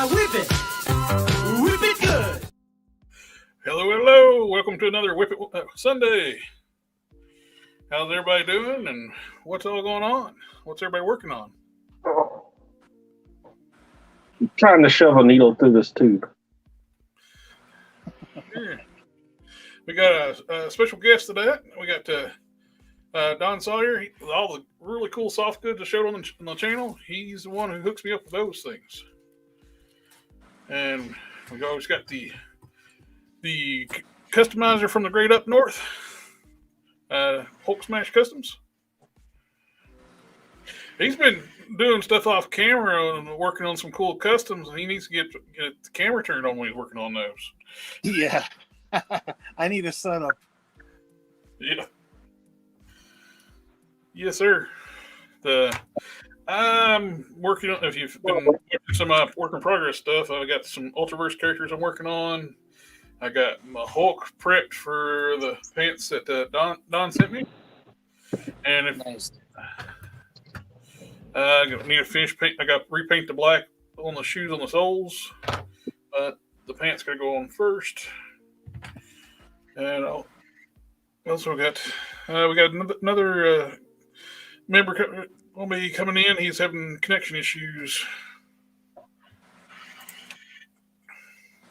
Now whip it good. Hello. Welcome to another WIP IT Sunday. How's everybody doing and what's all going on? What's everybody working on? I'm trying to shove a needle through this tube. Yeah. We got a special guest today. We got Don Sawyer. All the really cool soft goods I showed on the channel. He's the one who hooks me up with those things. And we've always got the customizer from the great up north, Hulk Smash Customs. He's been doing stuff off camera and working on some cool customs, and he needs to get the camera turned on when he's working on those. Yeah. I need a setup. Yeah. Yes, sir. I'm working on, if you've been watching some work in progress stuff, I got some Ultraverse characters I'm working on. I got my Hulk prepped for the pants that Don sent me. And if Nice. I need to finish paint, I got repaint the black on the shoes on the soles, but the pants gotta go on first. And also got we got another member will be coming in. He's having connection issues.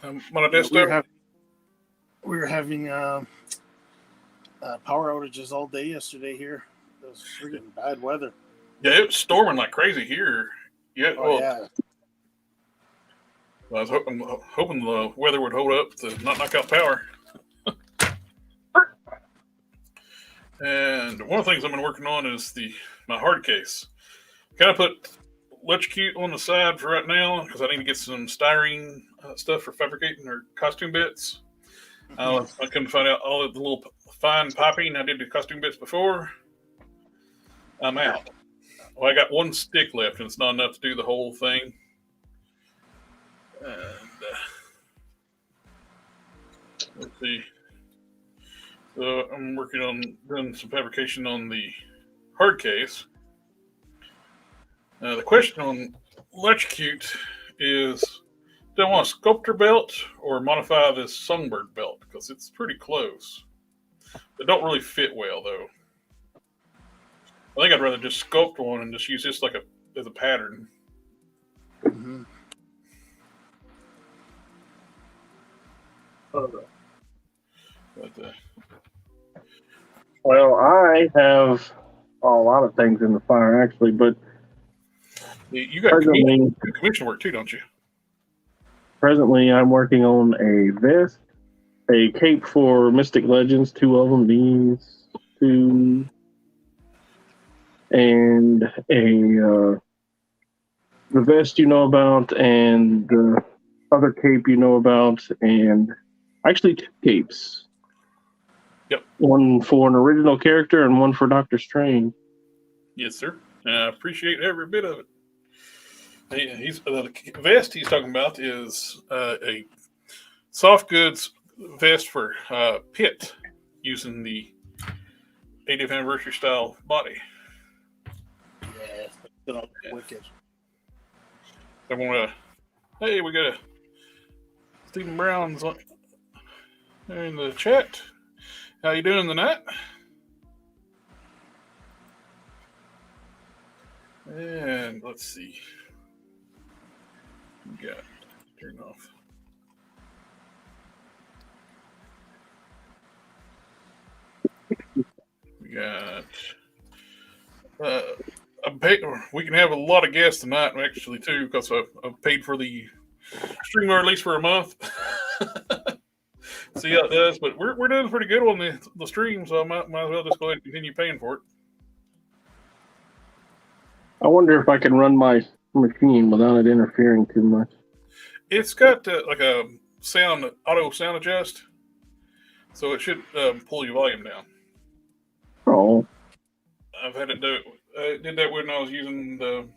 We were having power outages all day yesterday here. It was freaking bad weather. Yeah, it was storming like crazy here. Yeah, Yeah. I was hoping the weather would hold up to not knock out power. And one of the things I've been working on is my hard case. Kind of put electrocute on the side for right now because I need to get some styrene stuff for fabricating or costume bits. I couldn't find out all of the little fine piping I did the costume bits before. I'm out. Well, I got one stick left, and it's not enough to do the whole thing. And let's see. So I'm working on doing some fabrication on the hard case. The question on electrocute is, do I want a sculptor belt or modify this songbird belt? Because it's pretty close. They don't really fit well, though. I think I'd rather just sculpt one and just use this as a pattern. Mm-hmm. Well, I have a lot of things in the fire, actually, but You got commission work too, don't you? Presently, I'm working on a vest, a cape for Mystic Legends, 2 of them, these 2, and the vest you know about, and the other cape you know about, and actually 2 capes. Yep. One for an original character and one for Doctor Strange. Yes, sir. I appreciate every bit of it. The vest he's talking about is a soft goods vest for Pit using the 80th anniversary style body. Yeah, wicked. I want to. Hey, we got Stephen Brown's in the chat. How you doing tonight? And let's see. We got turn off. We got. We can have a lot of guests tonight, actually, too, because I've paid for the stream at least for a month. See how it does, but we're doing pretty good on the stream, so I might as well just go ahead and continue paying for it. I wonder if I can run my machine without it interfering too much. It's got like a auto sound adjust, so it should pull your volume down. Oh. I've had it do it. I did that when I was using the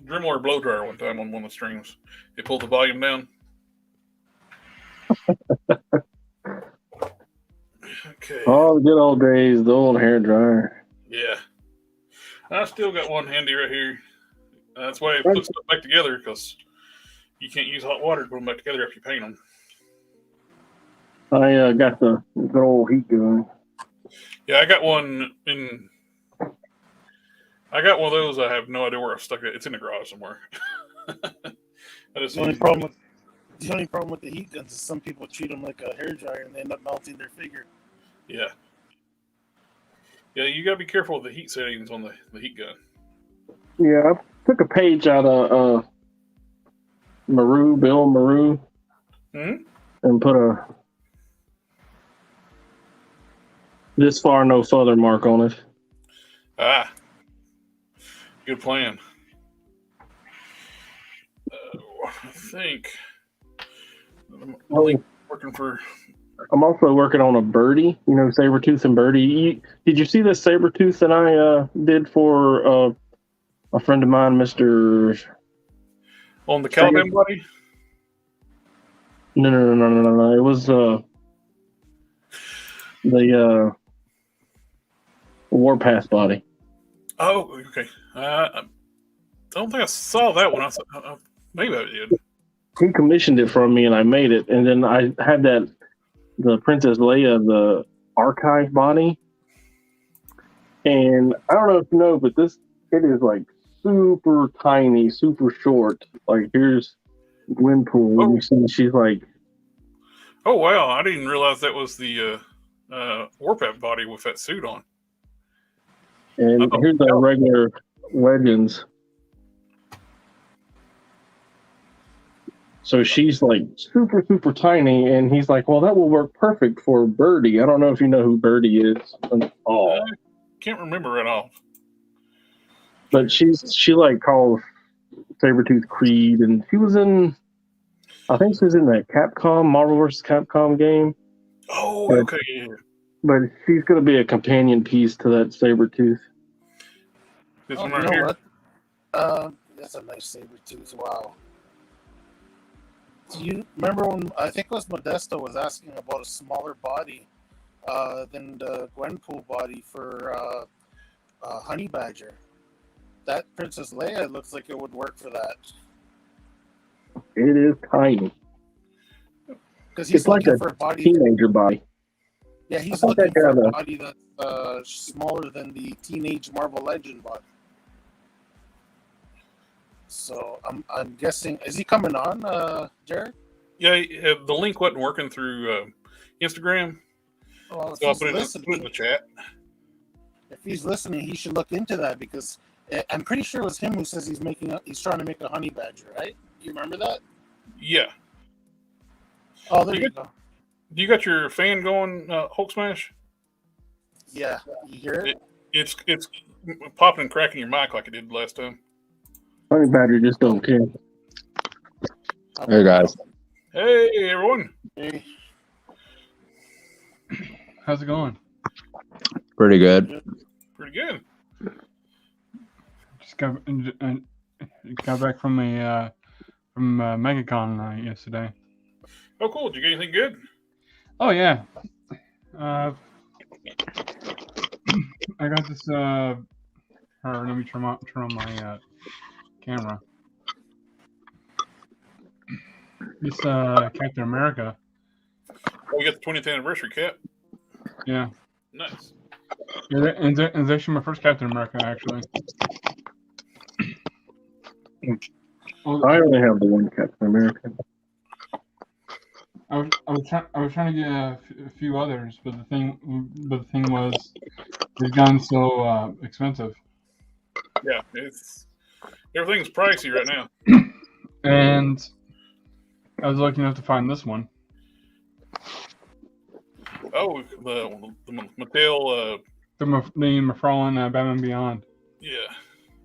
Dremel blow dryer one time on one of the streams. It pulled the volume down. Okay. Oh, the good old days, the old hair dryer. Yeah. I still got one handy right here. That's why I put stuff back together, because You can't use hot water to put them back together after you paint them. I got the good old heat gun. Yeah, I got one in. I got one of those. I have no idea where I stuck it. It's in the garage somewhere. I just The only use- problem with the heat guns is some people treat them like a hairdryer and they end up melting their figure. Yeah. Yeah, you gotta be careful with the heat settings on the heat gun. Yeah, I took a page out of Bill Maru, Hmm? and put a this far no further mark on it. Ah, good plan. I think I'm working for. I'm also working on a birdie, saber-tooth and birdie. Did you see the saber-tooth that I did for a friend of mine, Mr. On the Caliban buddy? No. It was the Warpath body. Oh, okay. I don't think I saw that one. Maybe I did. He commissioned it from me, and I made it. And then I had the Princess Leia, the archive body. And I don't know if you know, but it is like super tiny, super short. Like here's Gwenpool, and you see she's like. Oh wow! I didn't realize that was the Warpath body with that suit on. And here's the regular Legends. So she's like super, super tiny, and he's like, "Well, that will work perfect for Birdie." I don't know if you know who Birdie is. I can't remember right off. But she like calls Sabretooth Creed, and she was in. I think she was in that Capcom Marvel vs. Capcom game. Oh, okay. But she's going to be a companion piece to that Sabretooth. This Oh, one you right know here. what? That's a nice Sabretooth. Wow. Do you remember when I think it was Modesto was asking about a smaller body than the Gwenpool body for Honey Badger? That Princess Leia looks like it would work for that. It is tiny. Because he's like looking a for a body. Teenager body. Yeah, he's looking for a body that's smaller than the teenage Marvel Legend body. So I'm guessing, is he coming on, Jared? Yeah, the link wasn't working through Instagram, Well, so I put it in the chat. If he's listening, he should look into that because I'm pretty sure it was him who says he's trying to make a honey badger, right? You remember that? Yeah. Oh, there you go. You got your fan going, Hulk Smash? Yeah, you hear it? It's popping and cracking your mic like it did last time. Honey Badger just don't care. Hey guys. Hey everyone. Hey. How's it going? Pretty good. Pretty good. Just got back from MegaCon yesterday. Oh, cool. Did you get anything good? Oh yeah. I got this. Let me turn on my camera. This Captain America. Oh, we got the 20th anniversary cap. Yeah. Nice. Yeah, it's actually my first Captain America, actually. I only have the one Captain America. I was trying to get a few others, but the thing was, they've gotten so expensive. Yeah, everything's pricey right now. And I was lucky enough to find this one. Oh, the Mattel. The McFarlane Batman Beyond. Yeah.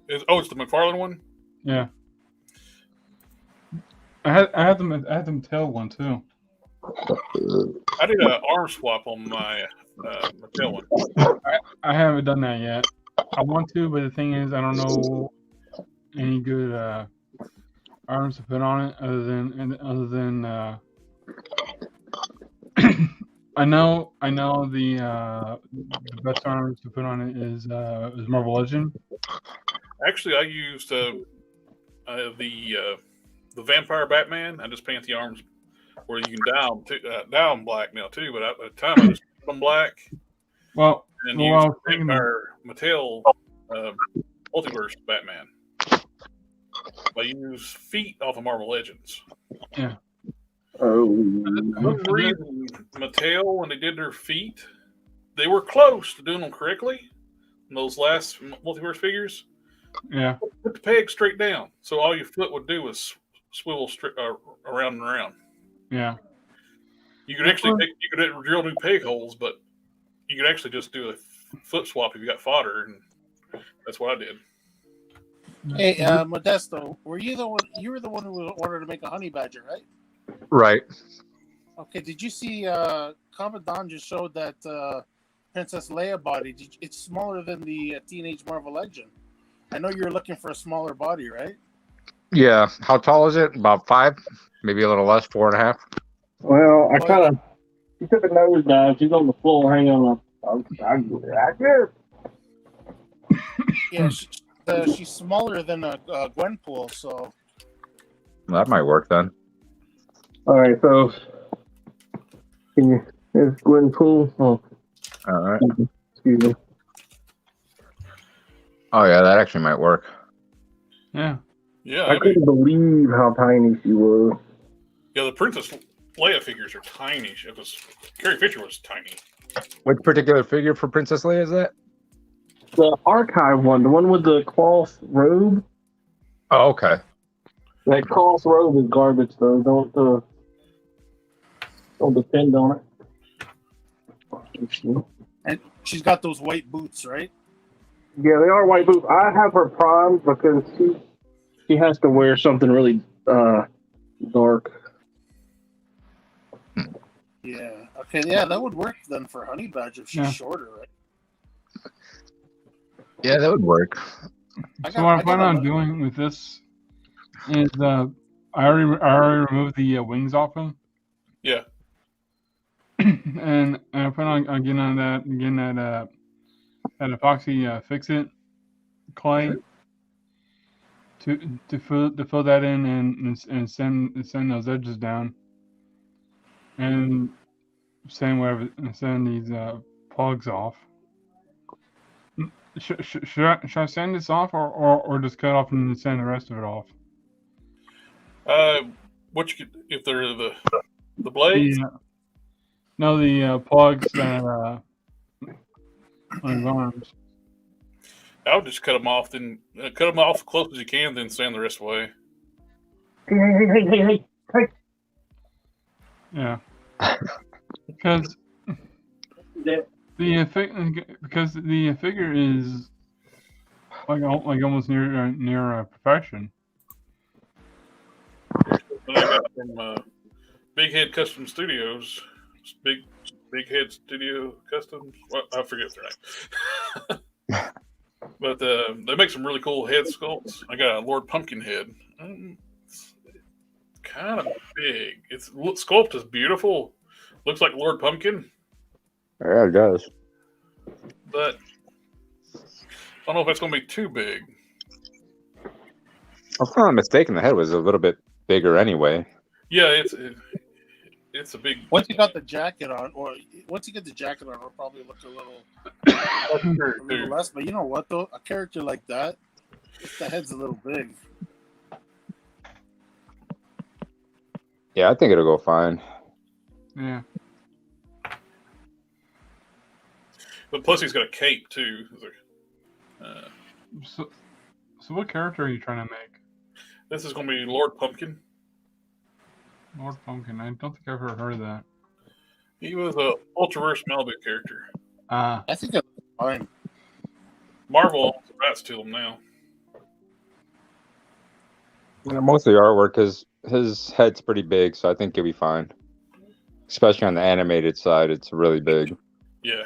It's the McFarlane one. Yeah. I had the Mattel one too. I did an arm swap on my Mattel one. I haven't done that yet. I want to, but the thing is, I don't know any good arms to put on it other than I know the best arms to put on it is Marvel Legend. Actually, I used the the Vampire Batman. I just paint the arms where you can dye them black now too. But at the time, I just put them black Well, and well, I use was thinking that- Vampire Mattel Multiverse Batman. I use feet off of Marvel Legends. yeah. Oh, For some reason, Mattel, when they did their feet, they were close to doing them correctly. In those last multiverse figures, Yeah. put the peg straight down, so all your foot would do was swivel around and around. Yeah. You could actually drill new peg holes, but you could actually just do a foot swap if you got fodder, and that's what I did. Hey, Modesto, were you the one? You were the one who wanted to make a honey badger, right? Right. Okay. Did you see? Commandant just showed that Princess Leia body. It's smaller than the Teenage Marvel Legend. I know you're looking for a smaller body, right? Yeah. How tall is it? About 5, maybe a little less, 4.5. well, I kind of. She took a nosedive. She's on the floor hanging on. I guess. Yeah, she's smaller than a Gwenpool, so That might work then. All right, so can you? There's Gwenpool. Oh, All right. excuse me. Oh yeah, that actually might work. Yeah. Yeah, I couldn't believe how tiny she was. the Princess Leia figures are tiny. Carrie Fisher was tiny. Which particular figure for Princess Leia is that? The archive one, the one with the cloth robe. Oh, okay. That cloth robe is garbage, though. Don't depend on it. and she's got those white boots, right? Yeah, they are white boots. I have her primed because she has to wear something really dark. Yeah. Okay. Yeah, that would work then for Honey Badger if she's Yeah. shorter, right? Yeah, that would work. So what I plan on doing with this is I already removed the wings off him, Yeah, and I plan on getting that epoxy fix-it clay to fill that in and send those edges down, and send these plugs off. Should I sand this off or just cut off and sand the rest of it off? if they're the blades, No, the plugs that on his arms. I would just cut them off. Then cut them off as close as you can, then sand the rest away. Hey. Yeah, because the figure is like almost near perfection. And I got from Big Head Custom Studios, Big Head Studio Customs. Well, I forget their name, but they make some really cool head sculpts. I got a Lord Pumpkin head. It's kind of big. Its sculpt is beautiful. Looks like Lord Pumpkin, Yeah, it does. but I don't know if that's going to be too big. If I'm not mistaken, the head was a little bit bigger anyway. Yeah, it's a big. Once you got the jacket on, or once you get the jacket on, it'll probably look a little less. But you know what, though? A character like that, the head's a little big. Yeah, I think it'll go fine. Yeah. But plus, he's got a cape too. So what character are you trying to make? This is going to be Lord Pumpkin. Lord Pumpkin. I don't think I've ever heard of that. He was a Ultraverse Malibu character. I think that's fine. Marvel owns the rights to him now. Yeah, most of the artwork is his head's pretty big, so I think he'll be fine. Especially on the animated side, it's really big. Yeah.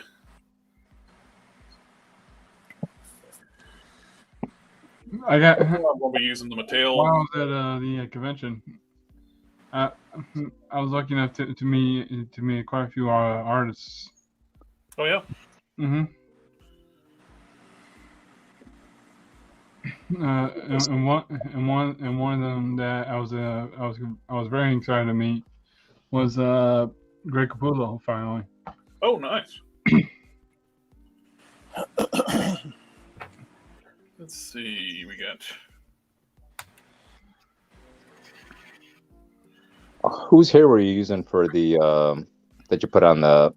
I got. I'm going to be using the Mattel. While I was at the convention, I was lucky enough to meet quite a few artists. Oh yeah. Mm-hmm. and one of them that I was very excited to meet was Greg Capullo finally. Oh, nice. Let's see. We got. Whose hair were you using for the that you put on the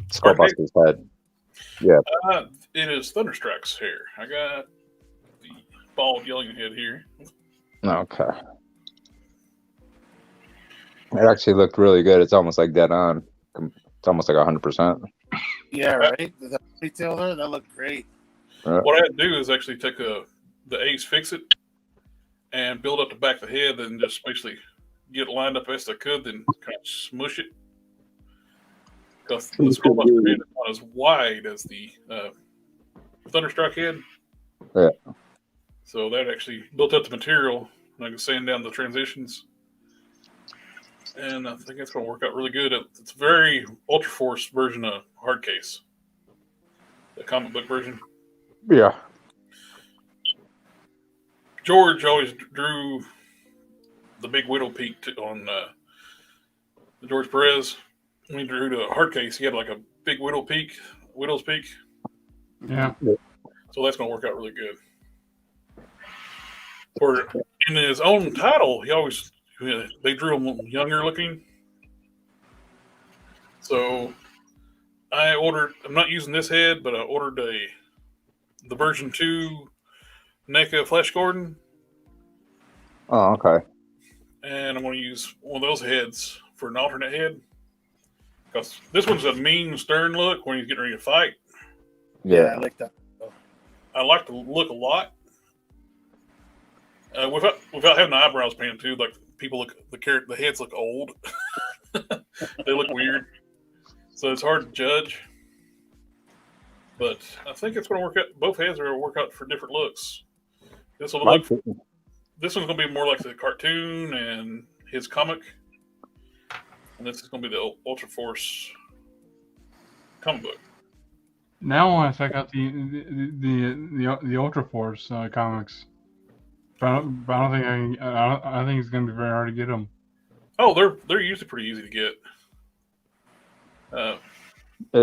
Skullbuster's head? Yeah. It is Thunderstruck's hair. I got the bald yelling head here. Okay. It actually looked really good. It's almost like dead on. It's almost like 100%. Yeah, right. The detail there, that looked great. What I had to do is actually take the Ace Fix It and build up the back of the head, and just basically get it lined up best I could, then kind of smush it. Because the Skullbuster head is not as wide as the Thunderstruck head. Yeah. So that actually built up the material, and I can sand down the transitions. And I think it's going to work out really good. It's a very Ultra Force version of Hardcase, the comic book version. Yeah. George always drew the big Widow Peak on George Perez. When he drew the Hardcase, he had like a big Widow's Peak. Yeah. So that's going to work out really good. For in his own title, they drew him younger looking. So I'm not using this head, but I ordered the version 2 NECA Flash Gordon. Oh, okay. And I'm going to use one of those heads for an alternate head. Because this one's a mean, stern look when he's getting ready to fight. Yeah. I like that. I like the look a lot. Without having the eyebrows painted too, like people look, the heads look old. They look weird. So it's hard to judge. But I think it's going to work out. Both heads are going to work out for different looks. This one's going to be more like the cartoon and his comic. And this is going to be the Ultra Force comic book. Now I want to check out the Ultra Force comics, but I don't think I think it's going to be very hard to get them. Oh, they're usually pretty easy to get. You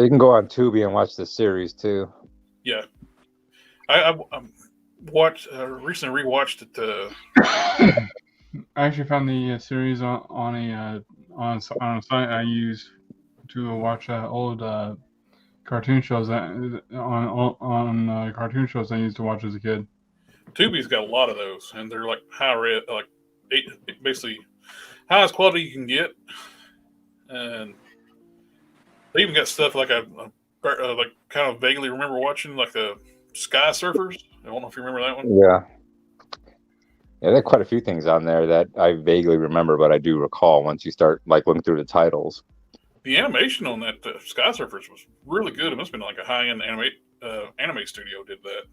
can go on Tubi and watch the series too. Yeah, I recently rewatched it. I actually found the series on a site I use to watch old cartoon shows on cartoon shows I used to watch as a kid. Tubi's got a lot of those, and they're like basically highest quality you can get, and they even got stuff like I kind of vaguely remember watching, like the Sky Surfers. I don't know if you remember that one. Yeah. Yeah, there are quite a few things on there that I vaguely remember, but I do recall once you start like looking through the titles. The animation on that Sky Surfers was really good. It must have been like a high-end anime studio did that.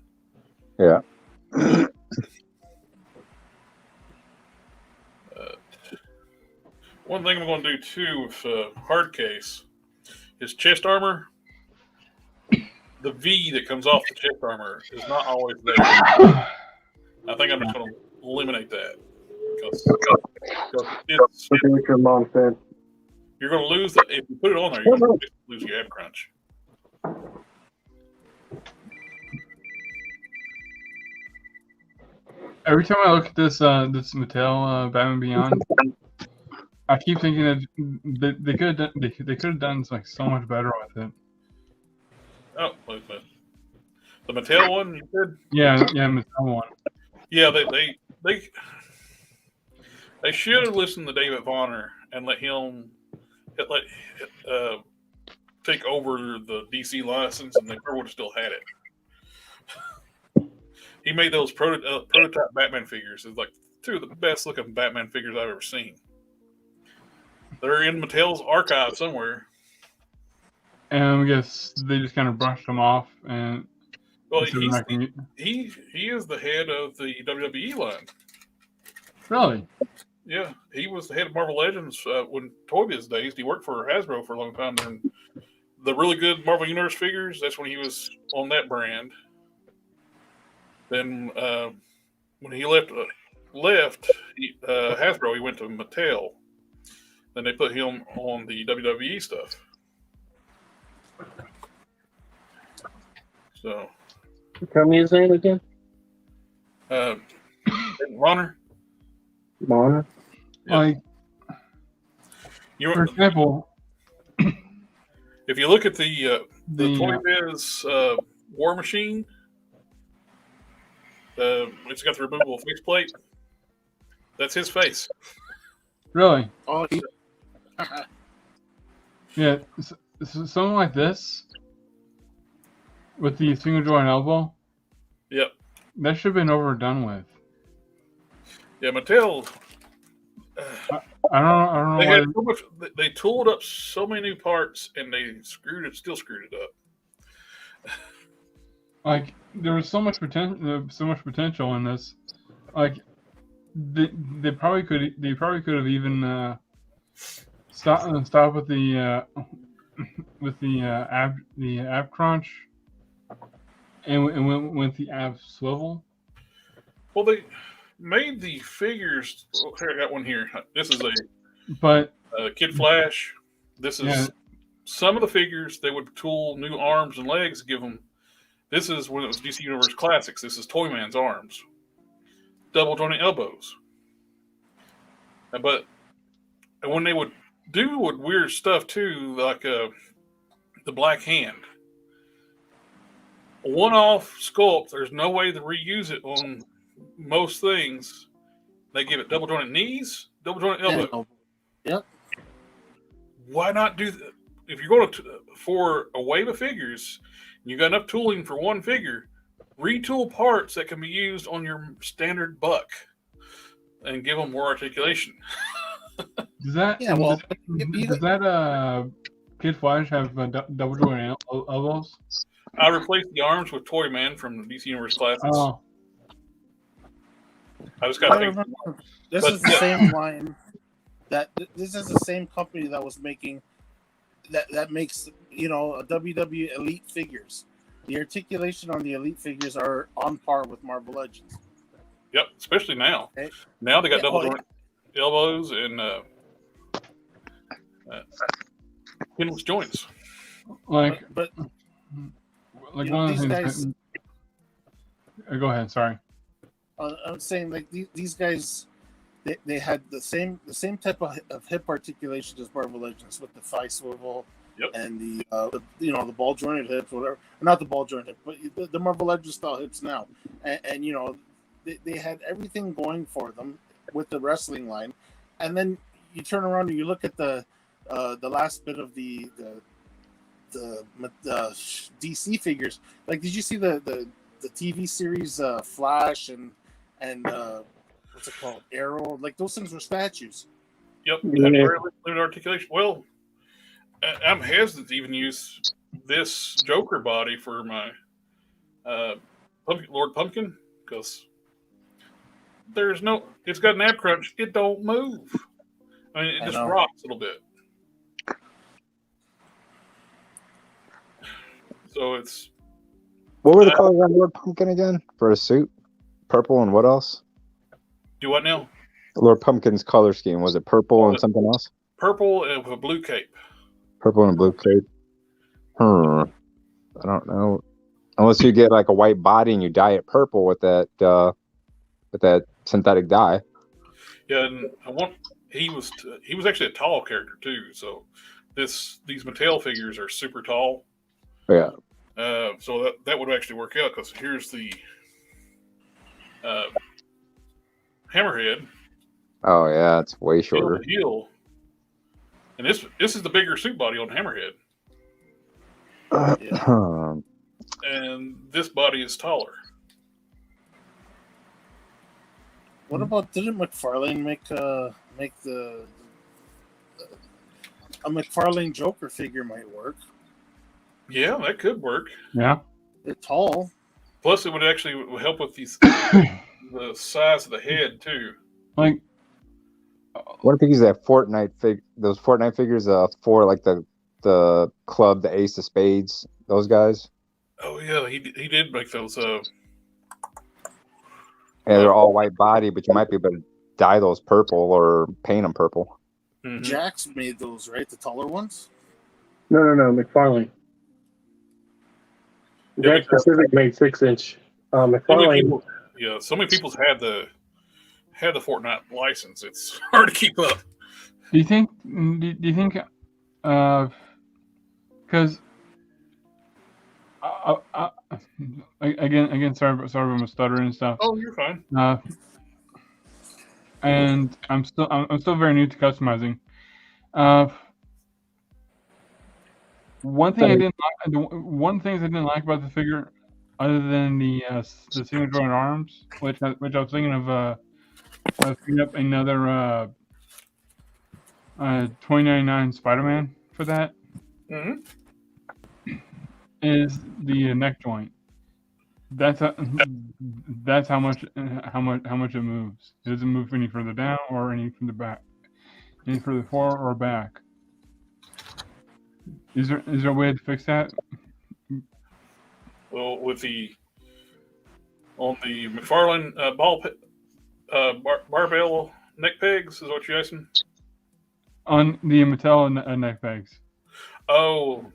Yeah. One thing I'm going to do too with Hardcase, his chest armor, the V that comes off the chest armor is not always there. I think I'm just going to eliminate that because What your mom said. you're going to lose that if you put it on there. You're going to lose your ab crunch. Every time I look at this Mattel Batman Beyond, I keep thinking that they could have done like so much better with it. Oh, wait. The Mattel one you said? Yeah, Mattel one. Yeah, they should have listened to David Vonner and let him take over the DC license, and they probably would have still had it. He made those prototype Batman figures. It's like two of the best looking Batman figures I've ever seen. They're in Mattel's archive somewhere. And I guess they just kind of brushed them off. And well, he is the head of the WWE line. Really? Yeah, he was the head of Marvel Legends when Toy Biz days. He worked for Hasbro for a long time. And the really good Marvel Universe figures, that's when he was on that brand. Then when he left Hasbro, he went to Mattel. Then they put him on the WWE stuff. So, Tell me his name again. Runner. Mona. Yeah. Like, for example, if you look at the Toy Biz War Machine, it's got the removable faceplate. That's his face. really, Oh, yeah, something like this with the single joint elbow. Yep. That should have been overdone with. Yeah, Mattel. I don't know They why. had so much. They tooled up so many new parts, and they still screwed it up. Like, there was so much potential in this. Like, they probably could have even stopped with the ab crunch and went with the ab swivel. Well, they made the figures. Oh, here, I got one here. This is But a Kid Flash. This is yeah. some of the figures. They would tool new arms and legs, give them. This is when it was DC Universe Classics. This is Toyman's arms, double jointed elbows. But when they would do weird stuff too, like the Black Hand, one-off sculpt. There's no way to reuse it on most things. They give it double jointed knees, double jointed elbow. Yep. Why not do that? If you're going to for a wave of figures, and you got enough tooling for one figure, retool parts that can be used on your standard buck, and give them more articulation. Does that does that Kid Flash have double jointed elbows? I replaced the arms with Toyman from the DC Universe Classics. Oh, I just got to think. This But, is the yeah. same line this is the same company that was making that makes a WWE Elite figures. The articulation on the Elite figures are on par with Marvel Legends. Yep, especially now. Okay. Now they got double joint elbows and pinless joints. like But one know, of the these things. Go ahead. Sorry. I'm saying like these guys, they had the same type of hip articulation as Marvel Legends with the thigh swivel. Yep. And the ball jointed hips, whatever. Not the ball jointed, but the Marvel Legends style hips now. And they had everything going for them with the wrestling line. And then you turn around and you look at the last bit of the DC figures. Like, did you see the TV series Flash and what's it called, Arrow? Like, those things were statues. Yep. Yeah. Had very limited articulation. Well, I'm hesitant to even use this Joker body for my Lord Pumpkin because it's got an ab crunch. It don't move. I mean, it just rocks a little bit. So it's. What were the colors on Lord Pumpkin again for a suit? Purple and what else? Do what now? Lord Pumpkin's color scheme, was it purple and something else? Purple and with a blue cape. Purple and a blue cape. I don't know. Unless you get like a white body and you dye it purple with that synthetic dye. Yeah, and he was actually a tall character too. So these Mattel figures are super tall. Yeah. So that would actually work out because here's the Hammerhead. Oh yeah, it's way shorter. Heel. And this is the bigger suit body on Hammerhead. And this body is taller. What about, didn't McFarlane make the a McFarlane Joker figure might work? Yeah, that could work. Yeah. They're tall. Plus, it would actually help with the size of the head too. Like, what if you use that those Fortnite figures for like the club, the Ace of Spades, those guys? Oh yeah, he did make those. And they're all white body, but you might be able to dye those purple or paint them purple. Mhm. Jax made those, right? The taller ones. No, McFarlane. Yeah, Jack Pacific made 6-inch. So many McFarlane. people, so many people's had the Fortnite license. It's hard to keep up. Do you think? Because again, sorry if I'm stuttering and stuff. Oh, you're fine. And I'm still very new to customizing. One thing I didn't like about the figure, other than the single joint arms, which I was thinking of picking up another 2099 Spider-Man for that, Mhm. is the neck joint. That's how much it moves. It doesn't move any further down or any from the back, any further forward or back. Is there a way to fix that? Well, on the McFarlane barbell neck pegs is what you're asking. On the Mattel neck pegs. Oh,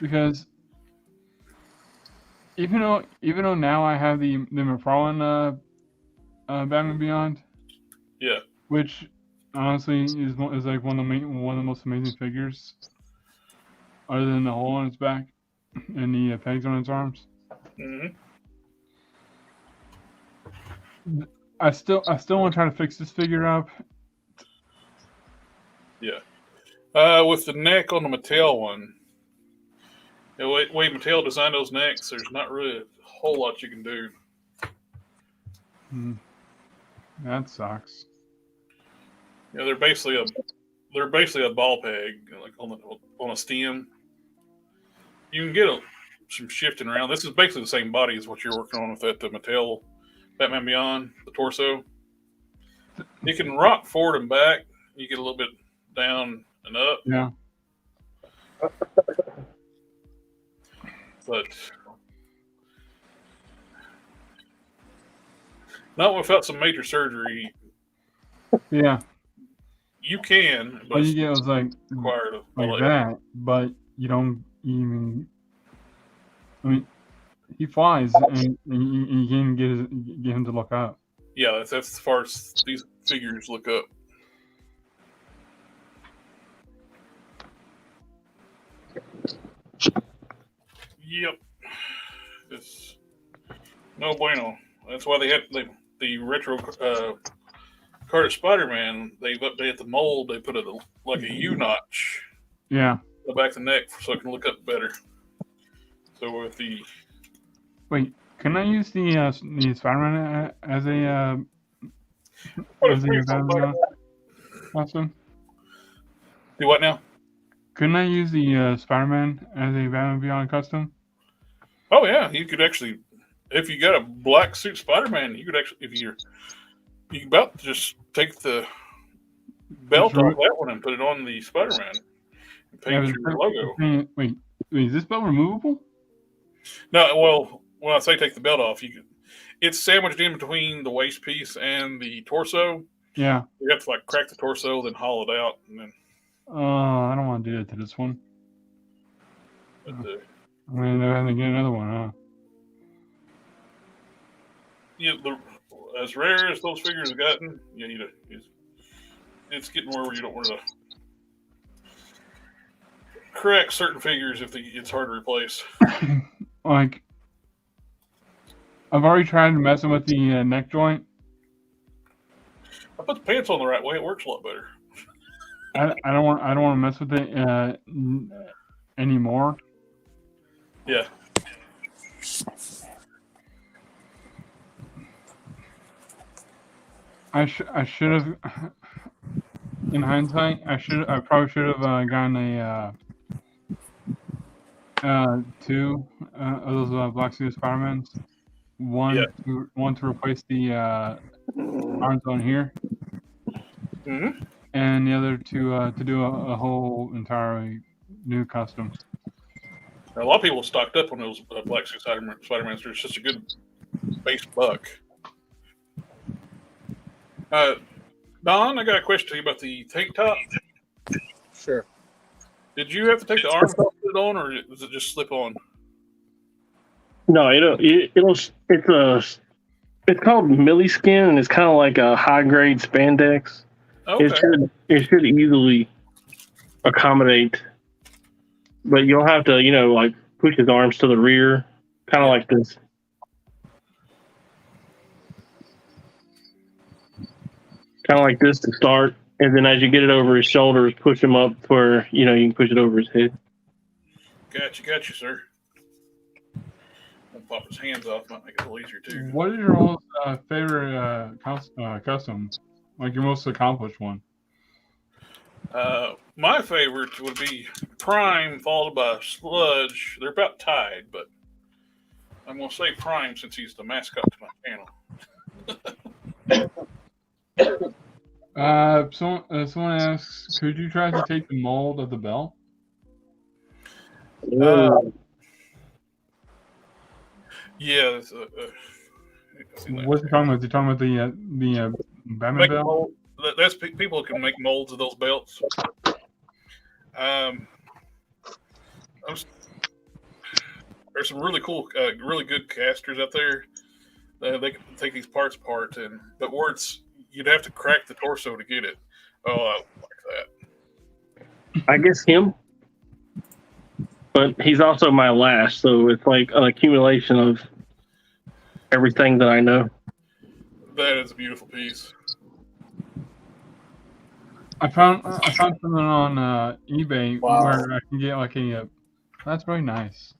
Because even though now I have the McFarlane Batman Beyond, yeah. which honestly is like one of the most amazing figures, other than the hole on its back and the pegs on its arms. Mhm. I still want to try to fix this figure up. Yeah. With the neck on the Mattel one, the way Mattel designed those necks, there's not really a whole lot you can do. That sucks. Yeah, they're basically a ball peg, like on a stem. You can get some shifting around. This is basically the same body as what you're working on with that the Mattel Batman Beyond, the torso. You can rock forward and back. You get a little bit down and up. Yeah. But not without some major surgery. Yeah. You can, but All you get was like required that, but you don't even. I mean, he flies, and you can't get him to look up. Yeah, that's as far as these figures look up. Yep, it's no bueno. That's why they had the retro card of Spider-Man. They've updated the mold. They put like a U notch. Yeah. The back of the neck so it can look up better. So with the can I use the Spider-Man as a Batman? Do what now? Couldn't I use the Spider-Man as a Batman Beyond custom? Oh yeah, you could actually, if you got a black suit Spider-Man, you could actually, you can about just take the belt off that one and put it on the Spider-Man and paint your logo. Wait, is this belt removable? No, well, when I say take the belt off, it's sandwiched in between the waist piece and the torso. Yeah. You have to like crack the torso, then hollow it out, and then. I don't want to do that to this one. But, I mean, they're having to get another one, huh? Yeah, as rare as those figures have gotten, it's getting where you don't want to correct certain figures if it's hard to replace. Like, I've already tried messing with the neck joint. I put the pants on the right way; it works a lot better. I don't want to mess with it anymore. Yeah. I should have. In hindsight, I probably should have gotten a two of those Black Suit Spider-Mans. One to replace the arms on here. Mm-hmm. And the other to do a whole entirely new custom. A lot of people stocked up on those black suit Spider-Man. It's just a good base buck. Don, I got a question to you about the tank top. Sure. Did you have to take the arms off to put it on, or does it just slip on? No, it's called milliskin, and it's kind of like a high grade spandex. Okay. It should easily accommodate, but you'll have to like push his arms to the rear, kind of like this. Kind of like this to start, and then as you get it over his shoulders, push him up where you can push it over his head. Gotcha, sir. I'll pop his hands off, might make it a little easier too. What is your most favorite custom? Like your most accomplished one? My favorite would be Prime, followed by Sludge. They're about tied, but I'm gonna say Prime since he's the mascot to my channel. Someone asks, could you try to take the mold of the belt? Yeah. What's he talking about? Is he talking about the Batman belt? Mold, that's people can make molds of those belts. There's some really cool, really good casters out there. They can take these parts apart, but where you'd have to crack the torso to get it. Oh, I don't like that. I guess him, but he's also my last, so it's like an accumulation of everything that I know. That is a beautiful piece. I found something on eBay where I can get like a. That's really nice.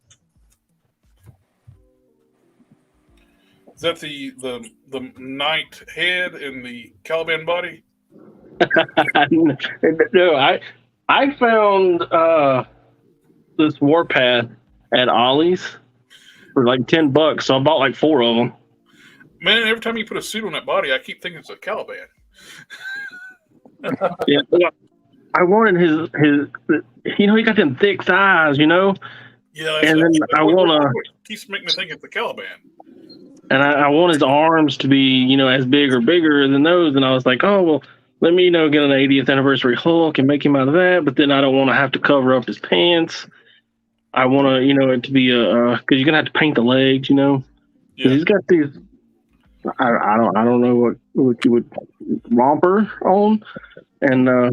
Is that the knight head and the Caliban body? No, I found this Warpath at Ollie's for like $10, so I bought like 4 of them. Man, every time you put a suit on that body, I keep thinking it's a Caliban. Yeah, I wanted his. He got them thick thighs, Yeah, and then I want to. Keeps making me think it's the Caliban. And I want his arms to be, as big or bigger than those. And I was like, oh, well, let me, get an 80th anniversary Hulk and make him out of that. But then I don't want to have to cover up his pants. I want to, it to be because you're going to have to paint the legs, Yeah. He's got these, I don't know what you would romper on. And I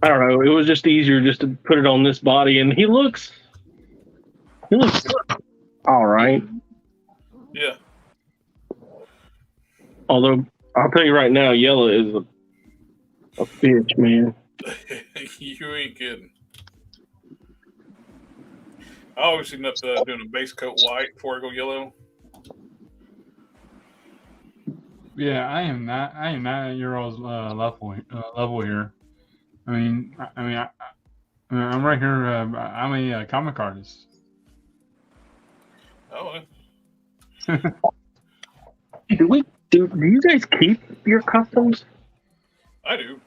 don't know. It was just easier just to put it on this body. And he looks all right. Yeah. Although I'll tell you right now, Yellow is a bitch, man. You ain't kidding. I always end up doing a base coat white before I go yellow. Yeah, I am not at your all's level here. I'm right here. I'm a comic artist. Oh. Do you guys keep your customs? I do.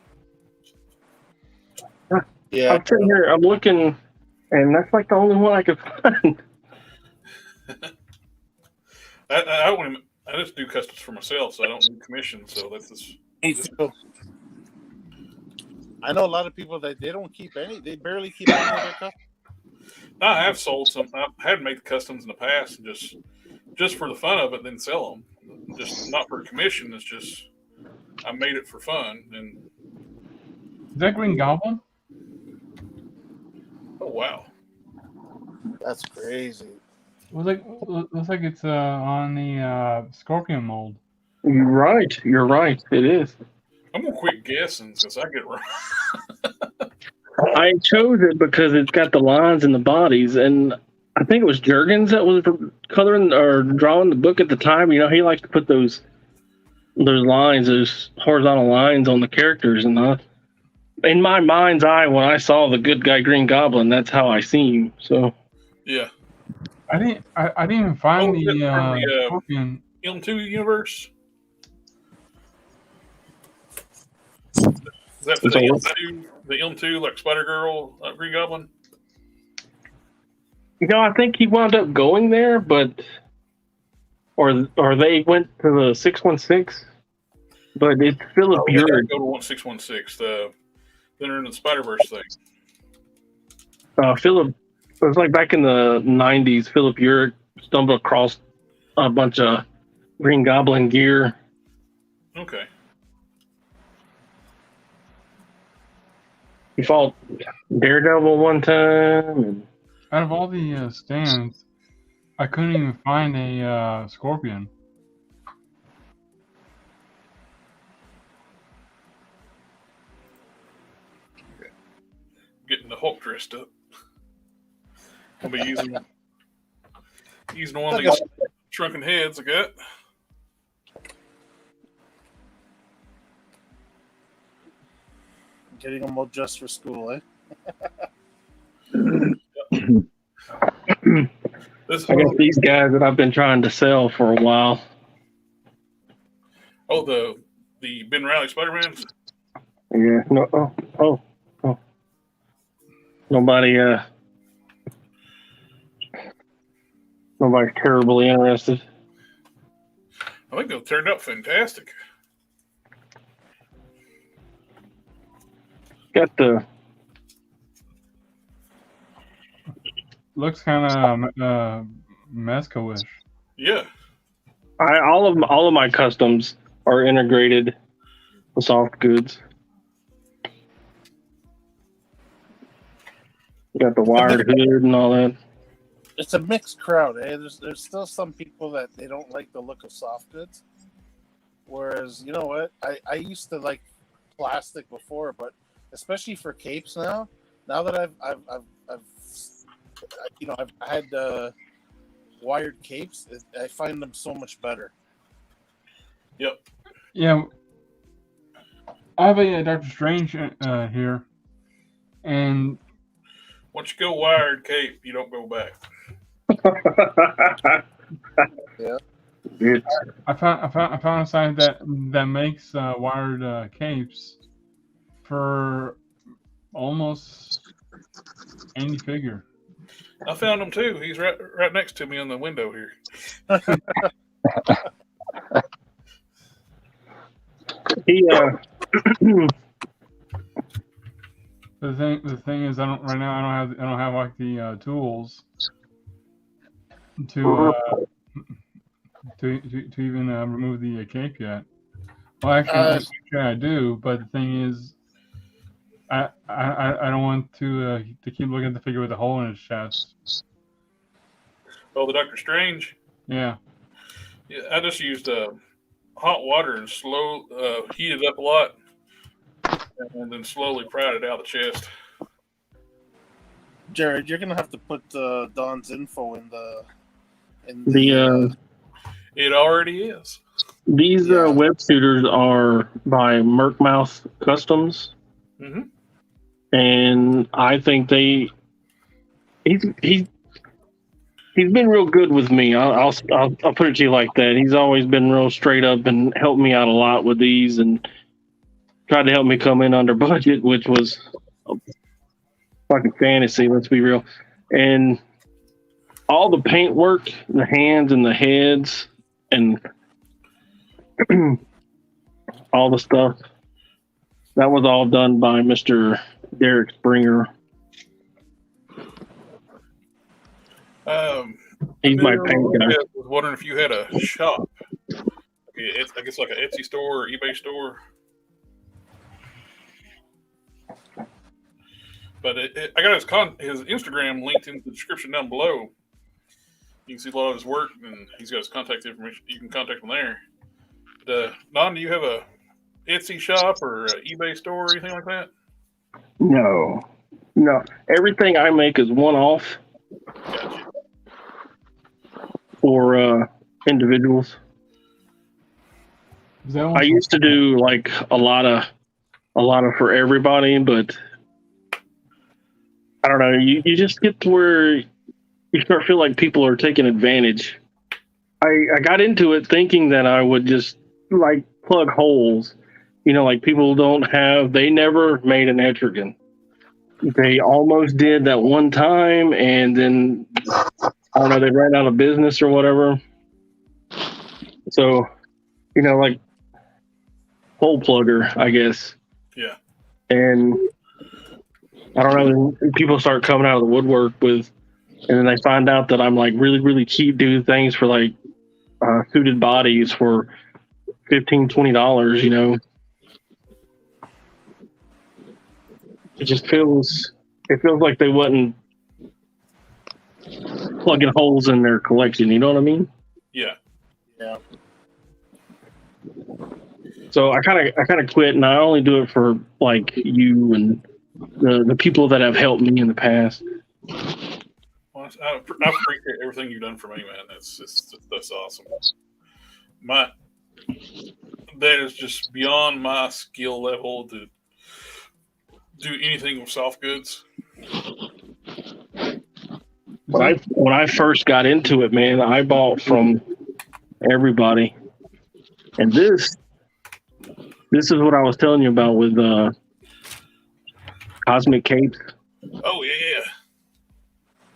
Yeah. I'm sitting here, I'm looking, and that's like the only one I could find. I just do customs for myself, so I don't do commissions. So that's just. I know a lot of people that they don't keep any. They barely keep any of their customs. I have sold some. I had made customs in the past, and just for the fun of it, then sell them. Just not for a commission. It's just I made it for fun. And Is that Green Goblin? oh wow, That's crazy. Looks like it's on the Scorpion mold. You're right. It is. I'm gonna quit guessing since I get it wrong. I chose it because it's got the lines and the bodies, and I think it was Jurgens that was coloring or drawing the book at the time. He likes to put those lines, those horizontal lines on the characters, and in my mind's eye, when I saw the good guy Green Goblin, that's how I see him. So Yeah. I didn't even find the Scorpion. Ilm 2 universe. Is that for the Ilm 2, like Spider Girl, Green Goblin? I think he wound up going there, but or they went to the 616. But it's Philip They gotta Urich. go to 1616. Then they're in the Spider Verse thing. Philip, it was like back in the 90s. Philip Urich stumbled across a bunch of Green Goblin gear. Okay. He fought Daredevil one time. And Out of all the stands, I couldn't even find a Scorpion. Getting the Hulk dressed up. I'll be using one of these shrunken heads I got. Getting them all dressed for school, eh? This I got these guys that I've been trying to sell for a while. oh the Ben Riley Spider-Mans. Yeah. No. Oh. Nobody's terribly interested. I think they turned out fantastic. Got the Looks kind of Mezco-ish. Yeah. all of my customs are integrated with soft goods. Got the wired hood and all that. It's a mixed crowd, eh? There's still some people that they don't like the look of soft goods. Whereas, you know what? I used to like plastic before, but especially for capes now. Now that I've had wired capes, I find them so much better. Yep. Yeah. I have a Doctor Strange here, and Once you go wired cape, you don't go back. Yeah. I found a site that makes wired capes for almost any figure. I found him too. He's right next to me on the window here. He The thing is, I don't have like the tools to even remove the cape yet. Well, actually, I do, but the thing is, I don't want to keep looking at the figure with a hole in his chest. Oh, the Doctor Strange. Yeah. Yeah, I just used hot water and heated up a lot, and then slowly pried it out of the chest. Jared, you're gonna have to put Don's info in It already is. These Yeah. web shooters are by Merkmouth Customs, Mm-hmm. and I think he's been real good with me. I'll put it to you like that. He's always been real straight up and helped me out a lot with these, and tried to help me come in under budget, which was a fucking fantasy. Let's be real. And all the paint work, the hands and the heads, and all the stuff, that was all done by Mr. Derek Springer. He's my paint guy. I was wondering if you had a shop. I guess like an Etsy store or eBay store. But I got his Instagram linked in the description down below. You can see a lot of his work, and he's got his contact information. You can contact him there. Don, do you have a Etsy shop or an eBay store or anything like that? No. Everything I make is one-off Gotcha. for individuals. I used to do like a lot of for everybody, but I don't know. You just get to where you start feel like people are taking advantage. I got into it thinking that I would just like plug holes. Like people they never made an Etrigan. they almost did that one time, and then I don't know, they ran out of business or whatever. So, like hole plugger, I guess. Yeah. And I don't know, people start coming out of the woodwork with, and then they find out that I'm like really, really cheap, doing things for like suited bodies for $15-$20. It just feels like they wasn't plugging holes in their collection. You know what I mean? Yeah. Yeah. So I kind of quit, and I only do it for like you and the people that have helped me in the past. Well, I appreciate everything you've done for me, man. That's awesome. That is just beyond my skill level to do anything with soft goods. When I first got into it, man, I bought from everybody, and this is what I was telling you about with Cosmic Capes. Oh yeah.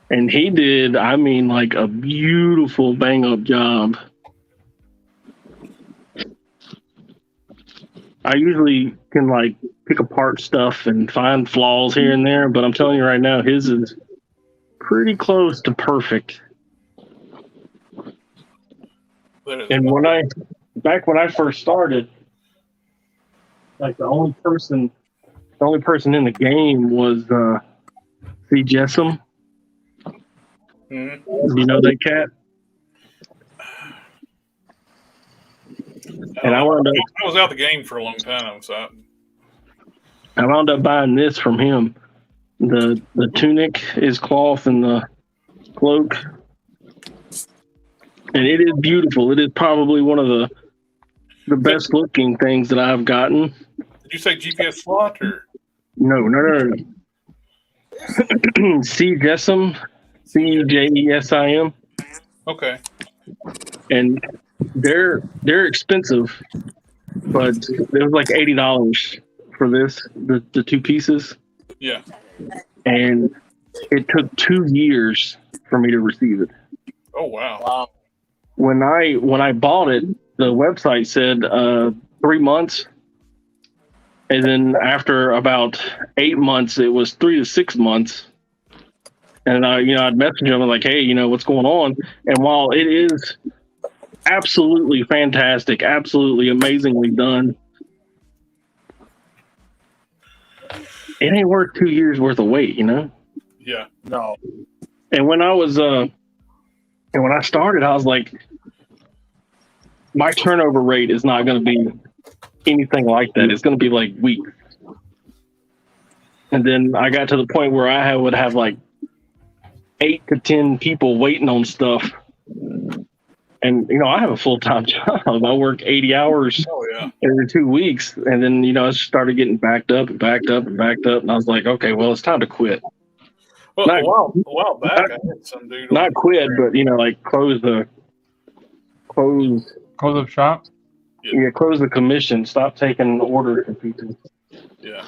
And he did, I mean, like a beautiful bang up job. I usually can like pick apart stuff and find flaws here and there, but I'm telling you right now, his is pretty close to perfect. And back when I first started, like the only person in the game was C. Jessam. Mm-hmm. You know that cat? And I was out the game for a long time, so I wound up buying this from him. The tunic is cloth and the cloak, and it is beautiful. It is probably one of the best looking things that I've gotten. Did you say GPS slot or no? C. Jessam, CJESIM. Okay. And they're expensive, but it was like $80 for this, the two pieces. Yeah. And it took 2 years for me to receive it. Oh wow. Wow. When I bought it, the website said 3 months, and then after about 8 months, it was 3 to 6 months. And I'd message them like, hey, what's going on? And while it is absolutely fantastic, absolutely amazingly done, it ain't worth 2 years worth of wait, Yeah. No. And when I was and when I started, I was like, my turnover rate is not going to be anything like that. It's going to be like weeks. And then I got to the point where I would have like 8 to 10 people waiting on stuff. And, I have a full-time job. I work 80 hours every 2 weeks. And then, I started getting backed up. And I was like, okay, well, it's time to quit. Well, a while back, I had some dude. Not quit, but, like close up shop? Yeah, close the commission. Stop taking orders from people. Yeah.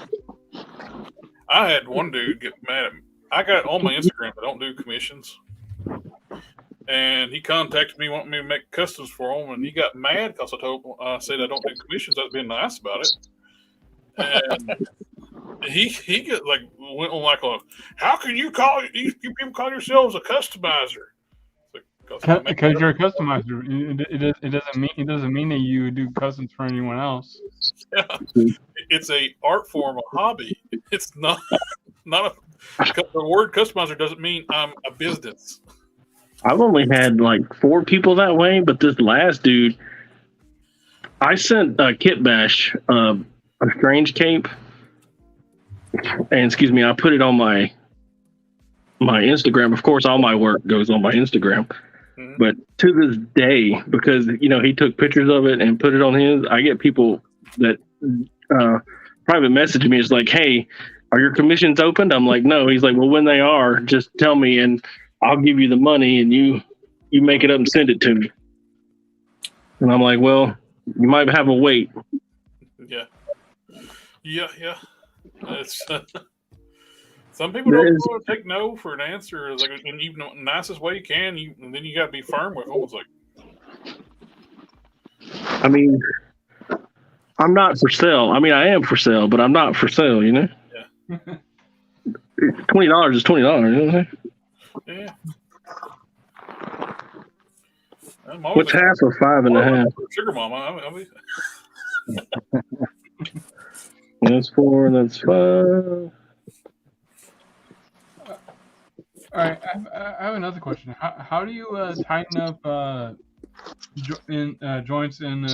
I had one dude get mad at me. I got on my Instagram, I don't do commissions. And he contacted me, wanting me to make customs for him, and he got mad because I said I don't do commissions. I was being nice about it. And he got went on like how can you people call yourselves a customizer? Because you're a customizer. It doesn't mean that you do customs for anyone else. Yeah. It's a art form, a hobby. It's not the word customizer doesn't mean I'm a business. I've only had like 4 people that way, but this last dude, I sent Kit Bash a strange cape, and I put it on my Instagram. Of course, all my work goes on my Instagram. Mm-hmm. But to this day, because he took pictures of it and put it on his, I get people that private message me. It's like, hey, are your commissions opened? I'm like, no. He's like, well, when they are, just tell me and I'll give you the money and you make it up and send it to me. And I'm like, well, you might have a wait. Yeah. It's Some people There don't is- want to take no for an answer. It's like, and even the nicest way you can, and then you got to be firm with them. It's like, I mean, I'm not for sale. I mean, I am for sale, but I'm not for sale. You know, $20 is $20. You know what I'm saying? yeah. I'm always What's half of 5.5? sugar mama. I mean, That's 4. That's 5. All right, I have another question. How do you tighten up joints in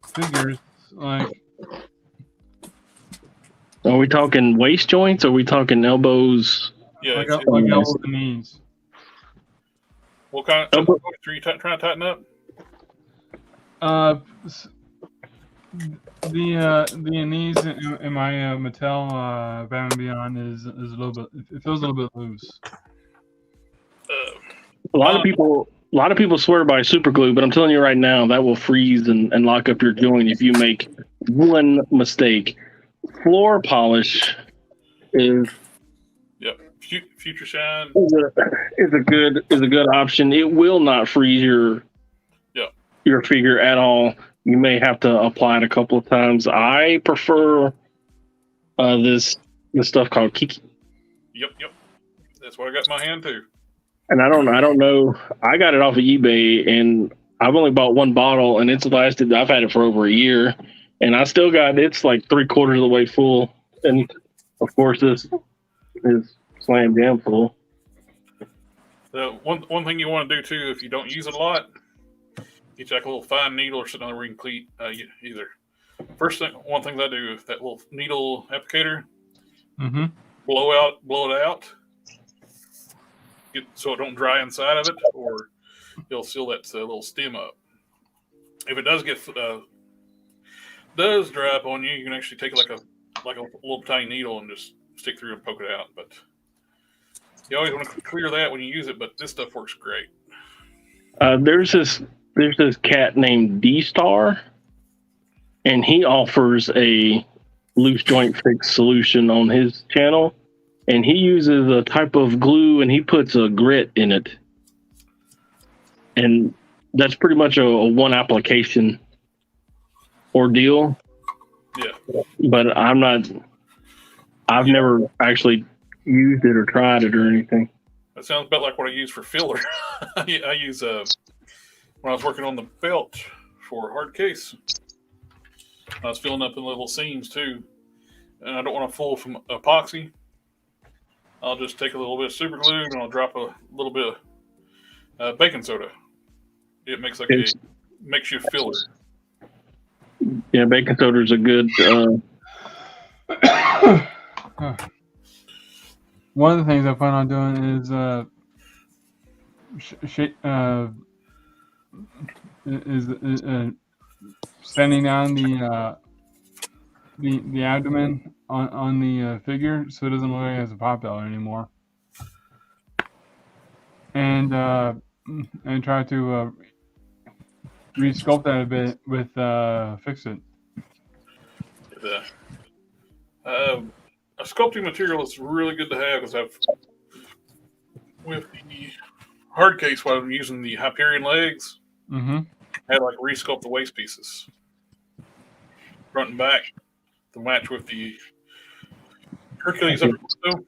figures? Like, Are we talking waist joints? Or are we talking elbows? yeah. like It's, elbows and knees. what kind of Elbow- are you trying to tighten up? The knees in my Mattel Batman Beyond is a little bit. It feels a little bit loose. A lot of people swear by super glue, but I'm telling you right now, that will freeze and lock up your joint if you make one mistake. Floor polish is Yep. Future Shine. is a good option. It will not freeze your figure at all. You may have to apply it a couple of times. I prefer this stuff called Kiki, Yep. That's what I got in my hand too. and I don't know. I got it off of eBay, and I've only bought one bottle, and it's lasted. I've had it for over a year, and I still got it's like 3/4 of the way full, and of course this is slam jam full. One thing you want to do too, if you don't use it a lot, get you like a little fine needle or something where you can clean either. One thing I do is that little needle applicator, Mm-hmm. blow it out, so it don't dry inside of it, or you'll seal that little stem up. If it does does dry up on you, you can actually take like a little tiny needle and just stick through and poke it out. But you always want to clear that when you use it. But this stuff works great. There's this cat named D-Star, and he offers a loose joint fix solution on his channel, and he uses a type of glue and he puts a grit in it, and that's pretty much a one application ordeal. Yeah. But I've never actually used it or tried it or anything. That sounds about like what I use for filler. I use when I was working on the belt for hard case. I was filling up in little seams too, and I don't want to fool from epoxy. I'll just take a little bit of super glue and I'll drop a little bit of baking soda. It makes makes you a filler. Yeah, baking soda is a good. One of the things I plan on doing is sanding down the abdomen on the figure so it doesn't look like it has a pot belly anymore, and try to re-sculpt that a bit with Fix It. A sculpting material is really good to have because with the hard case, while I'm using the Hyperion legs, Mm-hmm. I had like re-sculpt the waist pieces, front and back, to match with the Hercules upper torso.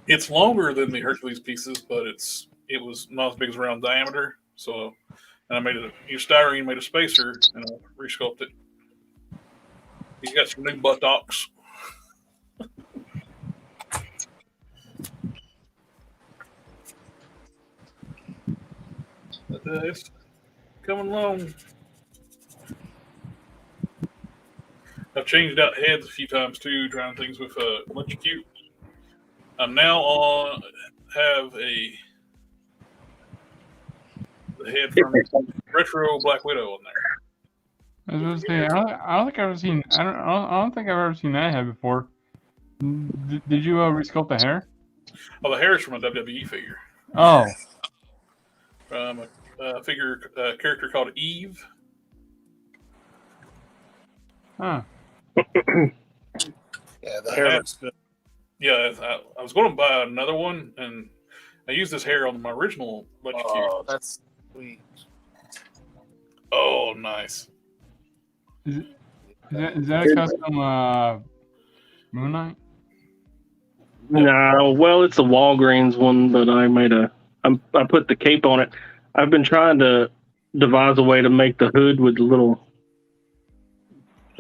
It's longer than the Hercules pieces, but it was not as big as around diameter. So, and I used styrene, made a spacer, and I re-sculpted it. He's got some new buttocks. But it's coming along. I've changed out heads a few times too, trying things with electrocute. I'm now have the head from Retro Black Widow on there. I was going to say, I don't think I've ever seen. I don't think I've ever seen that head before. Did you resculpt the hair? Oh, the hair is from a WWE figure. Oh, From a character called Eve. huh. Yeah, the I hair have- looks good. Yeah, I was going to buy another one, and I used this hair on my original electrocute. Oh, that's sweet. Oh, nice. Is that a custom Moon Knight? No, well, it's a Walgreens one, but I put the cape on it. I've been trying to devise a way to make the hood with the little,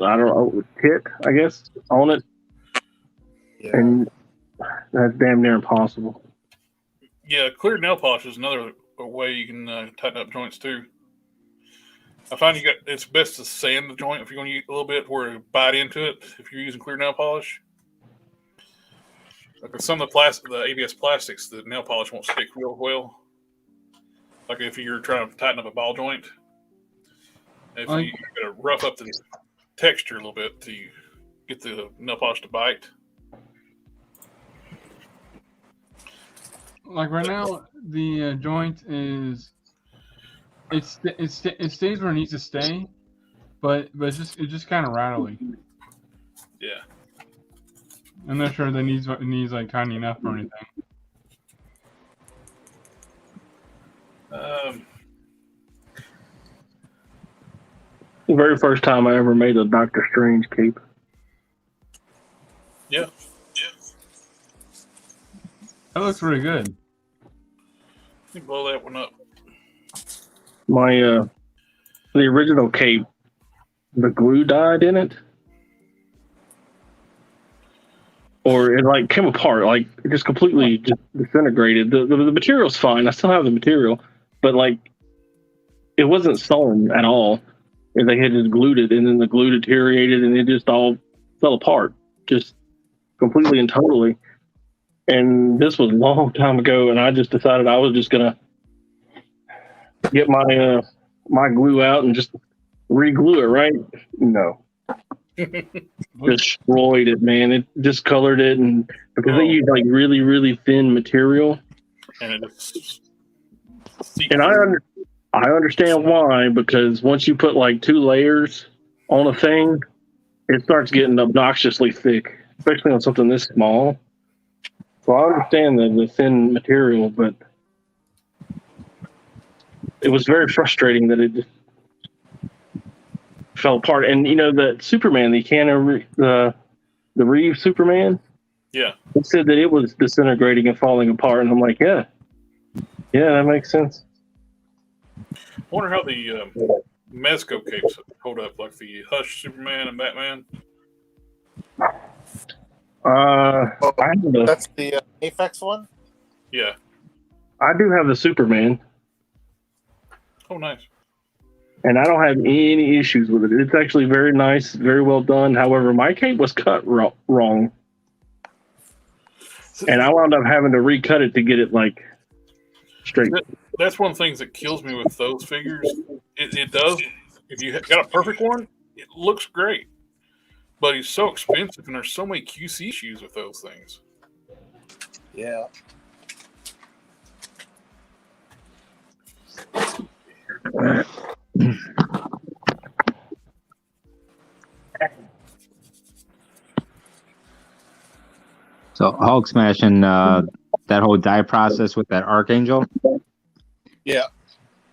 I don't know, kit, I guess, on it, Yeah. and that's damn near impossible. Yeah, clear nail polish is another way you can tighten up joints too. I find it's best to sand the joint if you're going to use a little bit where it bite into it if you're using clear nail polish. Like with some of the ABS plastics, the nail polish won't stick real well. Like if you're trying to tighten up a ball joint, if you got to rough up the texture a little bit to get the nail polish to bite. Like right now, the joint is it stays where it needs to stay, but it's just kind of rattly. Yeah. I'm not sure that it needs like tiny enough or anything. The very first time I ever made a Doctor Strange cape. Yeah. That looks really good. Let me blow that one up. My the original cape, the glue died in it, or it like came apart, like it just completely just disintegrated. The material's fine. I still have the material, but like it wasn't sewn at all. And they had just glued it, and then the glue deteriorated, and it just all fell apart, just completely and totally. And this was a long time ago, and I just decided I was just gonna get my my glue out and just re-glue it. Right? No, destroyed it, man. It discolored it, and because they use like really, really thin material, And it's and I understand why, because once you put like 2 layers on a thing, it starts getting obnoxiously thick, especially on something this small. So I understand the thin material, but it was very frustrating that it just fell apart. And you know, the Superman, the Reeve Superman, yeah. it said that it was disintegrating and falling apart, and I'm like, yeah, that makes sense. I wonder how the Mezco capes hold up, like the Hush Superman and Batman. That's the Aphex one? Yeah. I do have the Superman, Oh, nice. and I don't have any issues with it. It's actually very nice, very well done. However, my cape was cut wrong, and I wound up having to recut it to get it like straight. That's one of the things that kills me with those figures. It does. If you got a perfect one, it looks great. But it's so expensive, and there's so many QC issues with those things. Yeah. So Hulk smashing that whole dye process with that Archangel. Yeah.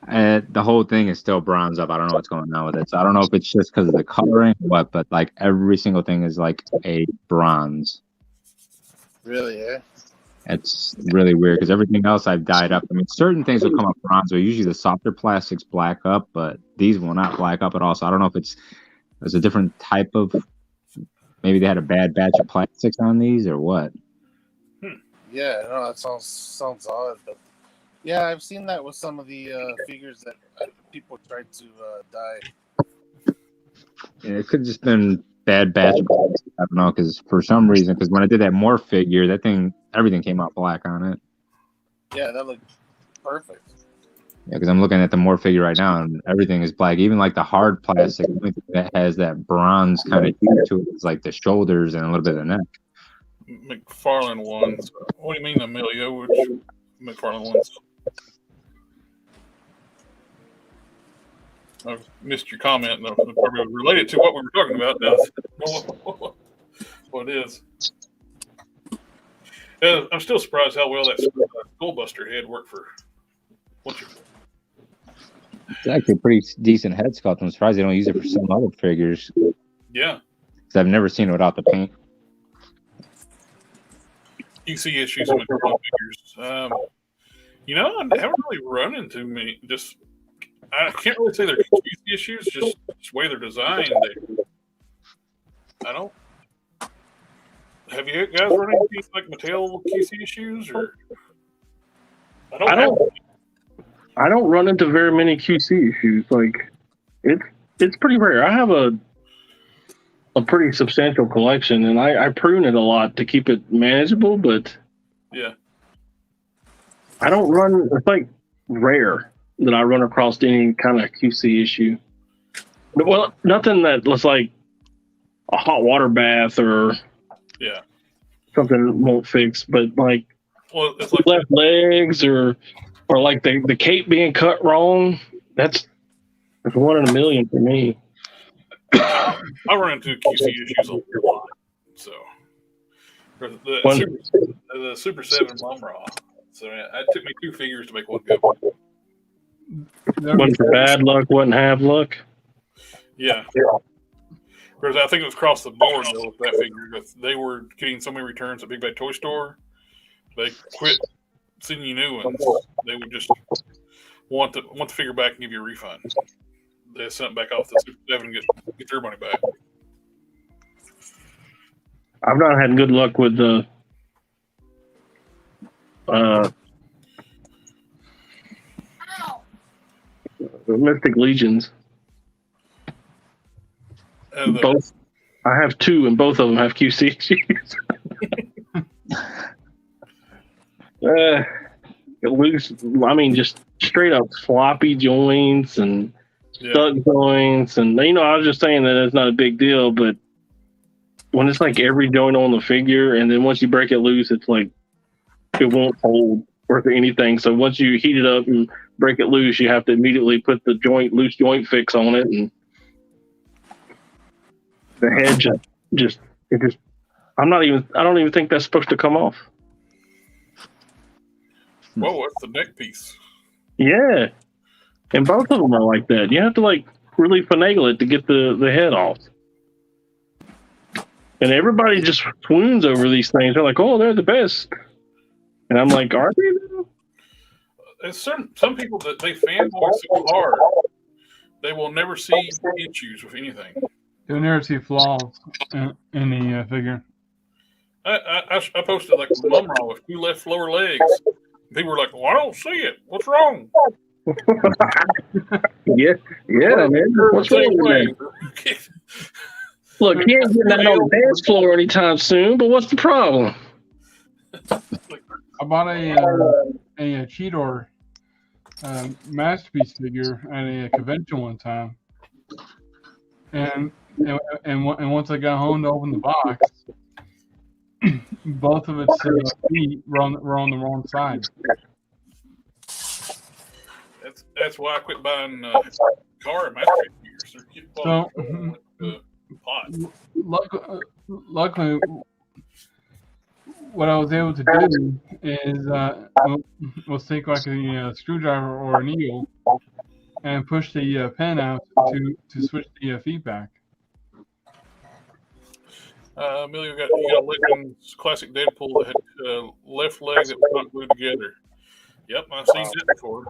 The whole thing is still bronze up. I don't know what's going on with it. So I don't know if it's just because of the coloring or what, but like every single thing is like a bronze. Really, eh? It's really weird because everything else I've dyed up. I mean, certain things will come up bronze, or usually the softer plastics black up, but these will not black up at all. So I don't know if there's a different type of, maybe they had a bad batch of plastics on these or what. Yeah, no, that sounds odd, but yeah, I've seen that with some of the figures that people tried to dye. Yeah, it could have just been bad batch. I don't know, because for some reason, because when I did that Morph figure, that thing, everything came out black on it. Yeah, that looked perfect. Yeah, because I'm looking at the Morph figure right now, and everything is black. Even like the hard plastic that has that bronze kind of hue to it is like the shoulders and a little bit of the neck. McFarlane ones. What do you mean, Emilio? Which McFarlane ones? I missed your comment. No, probably related to what we were talking about. Now, what it is. I'm still surprised how well that Skullbuster head worked for what you. It's actually a pretty decent head sculpt. I'm surprised they don't use it for some other figures. Yeah. Because I've never seen it without the paint. QC issues with figures. I haven't really run into many. I can't really say they're QC issues, just the way they're designed. I don't. Have you guys run into like Mattel QC issues, or? I don't run into very many QC issues. Like, it's pretty rare. I have a pretty substantial collection, and I prune it a lot to keep it manageable. But yeah, I don't run. It's like rare that I run across any kind of QC issue. Well, nothing that looks like a hot water bath or something won't fix. But like, it's like left legs or like the cape being cut wrong. That's 1 in a million for me. I run into QC issues a lot. So the Super 7 Mumra. So it took me 2 figures to make one good one. One for bad luck, one half luck. Yeah. Whereas I think it was across the board though with that figure. They were getting so many returns at Big Bad Toy Store. They quit sending you new ones. They would just want the figure back and give you a refund. They sent back off the Super 7 and get their money back. I've not had good luck with the Mystic Legions. Both. I have 2, and both of them have QC issues. Loose. I mean, just straight up floppy joints and stuck joints, and I was just saying that it's not a big deal, but when it's like every joint on the figure, and then once you break it loose, it's like it won't hold worth anything. So once you heat it up and break it loose, you have to immediately put the loose joint fix on it, and the head just I don't even think that's supposed to come off. Whoa, what's the neck piece? Yeah. And both of them are like that. You have to like really finagle it to get the head off. And everybody just swoons over these things. They're like, oh, they're the best. And I'm like, are they? There's some people that they fanboy so hard, they will never see issues with anything. You'll never see flaws in the figure. I posted like a Mumra with 2 left lower legs. People were like, well, I don't see it. What's wrong? yeah, man. What's wrong with that? Look, he ain't getting out on the dance floor anytime soon, but what's the problem? I bought a Cheetor masterpiece figure at a convention one time, and once I got home to open the box, both of its feet were on the wrong side. That's why I quit buying car masterpiece figures. So, luckily, what I was able to do is was take like a screwdriver or a needle and push the pen out to switch the feet back. Emilio got Lincoln's classic Deadpool that had left leg that was not glued together. Yep, I've seen that before.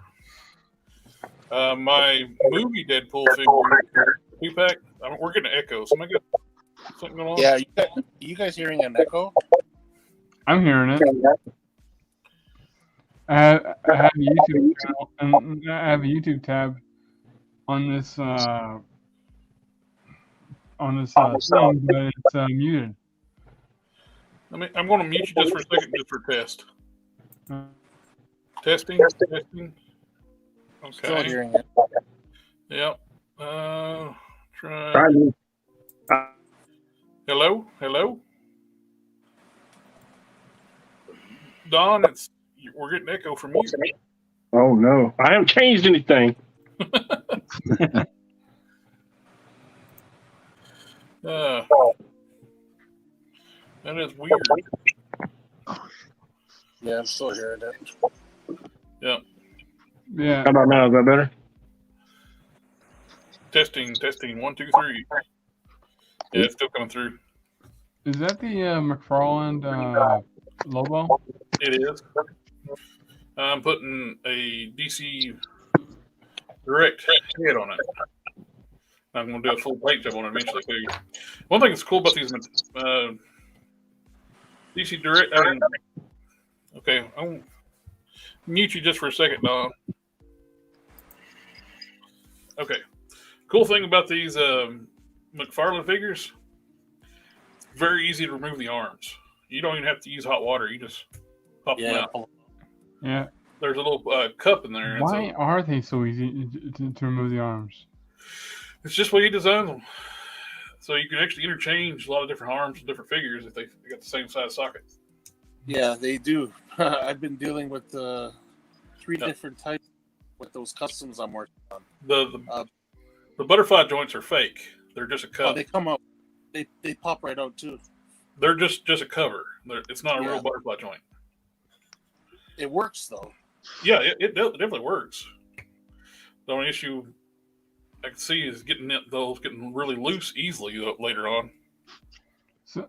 My movie Deadpool figure, 2-pack, we're getting an echo. Somebody got something going on? Yeah, you guys hearing an echo? I'm hearing it. I have a YouTube channel, and I have a YouTube tab on this thing, but it's muted. I'm going to mute you just for a second, just for test. Testing. Okay. Still hearing it. Yep. Try. Hello. Don, we're getting echo from you. Oh no, I haven't changed anything. That is weird. Yeah, I'm still hearing it. Yeah. Yeah. How about now? Is that better? Testing. 1, 2, 3. Yeah, it's still coming through. Is that the McFarland Lobo? It is. I'm putting a DC direct head on it. I'm going to do a full paint job on it eventually too. One thing that's cool about these DC direct. Okay, I'll mute you just for a second, Don. Okay. Cool thing about these McFarlane figures, it's very easy to remove the arms. You don't even have to use hot water. You just pop them out. Yeah. There's a little cup in there. Why are they so easy to remove the arms? It's just the way you design them. So you can actually interchange a lot of different arms and different figures if they got the same size socket. Yeah, they do. I've been dealing with 3 different types with those customs I'm working on. The butterfly joints are fake. They're just a cup. Oh, they come out. They pop right out too. They're just a cover. It's not a real butterfly joint. It works though. Yeah, it definitely works. The only issue I can see is those getting really loose easily later on. So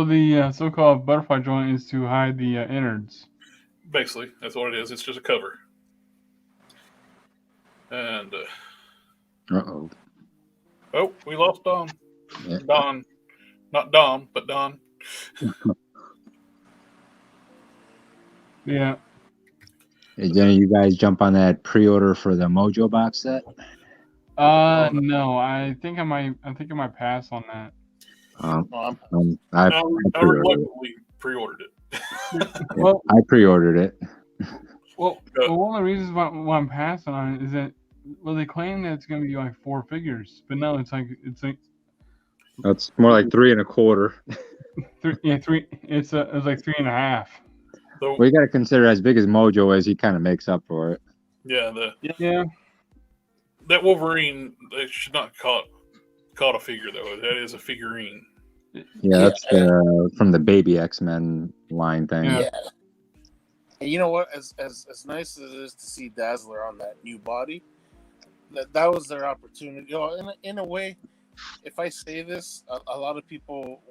the so-called butterfly joint is to hide the innards. Basically, that's what it is. It's just a cover. And oh, we lost Dom. Yeah. Don, not Dom, but Don. Yeah. Hey, Jenny, you guys jump on that pre-order for the Mojo box set? No, I think I might pass on that. I reluctantly pre-ordered it. Well, I pre-ordered it. Well, one of the reasons why I'm passing on it is that they claim that it's going to be like 4 figures, but no, it's like It's more like 3 1/4. 3. It's like 3.5. So, Well, you got to consider as big as Mojo is, he kind of makes up for it. Yeah, yeah. That Wolverine, they should not call it a figure though. That is a figurine. Yeah, that's from the Baby X-Men line thing. Yeah. And you know what? As nice as it is to see Dazzler on that new body, that was their opportunity. You know, in a way, if I say this, a lot of people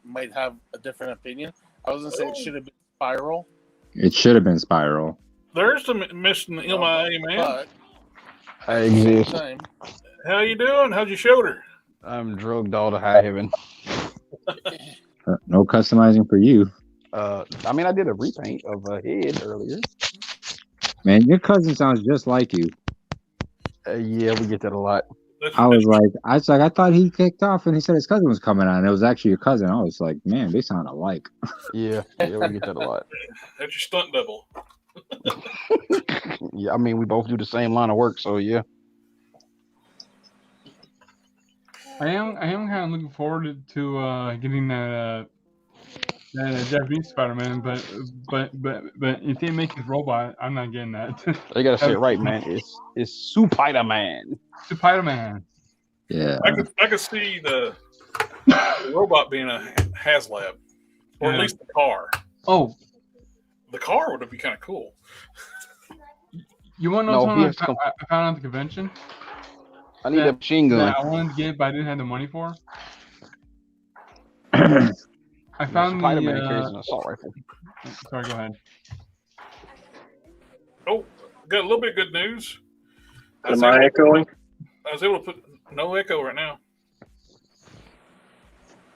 might have a different opinion. I was gonna say it should have been Spiral. It should have been Spiral. There's some missing the MIA, man. But I exist. How you doing? How's your shoulder? I'm drugged all to high heaven. No customizing for you. I mean, I did a repaint of a head earlier. Man, your cousin sounds just like you. Yeah, we get that a lot. I thought he kicked off and he said his cousin was coming on. It was actually your cousin. I was like, man, they sound alike. Yeah, we get that a lot. That's your stunt double. Yeah, I mean, we both do the same line of work, so yeah. I am kind of looking forward to getting that Japanese Spider-Man, but if they make his robot, I'm not getting that. You gotta say it right, man. It's Spider-Man. Spider-Man. Yeah. I could see the robot being a HasLab, or at least the car. Oh, the car would be kind of cool. You want to know something I found at the convention? I need a machine gun. I wanted to get, but I didn't have the money for. I found Spider-Man carries an assault rifle. Sorry, go ahead. Oh, got a little bit of good news. Am I echoing? I was able to put no echo right now.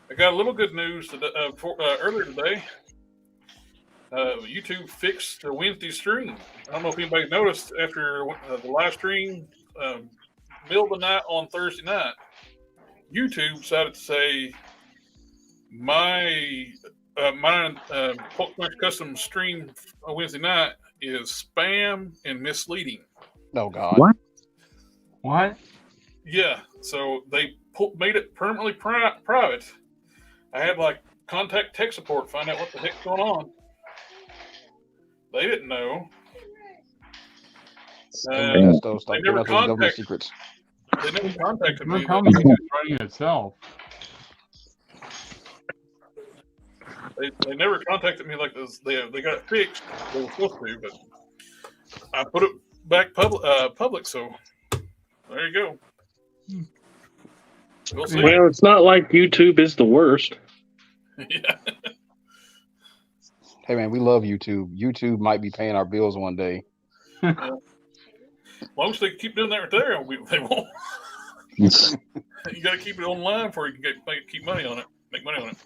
I got a little good news today, earlier today. YouTube fixed the Wednesday stream. I don't know if anybody noticed after the live stream, middle of the night on Thursday night, YouTube decided to say my custom stream on Wednesday night is spam and misleading. Oh God! What? Yeah, so they made it permanently private. I had contact tech support, find out what the heck's going on. They didn't know. They never contacted me. It's running itself. They never contacted me like this. They got it fixed. They were supposed to, but I put it back public. So there you go. We'll see. Well, it's not like YouTube is the worst. Yeah. Hey man, we love YouTube. YouTube might be paying our bills one day. As long as they keep doing that right there, they won't. You got to keep it online before you can keep money on it, make money on it.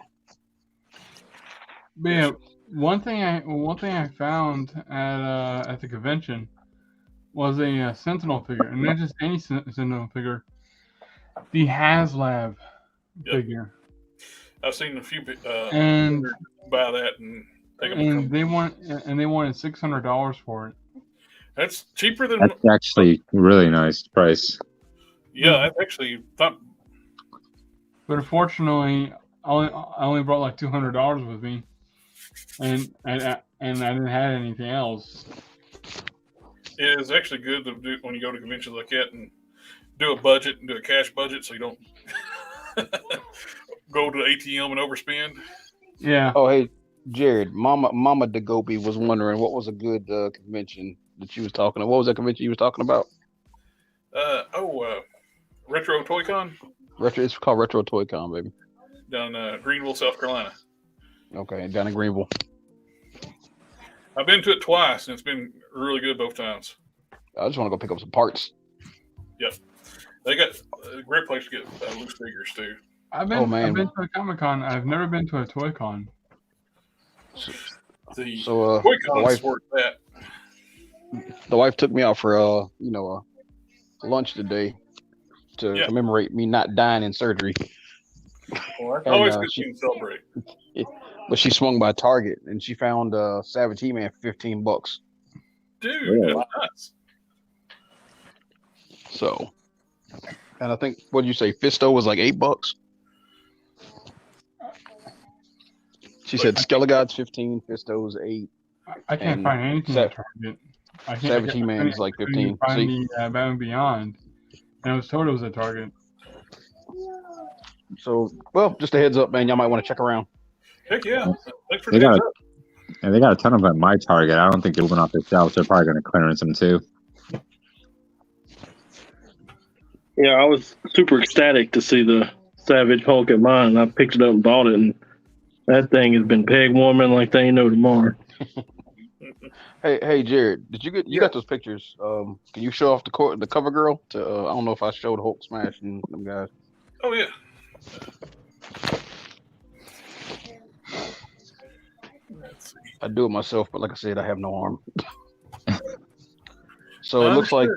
But yeah, one thing I found at the convention was a Sentinel figure, and not just any Sentinel figure, the HasLab figure. I've seen a few and buy that and take them. And they wanted $600 for it. That's cheaper than. That's actually really nice price. Yeah, that's actually thought. But unfortunately, I only brought like $200 with me, and I didn't have anything else. It is actually good to do when you go to conventions like that and do a budget and do a cash budget, so you don't go to the ATM and overspend. Yeah. Oh hey, Jared, Mama Dagopi was wondering what was a good convention that you was talking about. What was that convention you was talking about? Retro Toy Con. It's called Retro Toy Con, baby. Down Greenville, South Carolina. Okay, down in Greenville. I've been to it twice, and it's been really good both times. I just want to go pick up some parts. Yep. They got a great place to get loose figures, too. I've been to a Comic-Con. I've never been to a Toy Con. The So Toy Con's worth that. The wife took me out for lunch today to commemorate me not dying in surgery. Well, that's always good to celebrate. But she swung by Target and she found Savage He-Man for $15. Dude, that's nuts. So, and I think what did you say? Fisto was like $8. She said Skelegod's 15, Fisto's 8. I can't find anything at Target. Savage He-Man is like 15. I find the Batman Beyond, and I was told it was at Target. So, well, just a heads up, man. Y'all might want to check around. Heck yeah! Thanks for they got a ton of them at my Target. I don't think they're went off the shelves. They're probably going to clearance them too. Yeah, I was super ecstatic to see the Savage Hulk at mine. I picked it up and bought it, and that thing has been peg warming like they ain't no tomorrow. Hey, Jared, did you got those pictures? Can you show off the cover girl? I don't know if I showed Hulk Smash and them guys. Oh yeah. I do it myself, but like I said, I have no arm. So it looks like,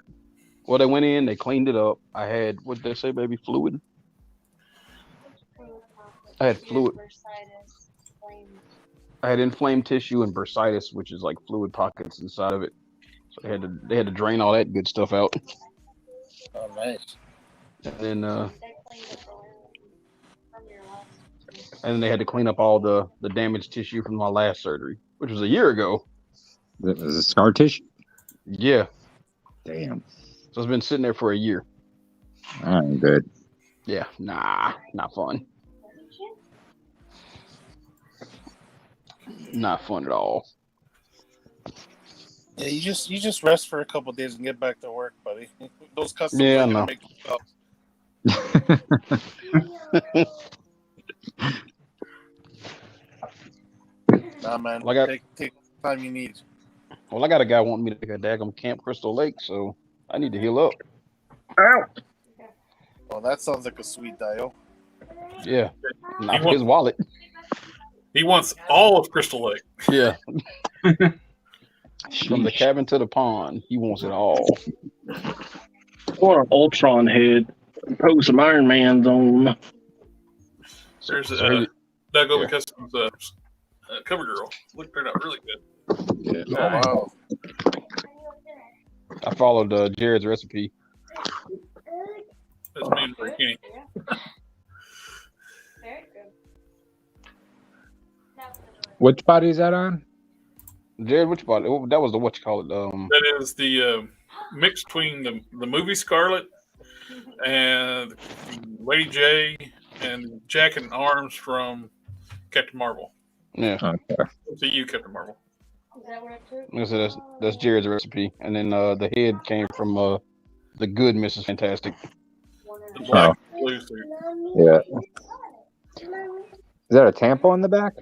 well, they went in, they cleaned it up. I had, what did they say, baby? Fluid? I had fluid. I had inflamed tissue and bursitis, which is like fluid pockets inside of it. So they had to drain all that good stuff out. Oh, nice. And then they had to clean up all the damaged tissue from my last surgery, which was a year ago. Is it scar tissue? Yeah. Damn. So it's been sitting there for a year. All right, good. Yeah. Nah, not fun. Not fun at all. Yeah, you just rest for a couple of days and get back to work, buddy. Those customers Yeah, I are gonna know. make you up. Nah, man. Well, take the time you need. Well, I got a guy wanting me to take a daggum Camp Crystal Lake, so I need to heal up. Well, that sounds like a sweet dial. Yeah. Not for his wallet. He wants all of Crystal Lake. Yeah. From the cabin to the pond, he wants it all. Or an Ultron head. Put some Iron Mans on them. There's So Doug Owen Customs cover girl. Look, turned out really good. yeah. Oh, wow. I followed Jared's recipe. That's me and Kenny. Which body is that on? Jared, which body? That was the what you call it? That is the mix between the movie Scarlet and Lady J and Jack and Arms from Captain Marvel. Yeah. Okay. So you, Captain Marvel. Like I said, that's Jared's recipe, and then the head came from the good Mrs. Fantastic. The black blue suit. Yeah. Is that a tampon in the back?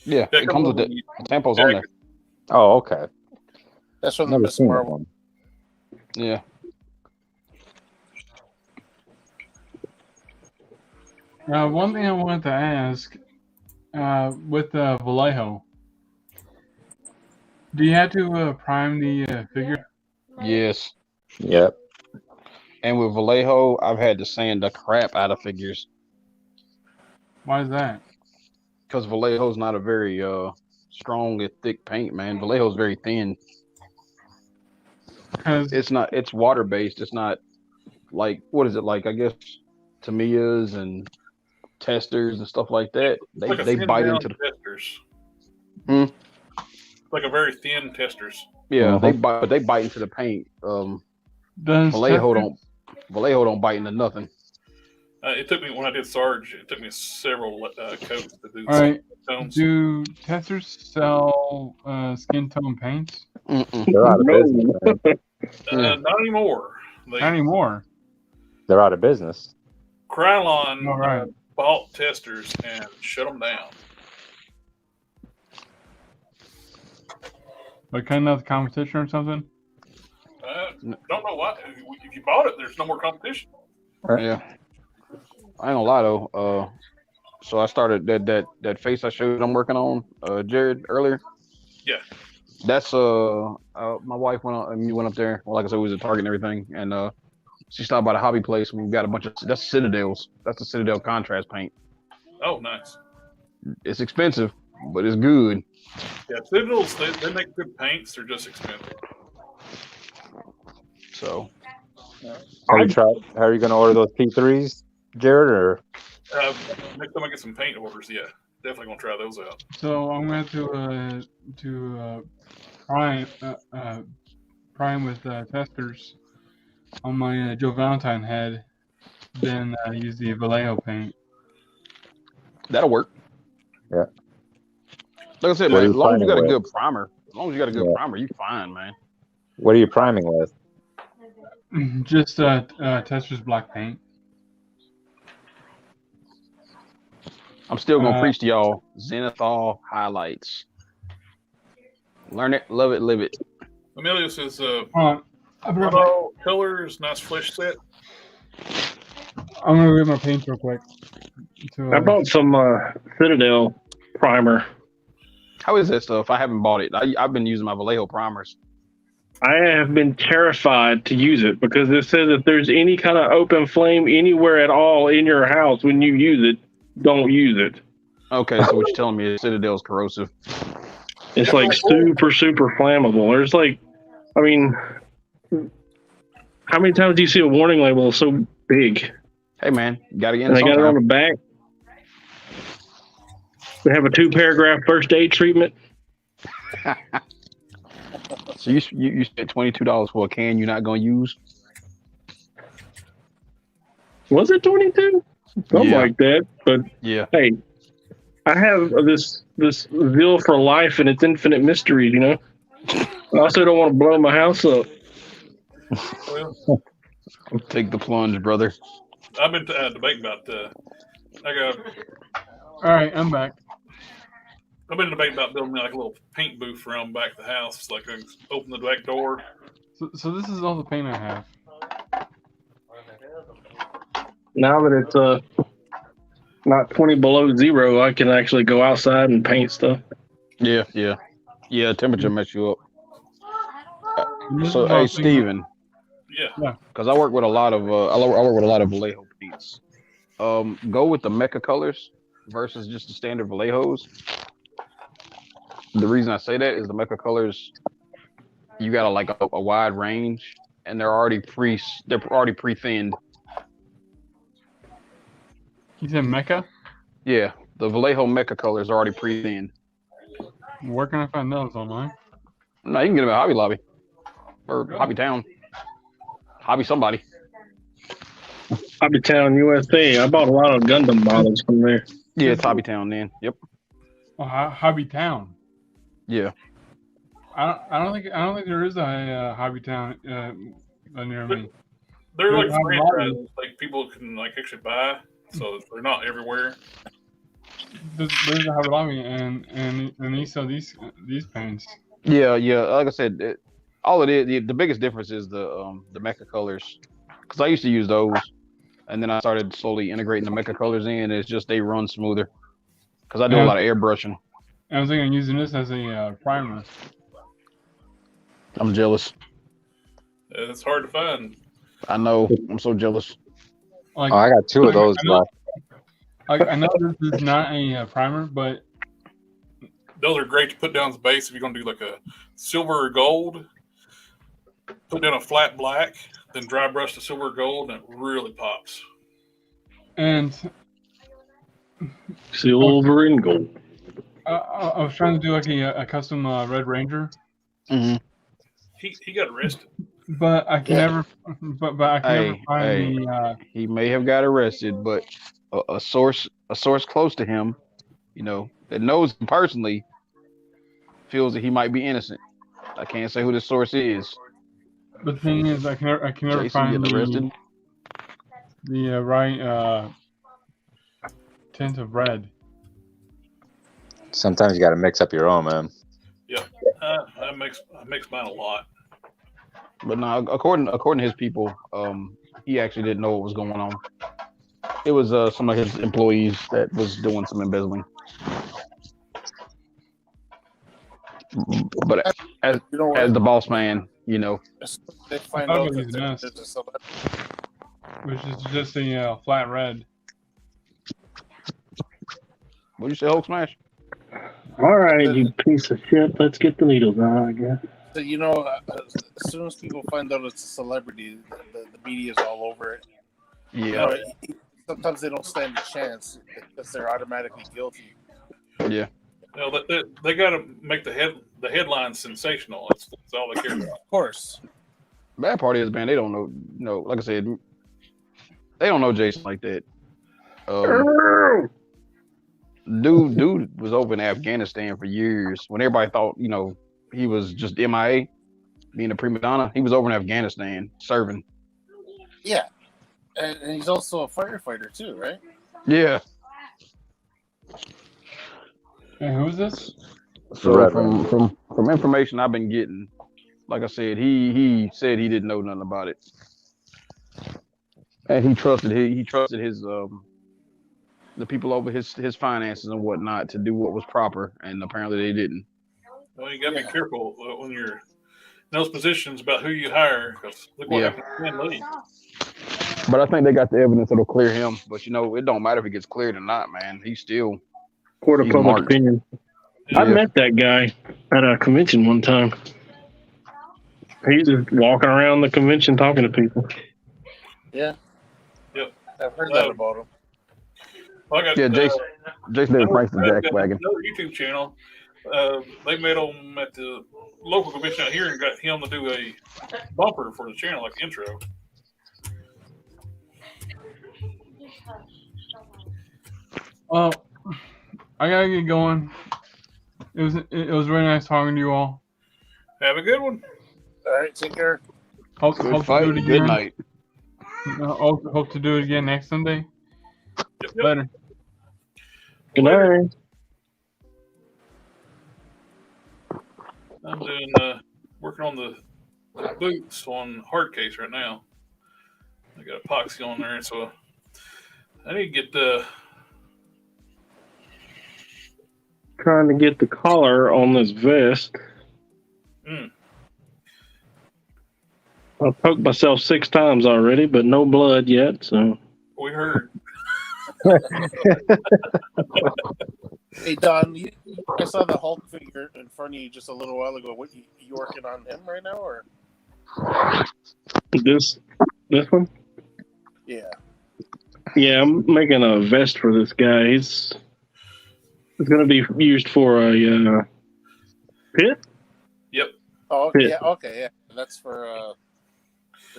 Yeah, That it comes with on it. The tampo's on there. Oh, okay. That's from the Never Miss seen that Marvel. one. Yeah. One thing I wanted to ask, with Vallejo, do you have to prime the figure? Yes. Yep. And with Vallejo, I've had to sand the crap out of figures Why is that? because Vallejo's not a very strong and thick paint, man. Vallejo's very thin. Because It's water based. It's not like, what is it like? I guess Tamiya's and testers and stuff like that. Like a They thin bite down into the testers. Hmm? Like a very thin testers. yeah. Uh-huh. They bite into the paint. does Vallejo Tester- don't bite into nothing. It took me, when I did Sarge, it took me several coats to do All right. tones. Do testers sell skin tone paints? Mm-mm. They're out of business. Man. Yeah. Not anymore. Not anymore. They're out of business. Krylon All right. bought testers and shut them down. Like cutting out the competition or something? Don't know why. If you bought it, there's no more competition. Yeah. I ain't gonna lie though. So I started that face I showed I'm working on, Jared, earlier. Yeah. That's my wife went up there. Well, like I said, we was at Target and everything, and she stopped by the hobby place. We got a bunch of that's Citadels. That's the Citadel contrast paint. Oh, nice. It's expensive, but it's good. Yeah, Citadels, they make good paints. They're just expensive. So How are you going to order those P3s, Jared? Or Next time I get some paint orders, yeah, definitely gonna try those out. So I'm going to prime with testers on my Joe Valentine head, then use the Vallejo paint. that'll work. Yeah. Like I said, What are man, you as long as you got a priming good primer, you fine, man. what are you priming with? Just testers black paint. I'm still gonna preach to y'all Zenithal highlights. Learn it, love it, live it. Amelia says, Hold on. mono colors, nice flesh set. I'm gonna grab my paint real quick. I bought some Citadel primer. How is that stuff? I haven't bought it. I've been using my Vallejo primers. I have been terrified to use it because it says if there's any kind of open flame anywhere at all in your house when you use it, don't use it. Okay, so what you're telling me is Citadel's corrosive. It's like super, super flammable. There's like, I mean, how many times do you see a warning label so big? Hey man, you gotta get in And they got it on sometime. the back. They have a 2-paragraph first aid treatment. So you spent $22 for a can you're not gonna use? Was it 22? Something Yeah. like that. But Yeah. hey, I have this zeal for life and its infinite mysteries, you know? I also don't want to blow my house up. Well, Take the plunge, brother. I've been debating about. All right, I'm back. I've been debating about building like a little paint booth around back of the house, like I open the back door. So this is all the paint I have. Now that it's not 20 below zero, I can actually go outside and paint stuff. Yeah. Temperature mess you up. This So is all hey, paint- Steven, Yeah, because I work with a lot of Vallejo paints. Go with the Mecha colors versus just the standard Vallejos. The reason I say that is the Mecha colors, you got a wide range, and they're already pre-thinned. You said Mecca? Yeah, the Vallejo Mecha colors are already pre-thinned. Where can I find those online? No, you can get them at Hobby Lobby or Hobby Town, Hobby somebody. Hobbytown, USA. I bought a lot of Gundam models from there. Yeah, it's Hobby Town then. Yep. Hobby Town. Yeah. I don't think there is a Hobby Town near me. They're like There's Hobby Lobby. franchises, like people can like actually buy, so they're not everywhere. There's a Hobby Lobby, and they sell these paints. Yeah. Like I said, all it is, the biggest difference is the Mecha colors, because I used to use those, and then I started slowly integrating the Mecha colors in. It's just they run smoother, because I do a lot of airbrushing. I was thinking of using this as a primer. I'm jealous. It's hard to find. I know. I'm so jealous. Like, I got 2 of those left. I know this is not a primer, but Those are great to put down as base if you're going to do like a silver or gold. Put down a flat black, then dry brush the silver or gold, and it really pops. and Silver and gold. I was trying to do like a custom Red Ranger. Mm-hmm. He got arrested. But I can never. But I can never find the. He may have got arrested, but a source close to him, that knows him personally, feels that he might be innocent. I can't say who the source is. But the thing is, I can never Jason find getting arrested. the right tint of red. Sometimes you got to mix up your own, man. Yeah, I mix mine a lot. But no, according to his people, he actually didn't know what was going on. It was some of his employees that was doing some embezzling. But as the boss man, They find I out thought it was that nest. there's a celebrity. Which is just a flat red. What'd you say, Hulk Smash? All right, you piece of shit. Let's get the needles out, I guess. So, as soon as people find out it's a celebrity, the media's all over it. Yeah. Sometimes they don't stand a chance because they're automatically guilty. Yeah. They got to make the headline sensational. That's all they care about. Of course. Bad part is, man, they don't know. Like I said, they don't know Jason like that. Dude was over in Afghanistan for years. When everybody thought, he was just MIA, being a prima donna, he was over in Afghanistan serving. Yeah. And he's also a firefighter too, right? Yeah. And who is this? So from information I've been getting, like I said, he said he didn't know nothing about it, and he trusted his the people over his finances and whatnot to do what was proper, and apparently they didn't. Well, you got to be careful when you're in those positions about who you hire, because look what happened to Ken Lee. But I think they got the evidence that'll clear him. But it don't matter if he gets cleared or not, man. He's still Court of public marked. opinion. Yeah. I met that guy at a convention one time. He's just walking around the convention talking to people. Yeah. Yep. I've heard that about him. Well, I got, Jason did Frank's the Jack Wagon. Another YouTube channel. They met him at the local convention out here and got him to do a bumper for the channel, like intro. Well, I gotta get going. It was really nice talking to you all. Have a good one. All right, take care. Hope Good to fight. do it again. Good night. Hope to do it again next Sunday. Yep. Later. Good night. I'm doing working on the boots on hard case right now. I got epoxy on there, so I need to get Trying to get the collar on this vest. I poked myself 6 times already, but no blood yet. So we heard. Hey, Don, I saw the Hulk figure in front of you just a little while ago. What you working on him right now, or? this one? Yeah. Yeah, I'm making a vest for this guy. It's going to be used for a pit. Yep. Oh, Pit. yeah. Okay, yeah. That's for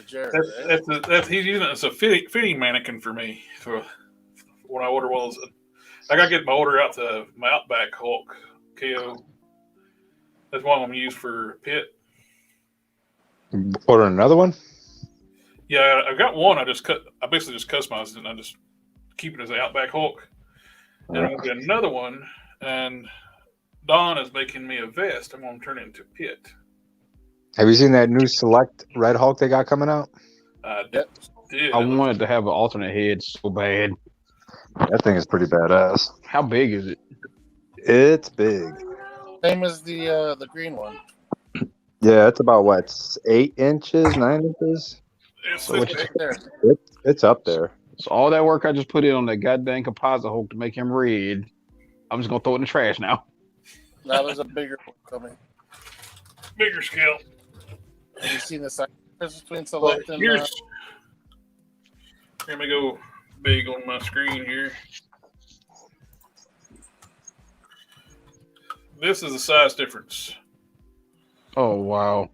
Jared. Right? That's he's using it as a fitting mannequin for me. For when I order, I gotta get my order out to my Outback Hulk KO. That's one I'm gonna use for Pit. Order another one? Yeah, I've got one. I basically just customized it, and I just keep it as an Outback Hulk. And I'm gonna get another one, and Don is making me a vest. I'm gonna turn it into Pit. Have you seen that new Select Red Hulk they got coming out? I Yep. did. I wanted to have an alternate head so bad. That thing is pretty badass. How big is it? It's big. Same as the green one. Yeah, it's about what, 8 inches, 9 inches? It's So this it's- big. There. It's up there. So all that work I just put in on that goddamn composite Hulk to make him red, I'm just gonna throw it in the trash now. Now there's a bigger one coming. Bigger scale. Have you seen the size difference between But Select and here, let me go big on my screen here. This is the size difference. Oh wow.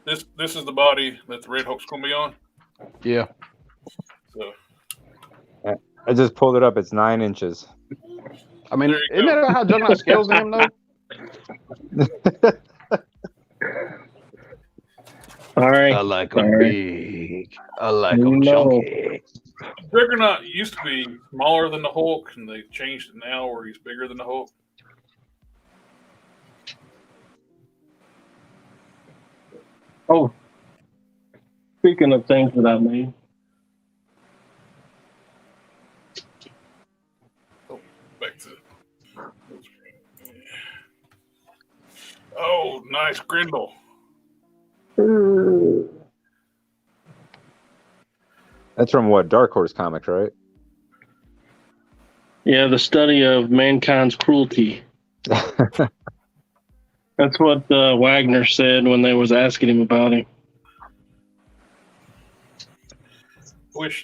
This is the body that the Red Hulk's gonna be on. Yeah. So I just pulled it up. It's 9 inches. I mean, There you isn't go. that how Juggernaut scales him though? All right. like All right. big. I like No. chunky. Juggernaut used to be smaller than the Hulk, and they changed it now where he's bigger than the Hulk. Oh, speaking of things that I made, Back to. Oh, nice Grindel. That's from what, Dark Horse Comics, right? yeah, the study of mankind's cruelty. That's what Wagner said when they was asking him about him. Wish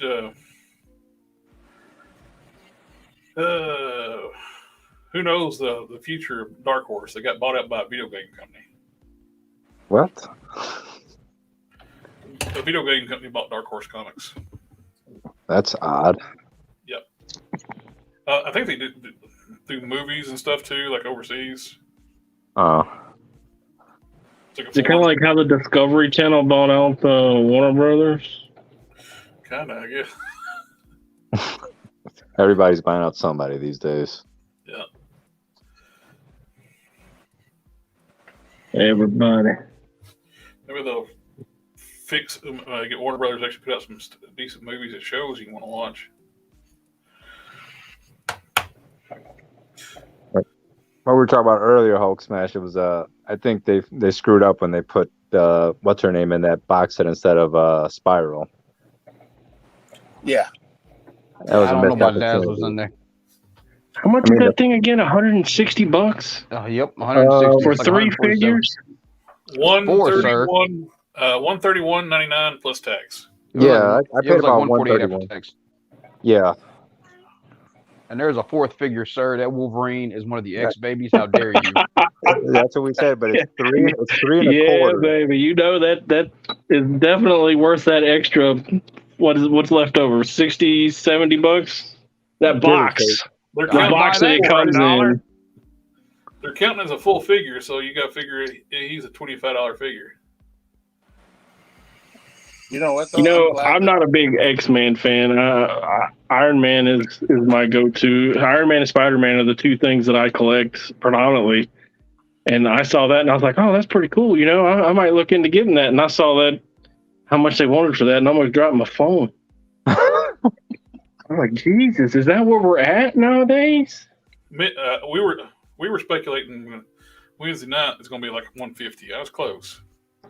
who knows the future of Dark Horse? They got bought out by a video game company. What? The video game company bought Dark Horse Comics. That's odd. Yep. I think they do movies and stuff too, like overseas. Oh. It's like Is it kind of like how the Discovery Channel bought out Warner Brothers? kind of, I guess. Everybody's buying out somebody these days. Yeah. Everybody. Maybe they'll get Warner Brothers actually put out some decent movies and shows you want to watch. What we were talking about earlier, Hulk Smash, it was I think they screwed up when they put what's her name in that box set instead of Spiral. Yeah. That was I a don't know missed about Daz opportunity. was in there. How much I mean, is that thing again? $160 Yep, 160 for it's like 3 147. figures? 131, 131.99 plus tax. It was Yeah, like- I it paid was like about 148 after 131. tax. Yeah, And there's a fourth figure, sir. That Wolverine is one of the X babies. How dare you? that's what we said. But it's three. It's three and a Yeah, quarter. baby. You know that is definitely worth that extra. What's left over? 60, $70? That Give or box. They're The counting, box that it for comes $1. in. they're counting as a full figure, so you got to figure he's a $25 figure. You know what? Though? You know, glad I'm that- not a big X-Man fan. Iron Man is my go-to. Iron Man and Spider-Man are the two things that I collect predominantly. And I saw that and I was like, oh, that's pretty cool. You know, I might look into getting that. And I saw that, how much they wanted for that, and I almost dropped my phone. I'm like, Jesus, is that where we're at nowadays? We were speculating Wednesday night it's going to be like 150. I was close.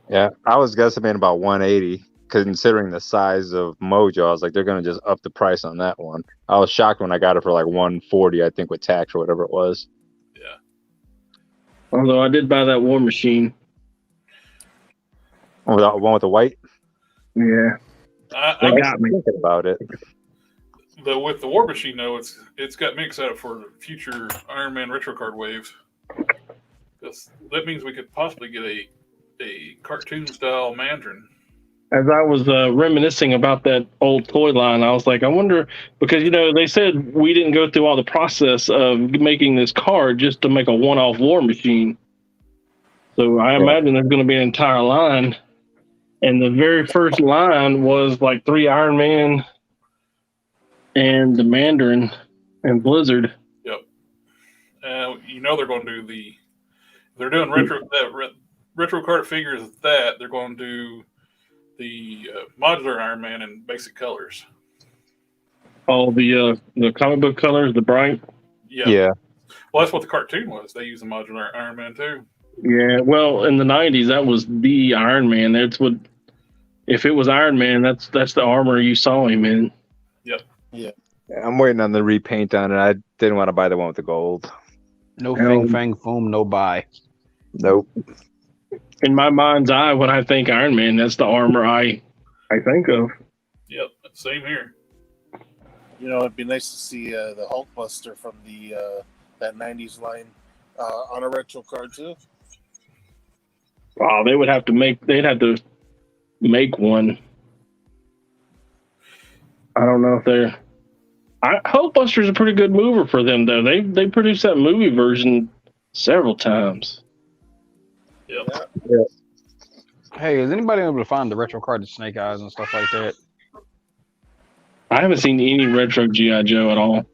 Yeah, I was guessing about 180. Considering the size of Mojo, I was like, they're gonna just up the price on that one. I was shocked when I got it for like 140, I think, with tax or whatever it was. Yeah. Although I did buy that War Machine. Oh, the one with the white. Yeah, I they I was got me. thinking about it. with the War Machine though, it's got me excited for future Iron Man retro card waves. Because that means we could possibly get a cartoon style Mandarin. As I was reminiscing about that old toy line, I was like, I wonder, because they said we didn't go through all the process of making this card just to make a one-off War Machine. So I imagine there's going to be an entire line, and the very first line was like 3 Iron Man and the Mandarin and Blizzard. Yep. They're going to do they're doing retro card figures of that. They're going to do the modular Iron Man in basic colors. All the comic book colors, the bright. Yeah. Well, that's what the cartoon was. They used the modular Iron Man too. Yeah. Well, in the '90s, that was the Iron Man. That's what. If it was Iron Man, that's the armor you saw him in. Yep. Yeah. I'm waiting on the repaint on it. I didn't want to buy the one with the gold. No Fing Fang Foom, no buy. Nope. In my mind's eye, when I think Iron Man, that's the armor I think of. Yep. Same here. It'd be nice to see the Hulkbuster from the that '90s line on a retro card too. Wow, they'd have to make one. I don't know if they're. Hulkbuster's a pretty good mover for them, though. They produced that movie version several times. Yep. Yeah. Hey, is anybody able to find the retro card to Snake Eyes and stuff like that? I haven't seen any retro G.I. Joe at all.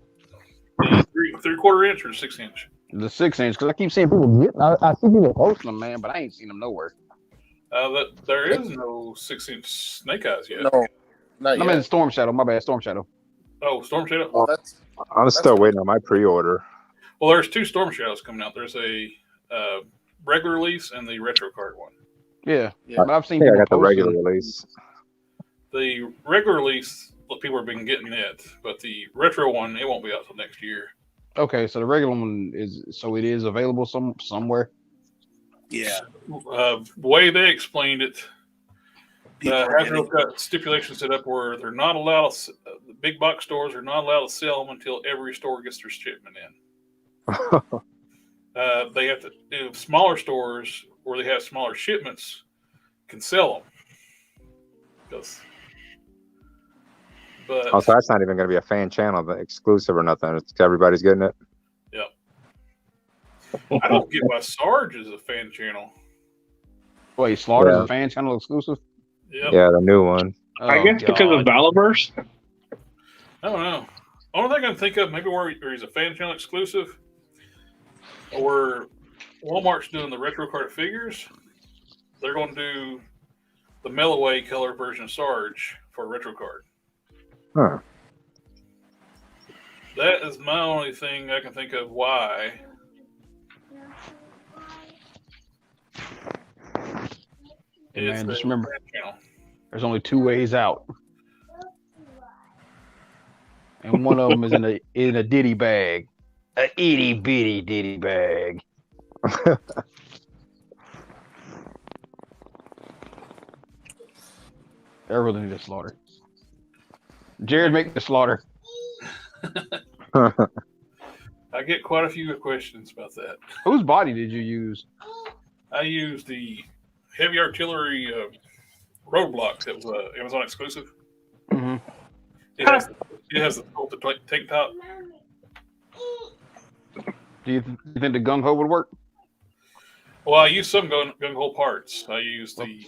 3/4 inch or 6 inch? The 6 inch, because I keep seeing people getting. I see people posting them, man, but I ain't seen them nowhere. There is no 6-inch Snake Eyes yet. No, not I yet. mean, Storm Shadow. My bad, Storm Shadow. Oh, Storm Shadow. Well, that's I'm still waiting on my pre-order. Well, there's 2 Storm Shadows coming out. There's a regular release and the retro card one. Yeah, Yeah. but I've I seen think I people got the posting. regular release. The regular release, people have been getting it, but the retro one, it won't be out till next year. Okay, so the regular one it is available somewhere. yeah. The way they explained it, People are Hasbro's got stipulations set up where they're not allowed. The big box stores are not allowed to sell them until every store gets their shipment in. They have to do smaller stores where they have smaller shipments can sell them. But Also, that's not even going to be a fan channel, exclusive or nothing. It's everybody's getting it. I don't get why Sarge is a fan channel. Wait, Slaughter's Yeah. a fan channel exclusive? Yep. Yeah, the new one. Oh, I guess because of Valaverse. I don't know. Only thing I can think of, maybe where he's a fan channel exclusive, or Walmart's doing the retro card figures. They're going to do the Melloway color version of Sarge for a retro card. Huh. That is my only thing I can think of why. Hey, man, the just remember, fan channel. there's only 2 ways out, and one of them is in a ditty bag, a itty bitty ditty bag. I really need a Slaughter. Jared, make the Slaughter. I get quite a few questions about that. Whose body did you use? I used the heavy artillery roadblock that was Amazon exclusive. Mm-hmm. It has the tank top. Do you think the gung ho would work? Well, I used some gung ho parts. I used the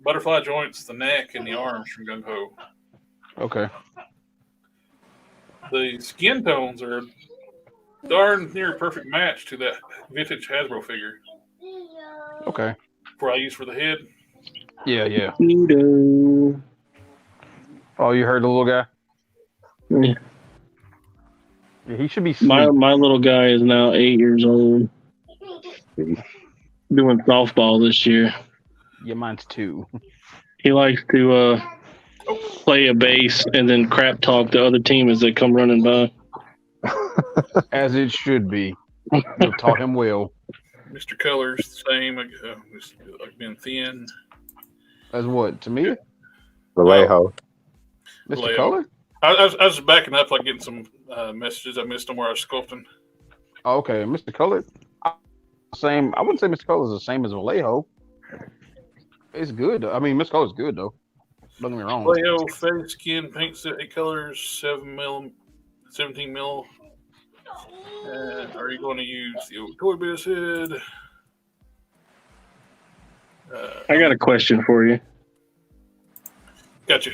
butterfly joints, the neck, and the arms from gung ho. Okay. The skin tones are darn near a perfect match to that vintage Hasbro figure. Okay. For I use for the head. Yeah, yeah. Neato. Oh, you heard the little guy? Yeah. Yeah, he should be asleep. My little guy is now 8 years old. Doing softball this year. Yeah, mine's 2. He likes to play a base and then crap talk the other team as they come running by. As it should be. You'll taught him well. Mr. Colors, the same. I've been thin. As what? To me? Vallejo. Mr. Vallejo. Color? I was backing up, like getting some messages. I missed them where I was sculpting. Oh, okay, Mr. Color. Same. I wouldn't say Mr. Color is the same as Vallejo. It's good. I mean, Miss Color's good though. Don't get me wrong. Vallejo face skin paint set 8 colors, 17 mil. And are you going to use the old Toy Biz head? I got a question for you. Gotcha.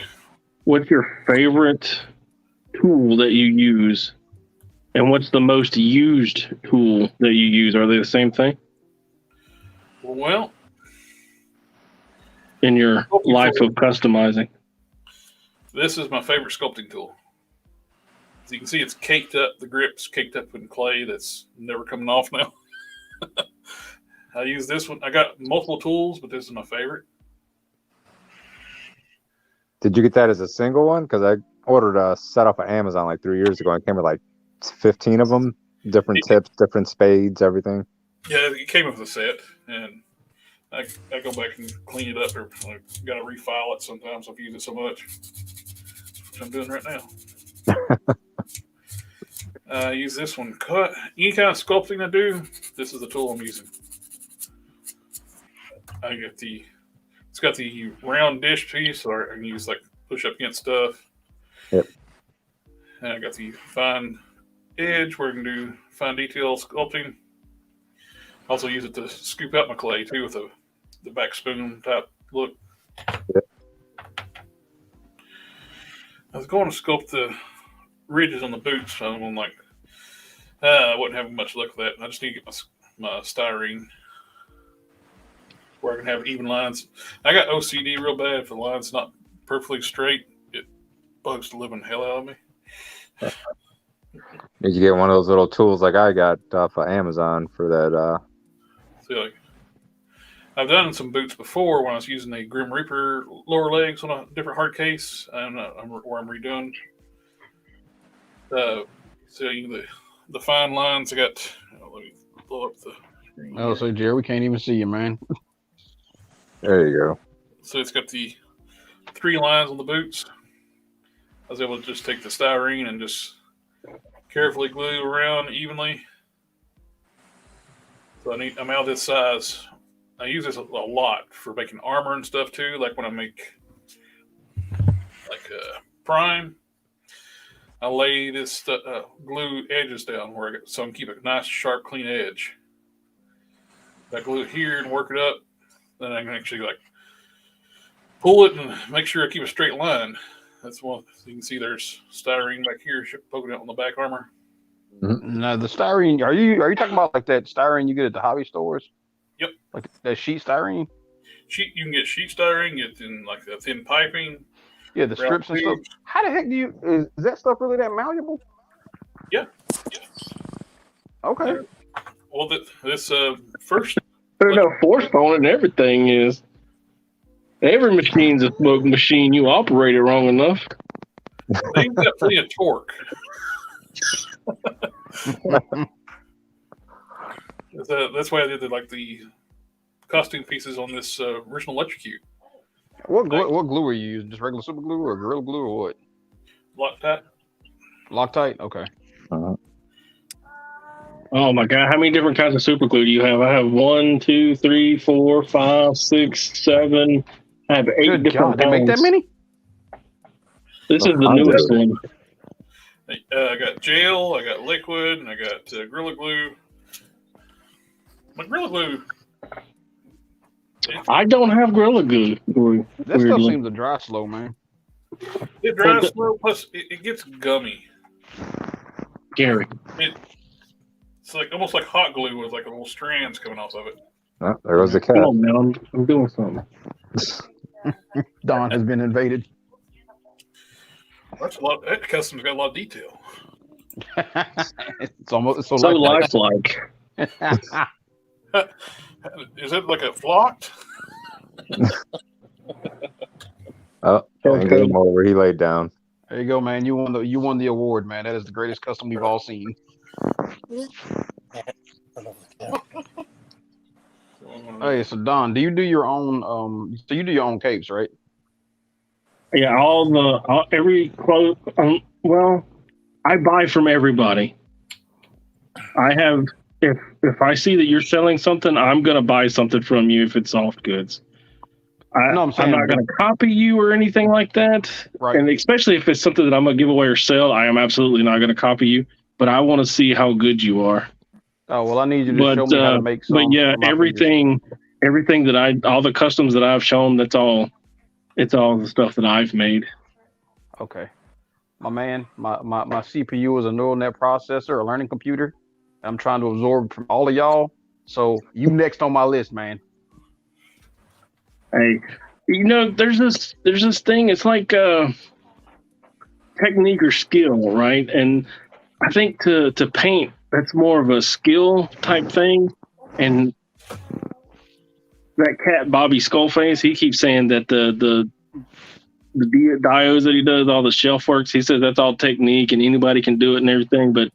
What's your favorite tool that you use? And what's the most used tool that you use? Are they the same thing Well, in your life of customizing? this is my favorite sculpting tool. As you can see, it's caked up. The grip's caked up in clay that's never coming off now. I use this one. I got multiple tools, but this is my favorite. Did you get that as a single one? Because I ordered a set off of Amazon like 3 years ago and it came with like 15 of them, different tips, different spades, everything. Yeah, it came with a set, and I go back and clean it up, or I got to refile it sometimes. I've used it so much, which I'm doing right now. I use this one. Cut any kind of sculpting I do. This is the tool I'm using. I get it's got the round dish piece, or I can use like push up against stuff. Yep. And I got the fine edge where I can do fine detail sculpting. Also use it to scoop out my clay too with the back spoon type look. Yep. I was going to sculpt the ridges on the boots, so I'm like, I wasn't having much luck with that. I just need to get my styrene where I can have even lines. I got OCD real bad. If the line's not perfectly straight, it bugs the living hell out of me. Did you get one of those little tools like I got off of Amazon for that? See, like, I've done some boots before when I was using the Grim Reaper lower legs on a different hard case, and where I'm redoing. So the fine lines I got. Let me blow up the screen. Oh, so Jerry, we can't even see you, man. There you go. So it's got the 3 lines on the boots. I was able to just take the styrene and just carefully glue around evenly. So I'm out of this size. I use this a lot for making armor and stuff too. Like when I make prime, I lay this glue edges down so I can keep a nice, sharp, clean edge. If I glue it here and work it up, then I can actually like pull it and make sure I keep a straight line. That's one. You can see there's styrene back here poking out on the back armor. Mm-hmm. Now the styrene, are you talking about like that styrene you get at the hobby stores? Yep. Like that sheet styrene? You can get sheet styrene, get in like the thin piping. Yeah, the strips and stuff. How the heck is that stuff really that malleable? Yeah. Okay. Well, this first. There's no force on it, and everything is. Every machine's a smoke machine. You operate it wrong enough. They've got plenty of torque. That's why I did the costume pieces on this original electrocute. What glue are you using? Just regular super glue or Gorilla Glue or what? Loctite. Loctite? Okay. Uh-huh. Oh my God! How many different kinds of super glue do you have? I have 1, 2, 3, 4, 5, 6, 7. I have 8 Good different God, they make that kinds. many? This is the newest one. I got gel, I got liquid, and I got Gorilla Glue. My Gorilla Glue. I don't have Gorilla Glue. That stuff seems to dry slow, man. It dries slow, plus it gets gummy. Gary. It's like almost like hot glue with like little strands coming off of it. Oh, there goes the cat. Come on, man. I'm doing something. Don has been invaded. That's a lot. That custom's got a lot of detail. It's almost So lifelike. Is it like a flocked? Oh, can't get him over. He laid down. There you go, man. You won the award, man. That is the greatest custom we've all seen. Hey, so Don, do you do your own? So you do your own capes, right? Yeah, every quote. Well, I buy from everybody. I have if I see that you're selling something, I'm gonna buy something from you if it's soft goods. No, I'm I'm saying, not going to copy you or anything like that. right. And especially if it's something that I'm going to give away or sell, I am absolutely not going to copy you. But I want to see how good you are. Oh, well, I need you to show me how to make some. But yeah, for my figures. everything that all the customs that I've shown, it's all the stuff that I've made. Okay. My man, my CPU is a neural net processor, a learning computer. I'm trying to absorb from all of y'all. So you next on my list, man. Hey, there's this thing. It's like technique or skill, right? And I think to paint, that's more of a skill type thing. And that cat Bobby Skullface, he keeps saying that the diodes that he does, all the shelf works, he says that's all technique and anybody can do it and everything. But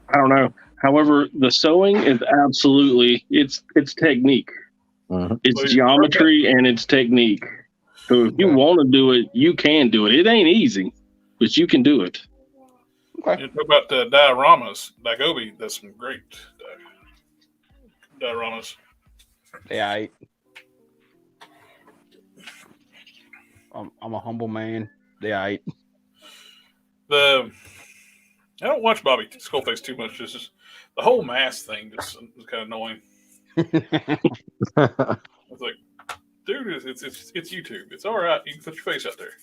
I don't know. However, the sewing is absolutely it's technique. It's geometry and it's technique. So if you want to do it, you can do it. It ain't easy, but you can do it. Okay. You talk about the dioramas. Dagobi does some great dioramas. Yeah, I'm a humble man. Yeah, I don't watch Bobby Skullface too much. Just the whole mask thing just is kind of annoying. It's like, dude, it's YouTube. It's all right. You can put your face out there.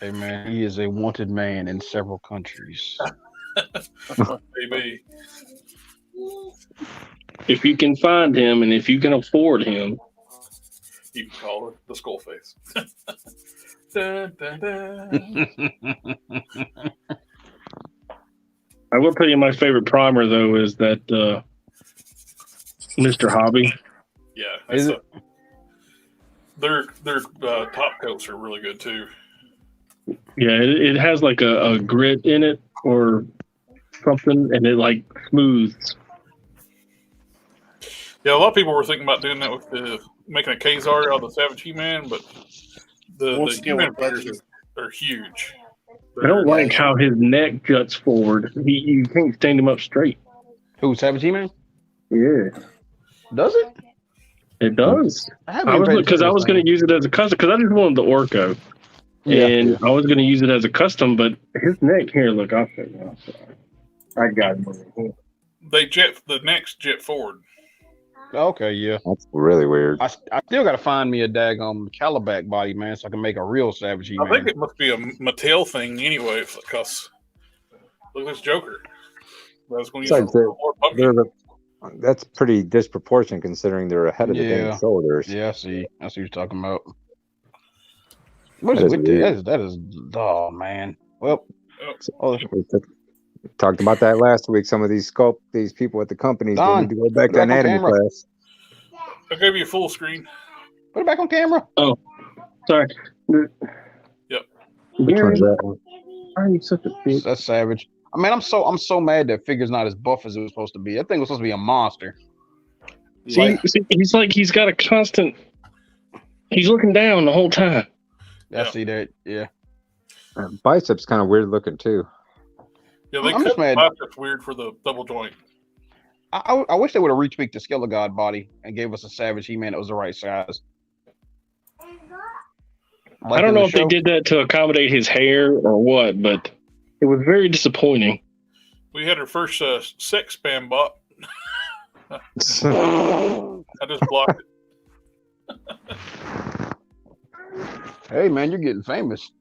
Hey man, he is a wanted man in several countries. Maybe. If you can find him and if you can afford him, you can call it the Skullface. Dun, dun, dun. I will tell you my favorite primer though is that Mr. Hobby. Yeah, that's their top coats are really good too. Yeah, it has like a grit in it or something, and it like smooths. Yeah, a lot of people were thinking about doing that with making a Kazar out of the Savage He-Man, but the He-Man figures are huge. I don't like how his neck juts forward. You can't stand him up straight. Who, Savage He-Man? Yeah. Does it? It does. I was going to use it as a custom because I just wanted the Orko. And I was going to use it as a custom, but his neck here, look, I'll show you. I'm sorry. I got it. The necks jet forward. Okay, yeah. That's really weird. I still got to find me a daggone Calabac body, man, so I can make a real Savage He-Man. I think it must be a Mattel thing anyway, because look at this Joker. That's going to that's pretty disproportionate considering they're ahead of the damn shoulders. Yeah, I see what you're talking about. That is, oh man. Well, we talked about that last week. Some of these people at the companies, they need to go back to anatomy class. I gave you a full screen. Put it back on camera. Oh, sorry. Yep. Which one's that one? Why are you such a bitch? That's savage. I mean, I'm so mad that figure's not as buff as it was supposed to be. That thing was supposed to be a monster. See, he's got a constant. He's looking down the whole time. I see that. Yeah. Biceps kind of weird looking too. Yeah, they cut the biceps weird for the double joint. I wish they would have retweaked the Skelegod body and gave us a Savage He-Man that was the right size. I don't know if they did that to accommodate his hair or what, but it was very disappointing. We had our first sex spam bot. I just blocked it. Hey man, you're getting famous.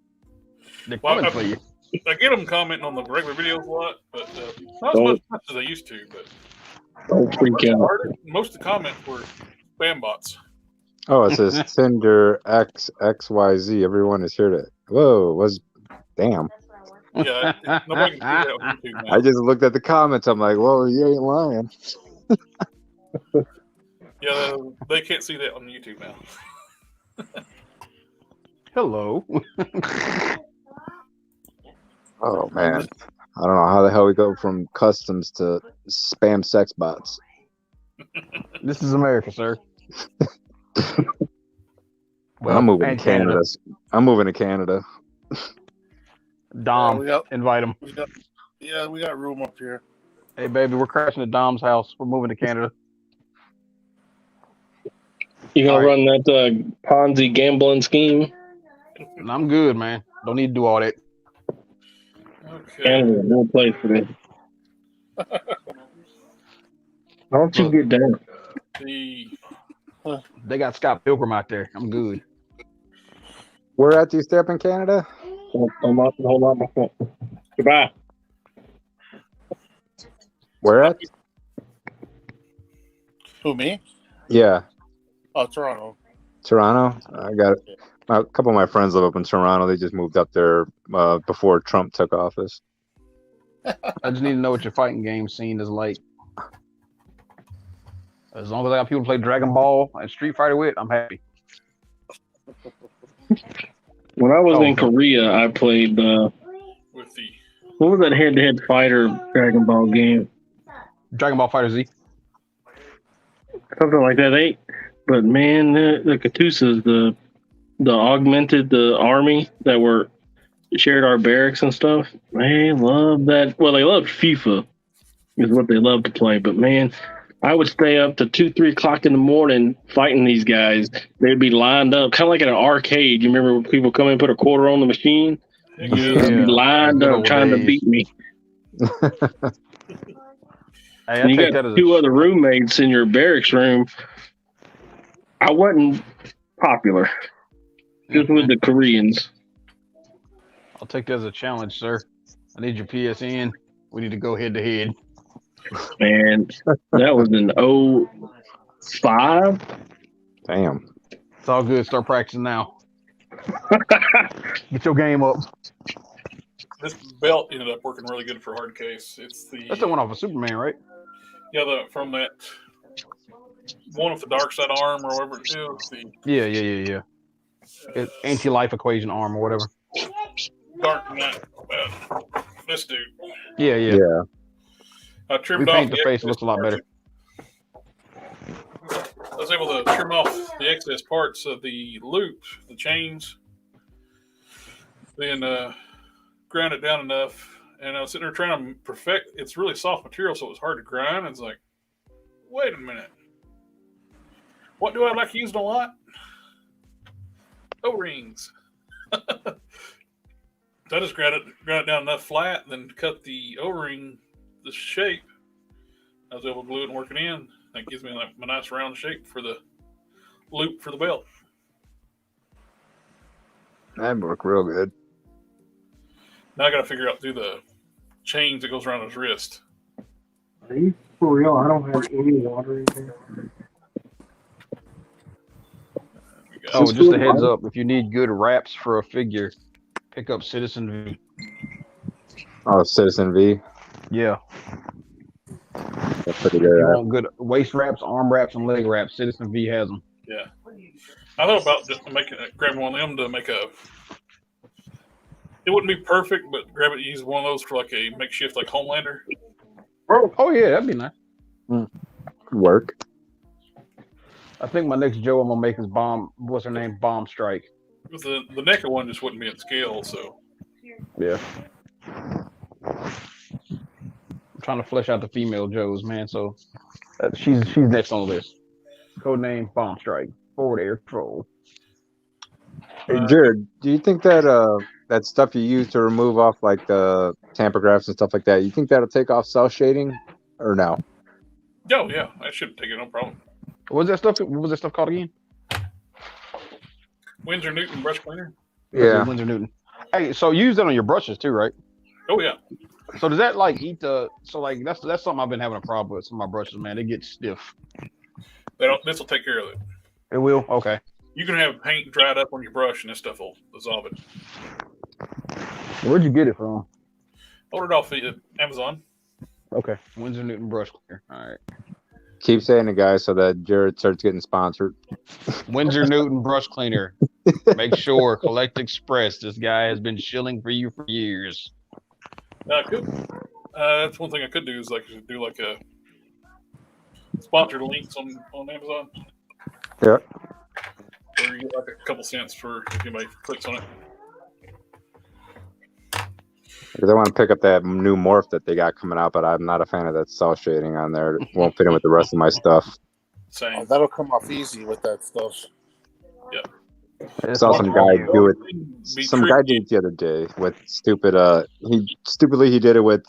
They're coming for you. I get them commenting on the regular videos a lot, but not as much as I used to. But don't freak out. Most of the comments were spam bots. Oh, it says Tinder XXYZ. Everyone is here to. Whoa, damn. Yeah, nobody can see that on YouTube now. I just looked at the comments. I'm like, well, you ain't lying. Yeah, they can't see that on YouTube now. Hello. Oh man, I don't know how the hell we go from customs to spam sex bots. This is America, sir. Well, I'm moving to Canada. I'm moving to Canada. Dom, invite him. We got room up here. Hey, baby, we're crashing at Dom's house. We're moving to Canada. You gonna All right. run that Ponzi gambling scheme? And I'm good, man. Don't need to do all that. Okay. Canada, no place for this. Why don't you Look. get down? The They got Scott Pilgrim out there. I'm good. Where at do you stay up in Canada? Hold on, my phone. Goodbye. Where at? Who, me? Yeah, Oh, Toronto. Toronto. I got it. A couple of my friends live up in Toronto. They just moved up there before Trump took office. I just need to know what your fighting game scene is like. As long as I got people to play Dragon Ball and Street Fighter with, I'm happy. When I was Oh, in okay. Korea, I played with the what was that head-to-head fighter Dragon Ball game? Dragon Ball Fighter Z. Something like that. But man, the Katusas, the augmented the army that were shared our barracks and stuff. They love that. Well, they loved FIFA is what they love to play. But man, I would stay up to 2-3 o'clock in the morning fighting these guys. They'd be lined up, kind of like at an arcade. You remember when people come in and put a quarter on the machine? They'd be lined Good up old trying to days. beat me. Hey, I And you take got that as two a other roommates in your barracks room. I wasn't popular, just with the Koreans. I'll take that as a challenge, sir. I need your PSN. We need to go head to head. Man, that was in 05. Damn. It's all good. Start practicing now. Get your game up. this belt ended up working really good for hard case. It's the That's the one off of Superman, right? from that one with the dark side arm or whatever it is. The Yeah. It's anti-life equation arm or whatever. Dark Knight. This dude. Yeah. I trimmed We paint off the face. It looks a lot better. I was able to trim off the excess parts of the loop, the chains, then grind it down enough. And I was sitting there trying to perfect. It's really soft material, so it was hard to grind. It's like, wait a minute. What do I like using a lot? O-rings. So I just grind it down enough flat, then cut the O-ring, the shape. I was able to glue it and work it in. That gives me like my nice round shape for the loop for the belt. That'd work real good. Now I got to figure out through the chains that goes around his wrist. Are you for real? I don't have any water in here. Oh, just a heads up. If you need good wraps for a figure, pick up Citizen V. Oh, Citizen V. Yeah. That's pretty If good. you want good waist wraps, arm wraps, and leg wraps, Citizen V has them. Yeah. I thought about just grabbing one of them to make a. It wouldn't be perfect, but grab it, use one of those for like a makeshift like Homelander. Oh yeah, that'd be nice. Could work. I think my next Joe I'm gonna make is Bomb. What's her name? Bomb Strike. With the NECA one just wouldn't be at scale, so. Yeah. I'm trying to flesh out the female Joes, man. So she's next on the list. Codename Bomb Strike. Forward Air Patrol. Hey, Jared, do you think that that stuff you use to remove off like the tamper graphs and stuff like that, you think that'll take off cell shading or no? Oh yeah, I should take it, no problem. What was that stuff called again? Winsor Newton brush cleaner. Yeah. Winsor Newton. Hey, so you use that on your brushes too, right? Oh yeah. So does that like eat the? So like that's something I've been having a problem with. Some of my brushes, man, they get stiff. This will take care of it. It will. Okay. You can have paint dried up on your brush, and this stuff will dissolve it. Where'd you get it from? Ordered off Amazon. Okay. Winsor Newton brush cleaner. All right. Keep saying it, guys, so that Jared starts getting sponsored. Windsor Newton brush cleaner. Make sure Collect Express. This guy has been shilling for you for years. Good. That's one thing I could do is like do like a sponsored links on Amazon. Yeah. Or you get like a couple cents for if anybody clicks on it. Because I want to pick up that new morph that they got coming out, but I'm not a fan of that cell shading on there. It won't fit in with the rest of my stuff. same. Oh, that'll come off easy with that stuff. Saw some guy do it. Be Some guy tricky. did it the other day with stupid. He did it with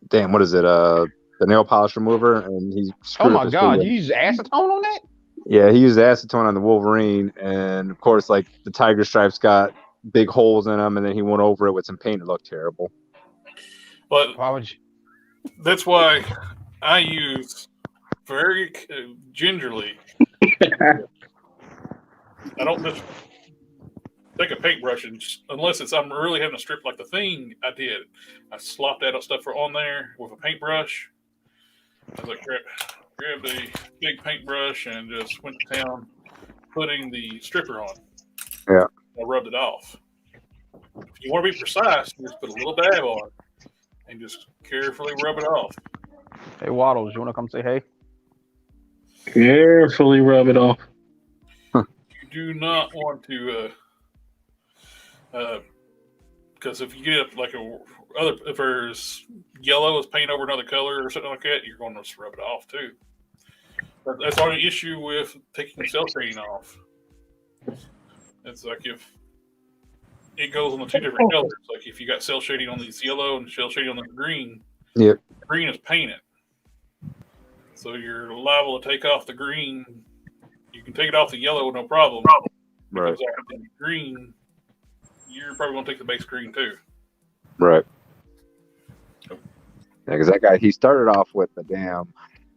damn, what is it? The nail polish remover, and he Oh screwed up my his god, finger. you use acetone on that? Yeah, he used acetone on the Wolverine, and of course, like the tiger stripes got big holes in them, and then he went over it with some paint. It looked terrible. But Why would you? that's why I use very gingerly. I don't just take a paintbrush and unless I'm really having to strip like the thing I did. I slopped that stuff on there with a paintbrush. I was like, grab the big paintbrush and just went to town putting the stripper on. Yeah. I rubbed it off. If you want to be precise, you just put a little dab on and just carefully rub it off. Hey Waddles, you want to come say hey? Carefully rub it off. You do not want to, because if you get like if there's yellow is paint over another color or something like that, you're going to rub it off too. But that's the only issue with taking cell shading off. It's like if it goes on the two different colors. Like if you got cell shading on this yellow and cell shading on the green, Yep. green is painted. So you're liable to take off the green. You can take it off the yellow, no problem. Right. Because after the green, you're probably going to take the base green too. Right. Yeah, because that guy, he started off with the damn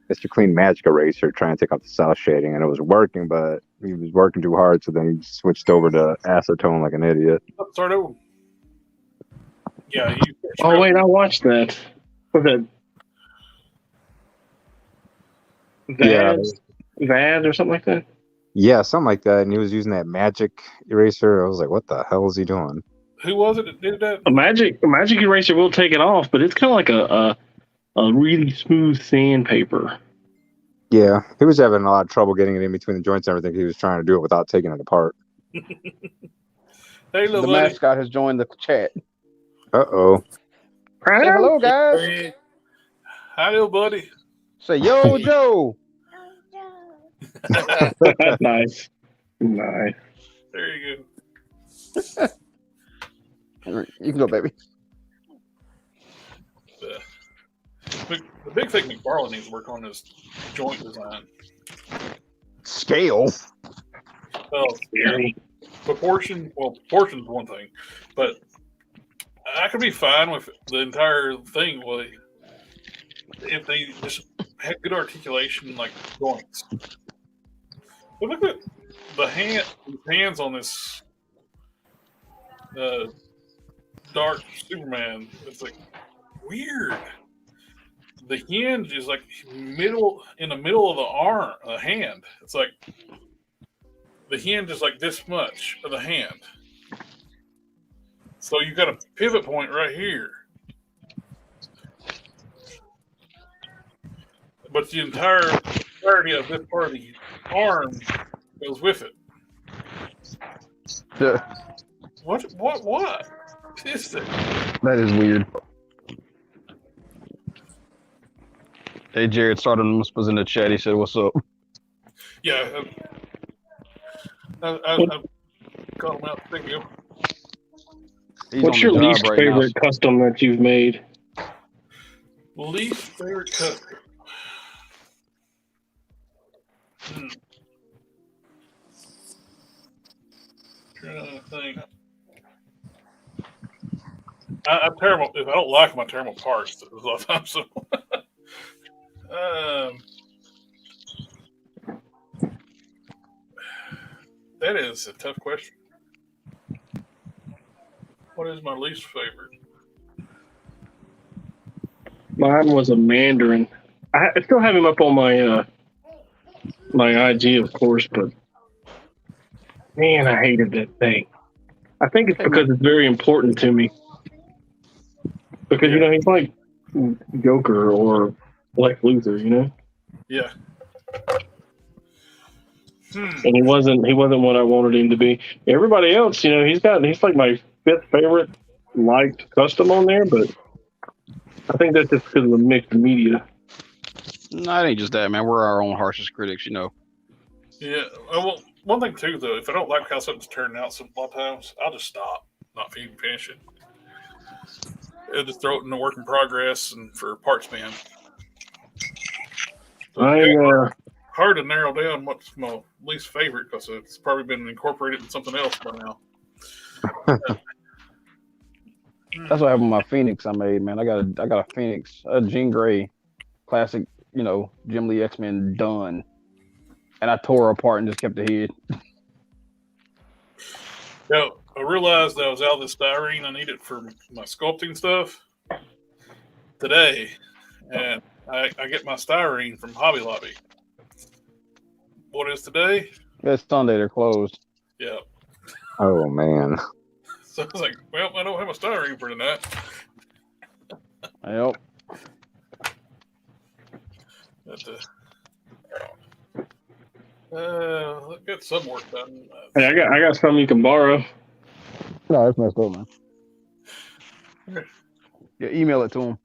Mr. Clean Magic Eraser trying to take out the cell shading, and it was working, but he was working too hard, so then he switched over to acetone like an idiot. Start over. Yeah. Oh wait, I watched that. Was that VAD or something like that? Yeah, something like that, and he was using that magic eraser. I was like, what the hell is he doing? Who was it that did that? A magic eraser will take it off, but it's kind of like a really smooth sandpaper. Yeah, he was having a lot of trouble getting it in between the joints and everything. He was trying to do it without taking it apart. Hey, little The buddy. mascot has joined the chat. Uh-oh. Say hello, guys. Hi, little buddy. Say yo, Joe. Nice. Nice. There you You can go, baby. go. The big thing McFarlane needs to work on is joint design. Scale. Well, yeah, proportion's one thing, but I could be fine with the entire thing if they just had good articulation, like joints. But look at the hands on this dark Superman. It's like weird. The hinge is like in the middle of the arm, the hand. It's like the hinge is like this much of the hand. So you've got a pivot point right here. But the entirety of this part of the arm goes with it. Yeah, What is that? that is weird. Hey, Jared Sarden was in the chat. He said, "What's up?" Yeah. I called him out. Thank you. He's What's on your the job least right now. favorite custom that you've made? Least favorite cut. Trying to think. I'm terrible. If I don't like them, I tear them apart a lot of times. So, that is a tough question. What is my least favorite? Mine was a Mandarin. I still have him up on my my IG, of course, but man, I hated that thing. I think it's because it's very important to me. Because you know he's like Joker or Lex Luthor, you know. Yeah. And he wasn't what I wanted him to be. Everybody else, you know, he's like my fifth favorite liked custom on there, but I think that's just because of the mixed media. No, it ain't just that, man. We're our own harshest critics, you know. Yeah. Well, one thing too, though, if I don't like how something's turning out, a lot of times I'll just stop, not even finish it. I'll just throw it in the work in progress and for parts man. So hard to narrow down what's my least favorite because it's probably been incorporated in something else by now. That's what happened with my Phoenix I made, man. I got a Phoenix, a Jean Grey, classic, you know, Jim Lee X-Men done, and I tore her apart and just kept the head. Now, I realized I was out of the styrene I needed for my sculpting stuff today, and I get my styrene from Hobby Lobby. What is today? It's Sunday, they're closed. Yeah. Oh man. So I was like, well, I don't have a styrene for tonight. Yep. But, get some work done. Hey, I got some you can borrow. No, that's messed up, man. Yeah, email it to him.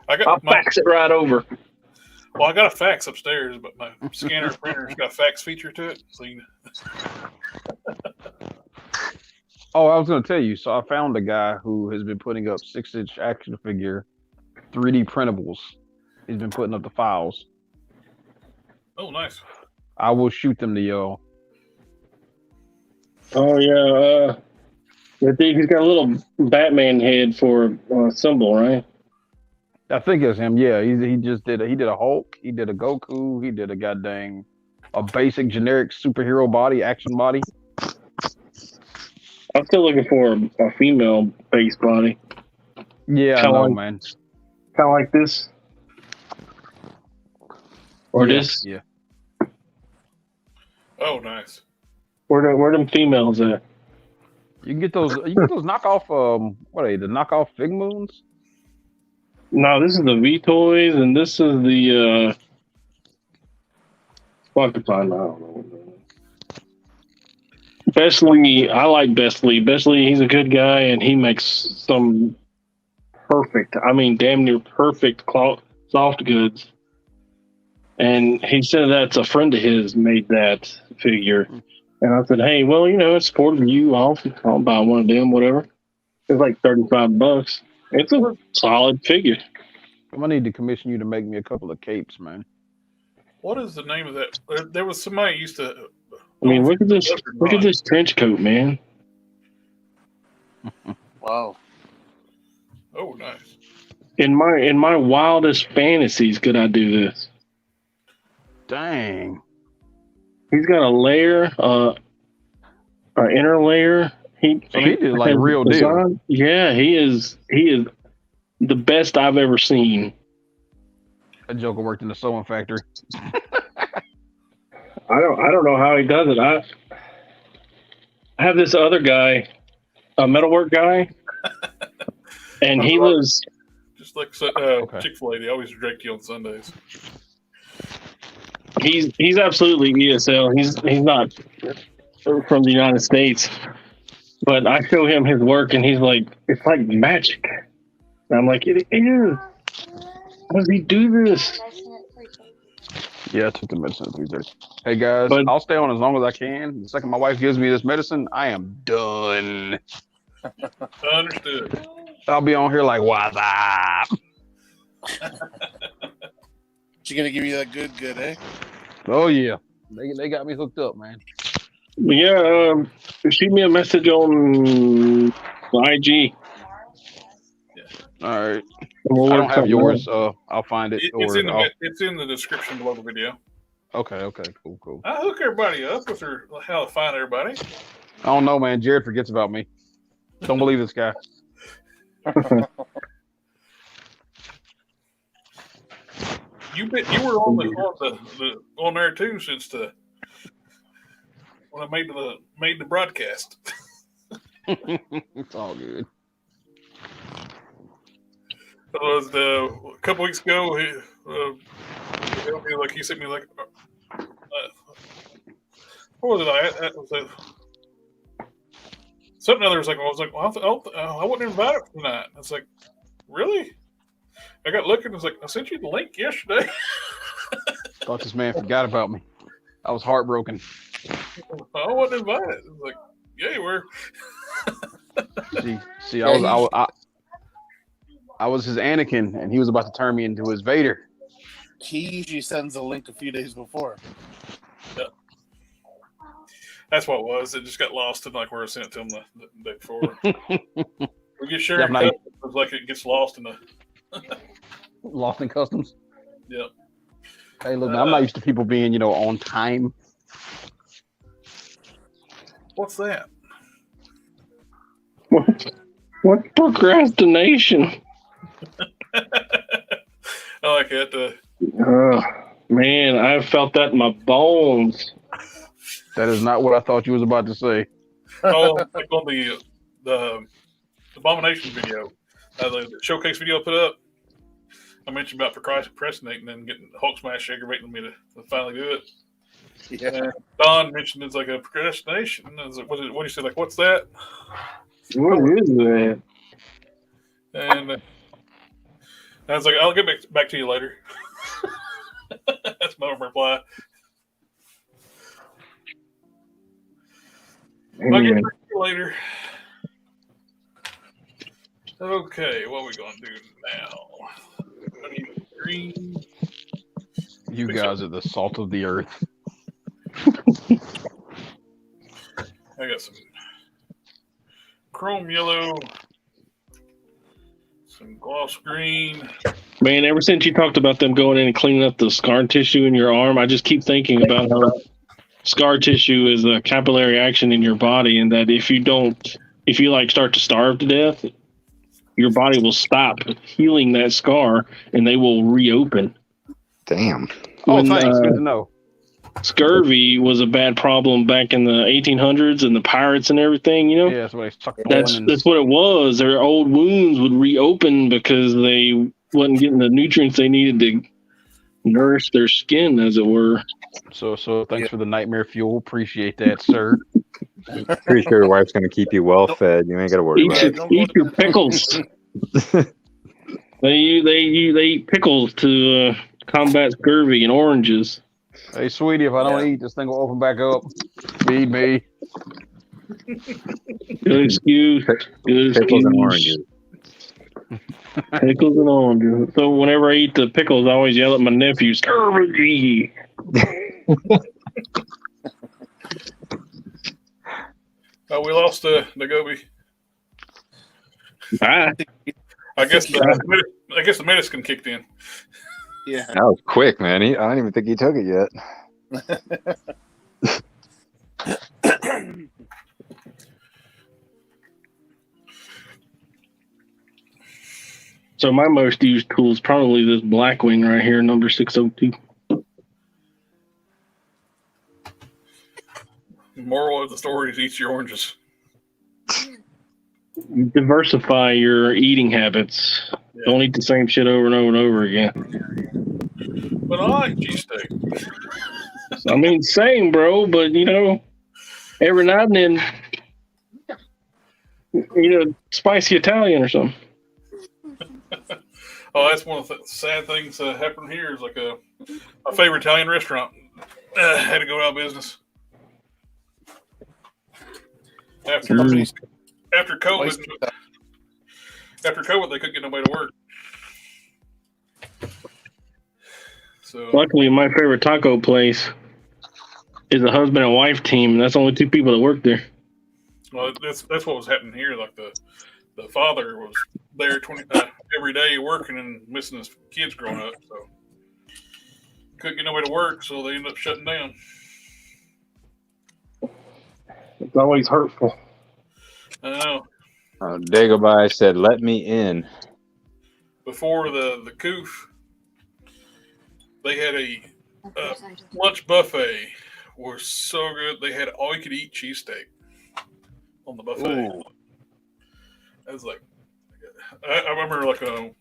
I'll fax it right over. Well, I got a fax upstairs, but my scanner printer's got a fax feature to it. So you Oh, I was going to tell you. So I found a guy who has been putting up 6-inch action figure 3D printables. He's been putting up the files. Oh, nice. I will shoot them to y'all. Oh yeah, I think he's got a little Batman head for symbol, right? I think it's him. Yeah, he just did a Hulk. He did a Goku. He did a basic generic superhero body, action body. I'm still looking for a female base body. Yeah, I know, man. Kind of like this, or this. Yeah. Oh, nice. Where them females at? You can get those. You can get those knockoff. What are they? The knockoff Fig Moons. No, this is the V Toys, and this is the. Well, I can find out. I don't know. Besley, I like Besley. Besley, he's a good guy, and he makes some perfect. I mean, damn near perfect soft goods. And he said that's a friend of his made that figure. And I said, hey, well, you know, it's supporting you. I'll buy one of them, whatever. It's like $35. It's a solid figure. I'm gonna need to commission you to make me a couple of capes, man. What is the name of that? There was somebody used to. I mean, look at this. Look at this trench coat, man. Wow. Oh, nice. In my wildest fantasies, could I do this? Dang. He's got a layer, an inner layer. He did like real deal. Yeah, he is the best I've ever seen. That Joker worked in the sewing factory. I don't know how he does it. I have this other guy, a metalwork guy, and he was just like Chick-fil-A. They always direct you on Sundays. He's absolutely ESL. He's not from the United States, but I show him his work, and he's like, it's like magic. And I'm like, it is. How does he do this? Yeah, I took the medicine at 3:30. Hey guys, I'll stay on as long as I can. The second my wife gives me this medicine, I am done. Understood. I'll be on here like, what's up? She gonna give you that good, eh? Oh yeah, they got me hooked up, man. Yeah, shoot me a message on IG. All right. I don't have yours. I'll find it. It's in the description below the video. Okay. Cool. I hook everybody up with how to find everybody. I don't know, man. Jared forgets about me. Don't believe this guy. You were on there too since when I made the broadcast. It's all good. It was a couple weeks ago. He sent me like, what was it? Something other was like, I wasn't invited for tonight. It's like, really? I got looking. I was like, I sent you the link yesterday. Thought this man forgot about me. I was heartbroken. I wasn't invited. I was like, yeah, you were. See, I was his Anakin, and he was about to turn me into his Vader. He usually sends a link a few days before. Yeah. That's what it was. It just got lost in like where I sent it to him the day before. We get sharing customs, it's like it gets lost in the lost in customs. Yep. Hey, look, man, I'm not used to people being, on time. What's that? What procrastination? I like that. Man, I felt that in my bones. That is not what I thought you was about to say. Oh, like on the Abomination video, the showcase video I put up, I mentioned about procrastinating and getting Hulk Smash aggravating me to finally do it. Yeah. And Don mentioned it's like a procrastination. I was like, what do you say? Like, what's that? What is that? And I was like, I'll get back to you later. That's my reply. I'll get back to you later. Okay, what are we going to do now? I need green. You guys are the salt of the earth. I got some chrome yellow, some gloss green. Man, ever since you talked about them going in and cleaning up the scar tissue in your arm, I just keep thinking about how scar tissue is a capillary action in your body, and that if you like start to starve to death, your body will stop healing that scar and they will reopen. Damn. Oh, thanks. Good to know. Scurvy was a bad problem back in the 1800s and the pirates and everything, Yeah, that's what that's what it was. Their old wounds would reopen because they wasn't getting the nutrients they needed to nourish their skin, as it were. So thanks for the nightmare fuel. Appreciate that, sir. Pretty sure your wife's gonna keep you well fed. You ain't gotta worry about it. Eat your pickles. They eat pickles to combat scurvy and oranges. Hey, sweetie, if I don't eat, this thing will open back up. Feed me. Good excuse. Pickles and oranges. Pickles and oranges. So whenever I eat the pickles, I always yell at my nephew, scurvy. Oh, we lost the Gobi. Bye. I guess the medicine kicked in. Yeah. That was quick, man. I don't even think he took it yet. So my most used tool is probably this Blackwing right here, number 602. Moral of the story is eat your oranges. Diversify your eating habits. Yeah. Don't eat the same shit over and over and over again. But I like cheesesteak. I mean, same, bro, but every now and then, eat a spicy Italian or something. Oh, that's one of the sad things that happened here. Is like my favorite Italian restaurant had to go out of business after COVID. After COVID, they couldn't get nobody to work. So Luckily, my favorite taco place is a husband and wife team. That's only two people that work there. well, that's what was happening here. Like the father was there every day working and missing his kids growing up. So couldn't get nobody to work, so they ended up shutting down. It's always hurtful. I know. Dagobah said, "Let me in." Before the coof, they had a lunch buffet. Was so good. They had all you could eat cheesesteak on the buffet. Ooh. I was like, I remember like when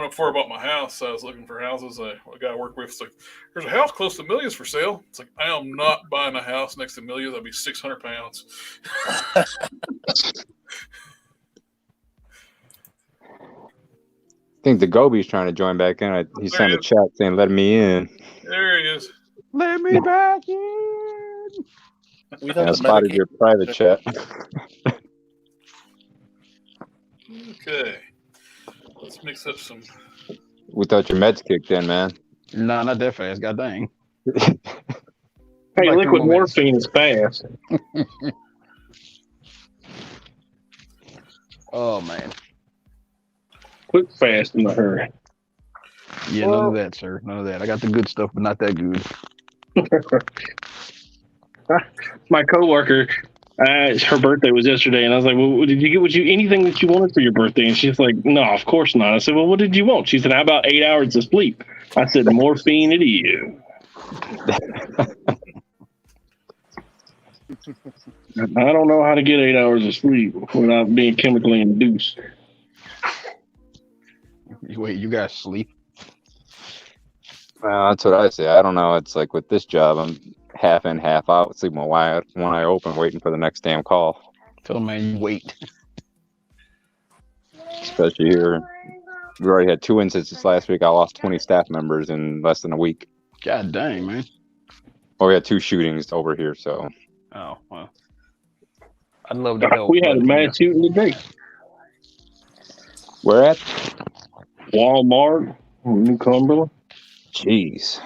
before I bought my house, I was looking for houses. A guy I work with was like, "There's a house close to Millions for sale." It's like, I am not buying a house next to Millions. That'd be 600 pounds. think the Gobi's trying to join back in. He sent a chat saying, "Let me in." There he is. Let me back in. We I have the spotted your private chat. Okay. Let's mix up some. We thought your meds kicked in, man. Nah, not that fast. God dang. Hey, Like 3 liquid more minutes. morphine is fast. Oh man. Quick, fast, in a hurry. Yeah, none of that, sir. None of that. I got the good stuff, but not that good. My coworker, her birthday was yesterday, and I was like, "Well, did you get anything that you wanted for your birthday?" And she's like, "No, of course not." I said, "Well, what did you want?" She said, "How about 8 hours of sleep?" I said, "Morphine it is." I don't know how to get 8 hours of sleep without being chemically induced. Wait, you guys sleep? Well, that's what I say. I don't know. It's like with this job, I'm half in, half out. Sleeping with one eye open, waiting for the next damn call. Tell them, man, you wait. Especially here, we already had 2 incidents last week. I lost 20 staff members in less than a week. God dang, man. Well, we had 2 shootings over here, so. Oh, well. I'd love to help. We had a but, mass shooting today. Where at? Walmart, New Cumberland. Jeez.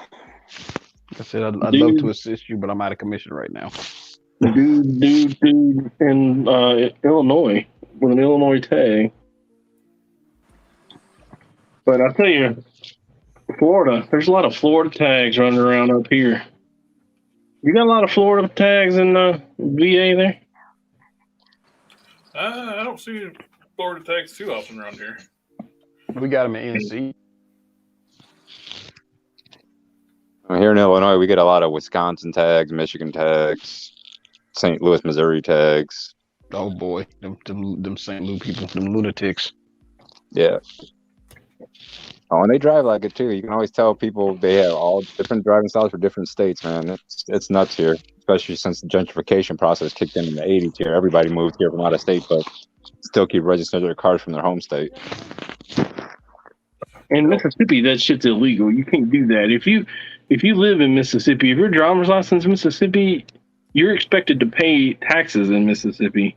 Like I said, I'd love to assist you, but I'm out of commission right now. Dude in Illinois with an Illinois tag. But I tell you, Florida, there's a lot of Florida tags running around up here. You got a lot of Florida tags in VA there? I don't see Florida tags too often around here. We got them in NC. Here in Illinois, we get a lot of Wisconsin tags, Michigan tags, St. Louis, Missouri tags. Oh boy, them St. Louis people, them lunatics. Yeah. Oh, and they drive like it too. You can always tell people they have all different driving styles for different states, man. It's nuts here, especially since the gentrification process kicked in the 80s here. Everybody moved here from out of state, but still keep registering their cars from their home state. In Mississippi, that shit's illegal. You can't do that. If you live in Mississippi, if your driver's license is Mississippi, you're expected to pay taxes in Mississippi.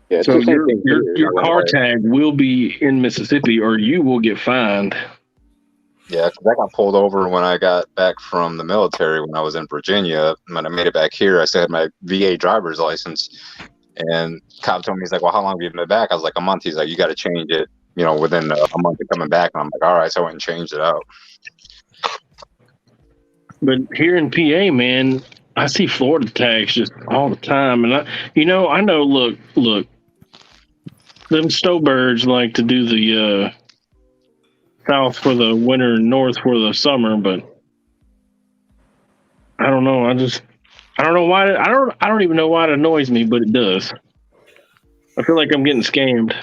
Yeah, so your car tag will be in Mississippi, or you will get fined. Yeah, because I got pulled over when I got back from the military when I was in Virginia. When I made it back here, I still had my VA driver's license. And cop told me, he's like, "Well, how long have you been back?" I was like, "A month." He's like, "You got to change it, within a month of coming back." And I'm like, "All right." So I went and changed it out. But here in PA, man, I see Florida tags just all the time. And I know, look, them snowbirds like to do the south for the winter and north for the summer, but I don't know. I don't know why. I don't even know why it annoys me, but it does. I feel like I'm getting scammed.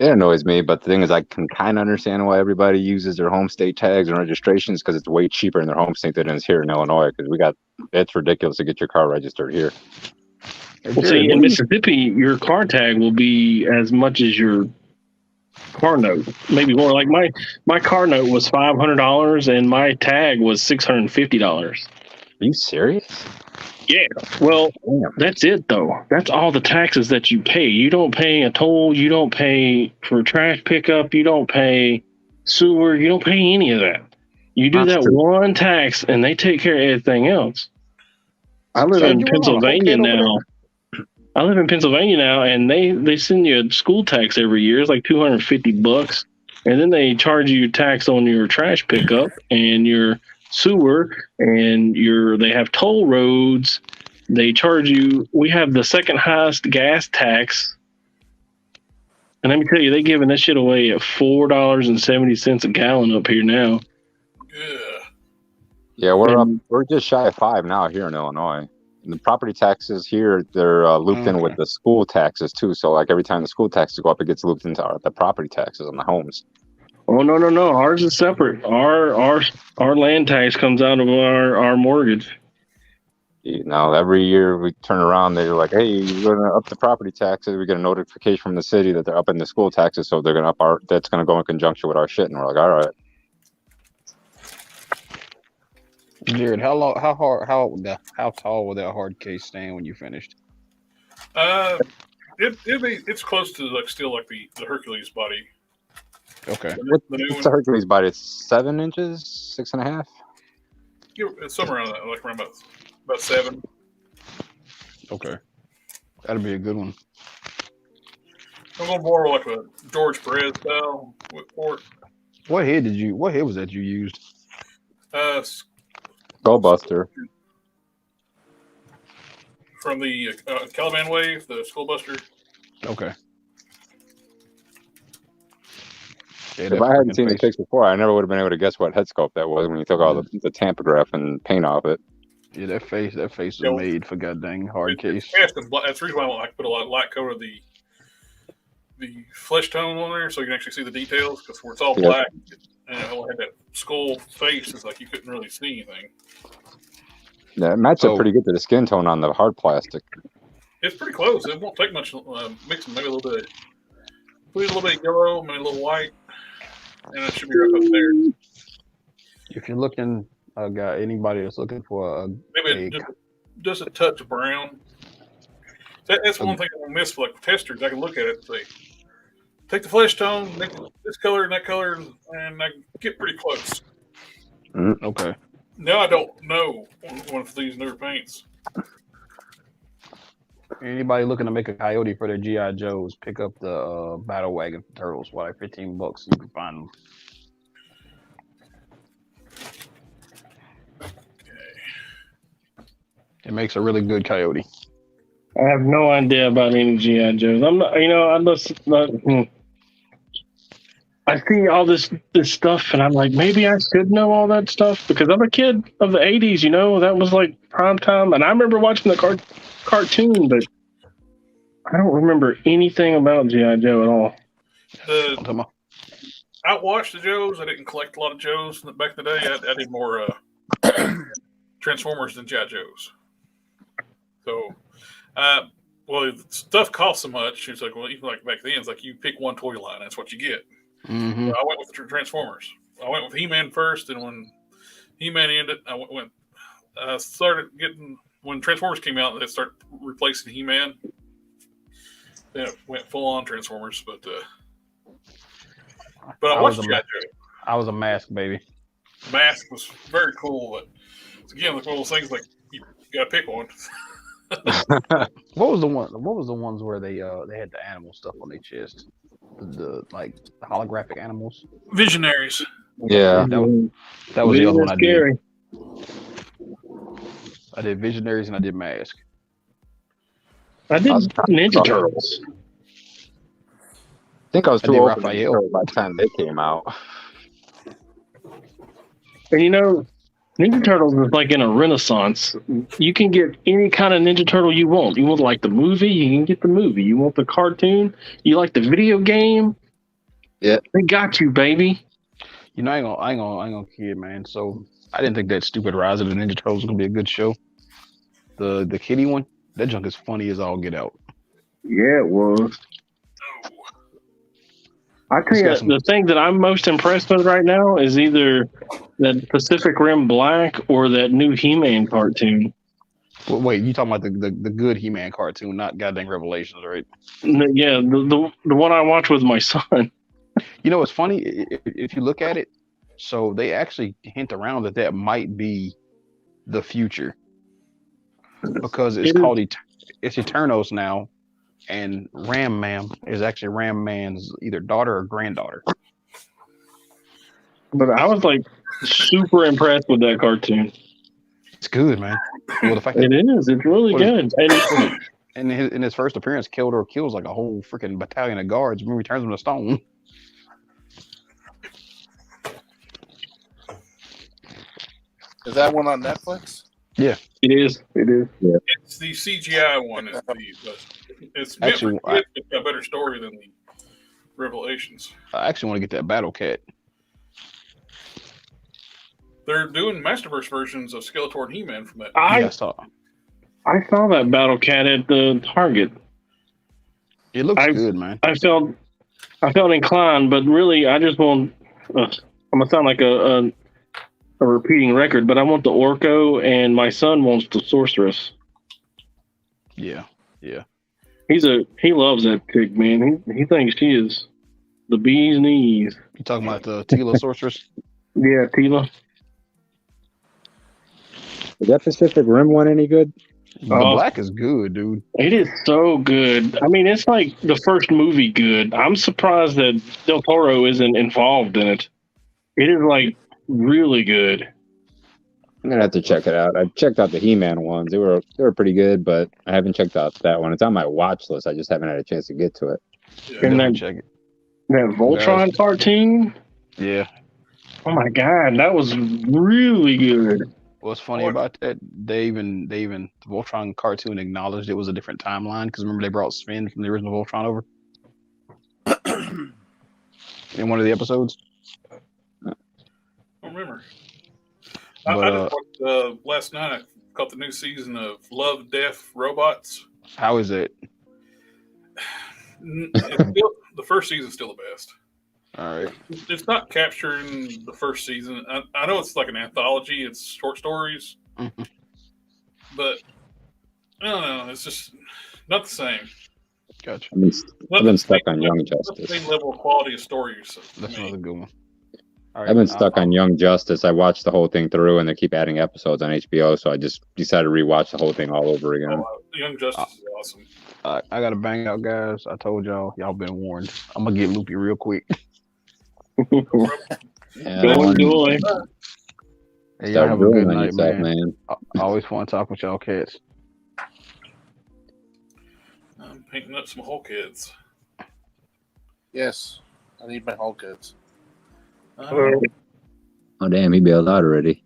It annoys me, but the thing is, I can kind of understand why everybody uses their home state tags and registrations, because it's way cheaper in their home state than it is here in Illinois. Because it's ridiculous to get your car registered here. Well, see, in Mississippi, your car tag will be as much as your car note, maybe more. Like my car note was $500 and my tag was $650. Are you serious? Yeah. Well, that's it though. That's all the taxes that you pay. You don't pay a toll. You don't pay for trash pickup. You don't pay sewer. You don't pay any of that. You do that one tax, and they take care of everything else. I live in Pennsylvania now. And they send you a school tax every year. It's like $250, and then they charge you tax on your trash pickup and your sewer, and they have toll roads. They charge you. We have the second highest gas tax, and let me tell you, they're giving that shit away at $4.70 a gallon up here now. Yeah, we're just shy of 5 now here in Illinois. And the property taxes here, they're looped in with the school taxes too. So like every time the school taxes go up, it gets looped into the property taxes on the homes. Oh no! Ours is separate. Our land tax comes out of our mortgage. Every year we turn around, they're like, "Hey, you're going to up the property taxes." We get a notification from the city that they're upping the school taxes, so they're going to up our. That's going to go in conjunction with our shit, and we're like, "All right." Jared, how tall will that hard case stand when you finished? It's close to like still like the Hercules body. Okay. The new What's the one, Hercules body? It's 7 inches, 6.5. it's somewhere around that, like around about 7. Okay. That'll be a good one. I'm going more like a George Perez style with port. What head was that you used? Skullbuster. From the Caliban Wave, the Skullbuster. Okay. Yeah, If I hadn't seen the pics before, I never would have been able to guess what head sculpt that was when you took all the tampograph and paint off it. Yeah, that face was made for goddamn hard case. That's the reason why I put a lot of light coat of the flesh tone on there, so you can actually see the details. Because where it's all black and it only had that skull face, it's like you couldn't really see anything. Yeah, it matched up pretty good to the skin tone on the hard plastic. It's pretty close. It won't take much mixing. Maybe a little bit. Put a little bit of yellow, maybe a little white, and it should be right up there. If you're looking, anybody that's looking for just a touch of brown. That's one thing I miss for like testers. I can look at it and say, take the flesh tone, make this color and that color, and I can get pretty close. Okay. Now I don't know one of these newer paints. Anybody looking to make a coyote for their GI Joes, pick up the Battle Wagon Turtles for like $15. You can find them. Okay. It makes a really good coyote. I have no idea about any GI Joes. I'm not. I see all this stuff, and I'm like, maybe I should know all that stuff because I'm a kid of the '80s. That was like prime time, and I remember watching the cartoon, but I don't remember anything about GI Joe at all. I watched the Joes. I didn't collect a lot of Joes back in the day. I did more Transformers than GI Joes. So, stuff costs so much. It's like, well, even like back then, it's like you pick one toy line, that's what you get. Mm-hmm. So I went with Transformers. I went with He-Man first, and when He-Man ended, I started getting when Transformers came out. They started replacing He-Man. Then it went full on Transformers, but I watched G.I. Joe. I was a Mask baby. Mask was very cool, but it's again like one of those things like you gotta pick one. What was the ones where they had the animal stuff on their chest? The holographic animals. Visionaries. Yeah. That was the other one I scary. did. I did Visionaries and I did Mask. I did Ninja Turtles. I think I was too old by Raphael. the time they came out. And Ninja Turtles is like in a renaissance. You can get any kind of Ninja Turtle you want. You want like the movie, you can get the movie. You want the cartoon, you like the video game. Yeah, they got you, baby. I ain't gonna kid, man. So I didn't think that stupid Rise of the Ninja Turtles was gonna be a good show. The kitty one, that junk is funny as all get out. Yeah, it was. I tell you, the thing that I'm most impressed with right now is either that Pacific Rim Black or that new He-Man cartoon. Well, wait, you talking about the good He-Man cartoon, not goddamn Revelations, right? Yeah, the one I watched with my son. It's funny if you look at it. So they actually hint around that might be the future because it's called it's Eternos now. And Ram Man is actually Ram Man's either daughter or granddaughter. But I was like super impressed with that cartoon. It's good, man. Well, the fact it is. It's really good. And in his first appearance, Keldor kills like a whole freaking battalion of guards when he turns them to stone. Is that one on Netflix? Yeah, it is. It is. Yeah. It's the CGI one. It's actually it's got a better story than the Revelations. I actually want to get that Battle Cat. They're doing Masterverse versions of Skeletor and He-Man from that. I saw. I saw that Battle Cat at the Target. It looks I- good, man. I felt inclined, but really, I just want. I'm gonna sound like a repeating record, but I want the Orko, and my son wants the Sorceress. Yeah. He loves that pig, man. He thinks she is the bee's knees. You talking about the Tila Sorceress? Yeah, Tila. Is that Pacific Rim one any good? The black is good, dude. It is so good. I mean, it's like the first movie good. I'm surprised that Del Toro isn't involved in it. It is like really good. I'm gonna have to check it out. I checked out the He-Man ones. They were pretty good, but I haven't checked out that one. It's on my watch list. I just haven't had a chance to get to it. Yeah. And Definitely check it. that Voltron cartoon. Yeah. Oh my god, that was really good. What's funny about that? They even the Voltron cartoon acknowledged it was a different timeline because remember they brought Sven from the original Voltron over in one of the episodes. I don't remember. But, I just watched last night. I caught the new season of Love, Death, Robots. How is it? The first season's still the best. All right. It's not capturing the first season. I know it's like an anthology. It's short stories, Mhm. but I don't know. It's just not the same. Gotcha. I mean, I've been stuck on Young Not the Justice. same level of quality of stories. That's another good one. All right, I've been stuck on Young Justice. I watched the whole thing through, and they keep adding episodes on HBO, so I just decided to rewatch the whole thing all over again. Young Justice is awesome. I got to bang out, guys. I told y'all been warned. I'm gonna get loopy real quick. Yeah, Go enjoy. Hey, y'all have a good night, yourself, man. I always want to talk with y'all cats. I'm painting up some Hulk heads. Yes, I need my Hulk heads. Oh damn, he bailed out already.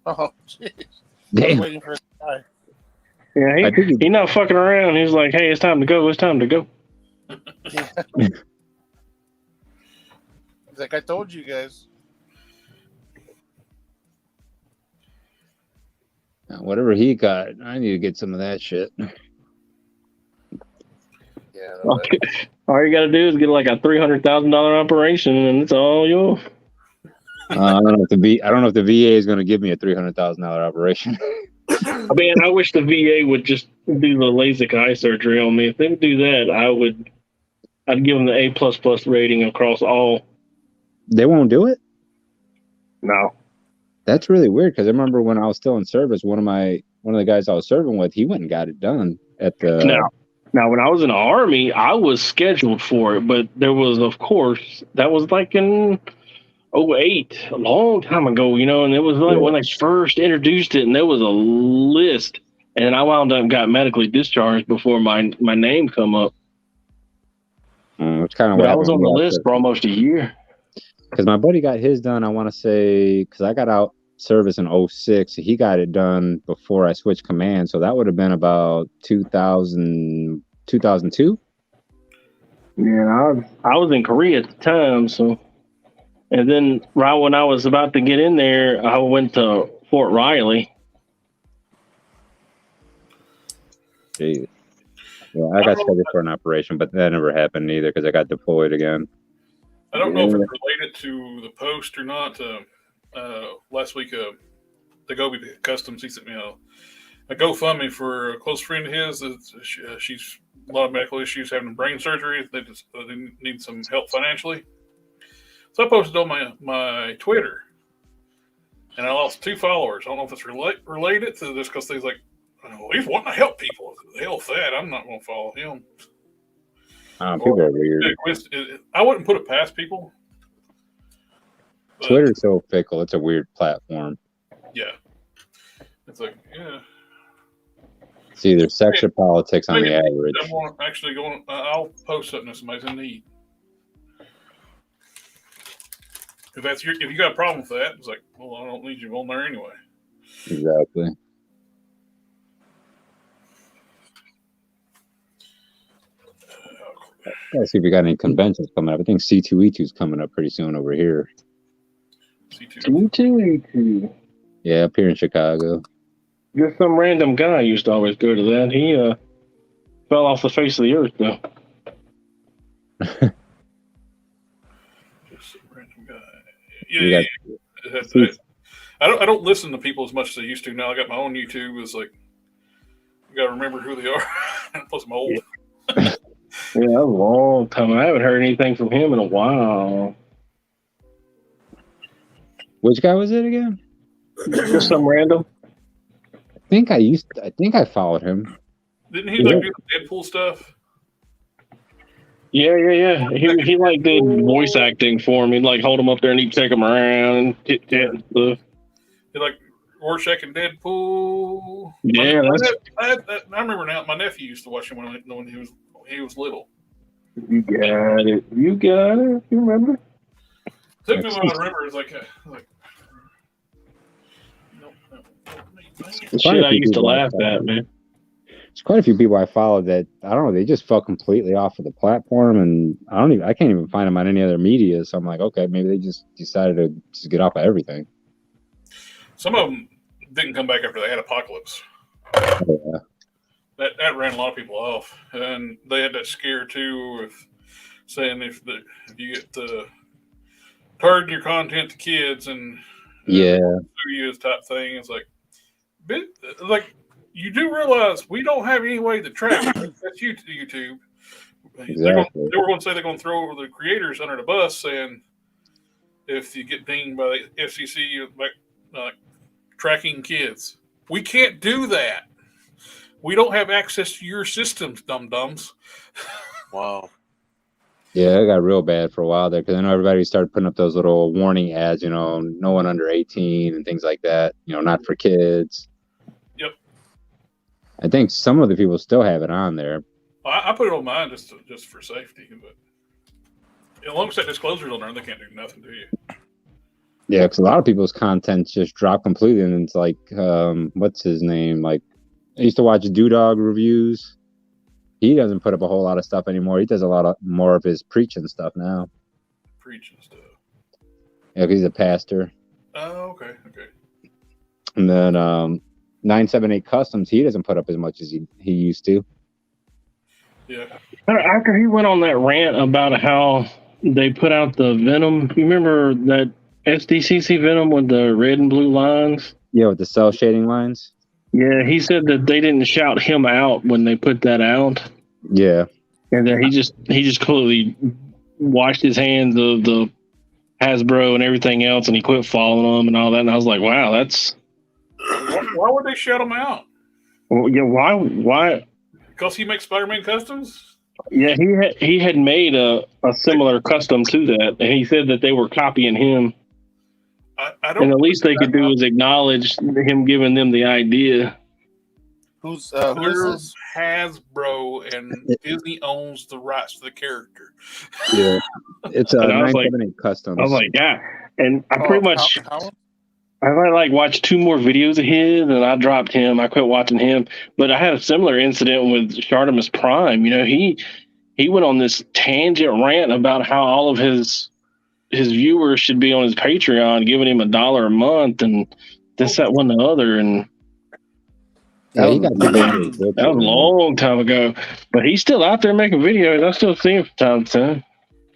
Oh, jeez. I'm Damn. waiting for it to die. Yeah, he's not fucking around. He's like, hey, it's time to go. It's time to go. Yeah. He's like, I told you guys. Whatever he got, I need to get some of that shit. Yeah. All you got to do is get like a $300,000 operation, and it's all yours. I don't know if the VA is going to give me a $300,000 operation. Man, I wish the VA would just do the LASIK eye surgery on me. If they would do that, I'd give them the A++ rating across all. They won't do it? No. That's really weird because I remember when I was still in service, one of the guys I was serving with, he went and got it done at the. Now, when I was in the Army, I was scheduled for it, but there was, of course, that was like in 2008, a long time ago, and it was like when they first introduced it, and there was a list, and I wound up got medically discharged before my name come up. It's kind of But what I was on the happened list for almost a year. because my buddy got his done. I want to say because I got out service in 2006. He got it done before I switched command, so that would have been about 2002. Yeah, I was in Korea at the time, so. And then right when I was about to get in there, I went to Fort Riley. Jeez. Yeah, I got scheduled for an operation, but that never happened either because I got deployed again. I don't know if it's related to the post or not. Last week, the Gobi Customs, he sent me a GoFundMe for a close friend of his. She's a lot of medical issues, having brain surgery. They need some help financially. So I posted on my Twitter, and I lost 2 followers. I don't know if it's related to this because he's like, oh, he's wanting to help people. Hell with that. I'm not going to follow him. People are weird. I wouldn't put it past people. Twitter's so fickle. It's a weird platform. Yeah. It's like, yeah. It's either sex or politics on the average. I'm actually going. I'll post something if somebody's in need. If you got a problem with that, it's like, well, I don't need you on there anyway. Exactly. Let's see if we got any conventions coming up. I think C2E2 is coming up pretty soon over here. C2E2. C2E2. Yeah, up here in Chicago. Just some random guy used to always go to that. He fell off the face of the earth, though. Just a random guy. You Yeah, got- yeah. I don't listen to people as much as I used to now. I got my own YouTube. It's like you got to remember who they are. Plus, I'm old. Yeah, that was a long time. I haven't heard anything from him in a while. Which guy was it again? Just some random. I think I followed him. Didn't he like do Deadpool stuff? Yeah. He like did voice acting for him. He'd like hold him up there and he'd take him around and tit and stuff. He like Rorschach and Deadpool. Yeah, I remember now. My nephew used to watch him when he was little. you got it. You got it. You remember? Took me a while to remember. It's like Shit, I used to laugh at, man. There's quite a few people I followed that I don't know. They just fell completely off of the platform, and I can't even find them on any other media. So I'm like, okay, maybe they just decided to just get off of everything. Some of them didn't come back after they had Apocalypse. Yeah. That ran a lot of people off, and they had that scare too of saying if you get target your content to kids and Yeah, studios type thing, it's like you do realize we don't have any way to track it. That's YouTube. exactly. They were going to say they're going to throw the creators under the bus, saying if you get dinged by the FCC, you're tracking kids. We can't do that. We don't have access to your systems, dum-dums. Wow. Yeah, it got real bad for a while there because I know everybody started putting up those little warning ads, no one under 18 and things like that, not for kids. Yep. I think some of the people still have it on there. I put it on mine just for safety, but as long as that disclosure's on there, they can't do nothing to you. Yeah, because a lot of people's content just dropped completely, and it's like, what's his name? Like, I used to watch Doodog reviews. He doesn't put up a whole lot of stuff anymore. He does a lot more of his preaching stuff now. Preaching stuff. Yeah, 'cause he's a pastor. Oh, okay. And then 978 Customs, he doesn't put up as much as he used to. Yeah. After he went on that rant about how they put out the Venom, you remember that SDCC Venom with the red and blue lines? Yeah, with the cell shading lines. Yeah, he said that they didn't shout him out when they put that out. Yeah. And that he just completely washed his hands of the Hasbro and everything else, and he quit following them and all that. And I was like, wow, that's... Why would they shut him out? Well, yeah, why? Because he makes Spider-Man customs? Yeah, he had made a similar custom to that, and he said that they were copying him. I don't. And the least they could do is acknowledge him giving them the idea. Who's There's this? Hasbro, and Disney owns the rights to the character. Yeah. It's a And I was like- 978 Customs. I was like, yeah. And I pretty much, How? I watched 2 more videos of his, and I dropped him. I quit watching him. But I had a similar incident with Shartimus Prime. He went on this tangent rant about how all of his viewers should be on his Patreon, giving him $1 a month, and this, that, one, the other, and Yeah, he got that was a long time ago. But he's still out there making videos. I still see him from time to time.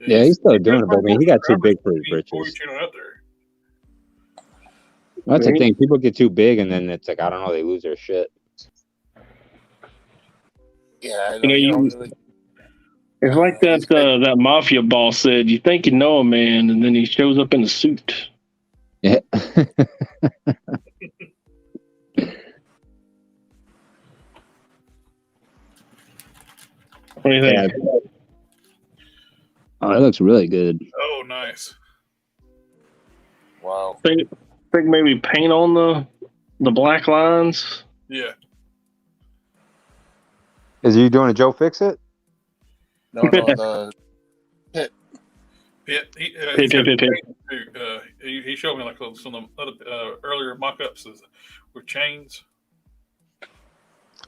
Yeah, he's still doing it, but I mean, he got too big for his britches. Out there. That's the thing. People get too big, and then it's like, I don't know, they lose their shit. Yeah, It's like that mafia boss said, you think you know a man, and then he shows up in a suit. Yeah. What do you think? Oh, that looks really good. Oh, nice. Wow. Think maybe paint on the black lines? Yeah. Is he doing a Joe Fix-It? No, the Pit. He showed me like some of the other earlier mock-ups with chains.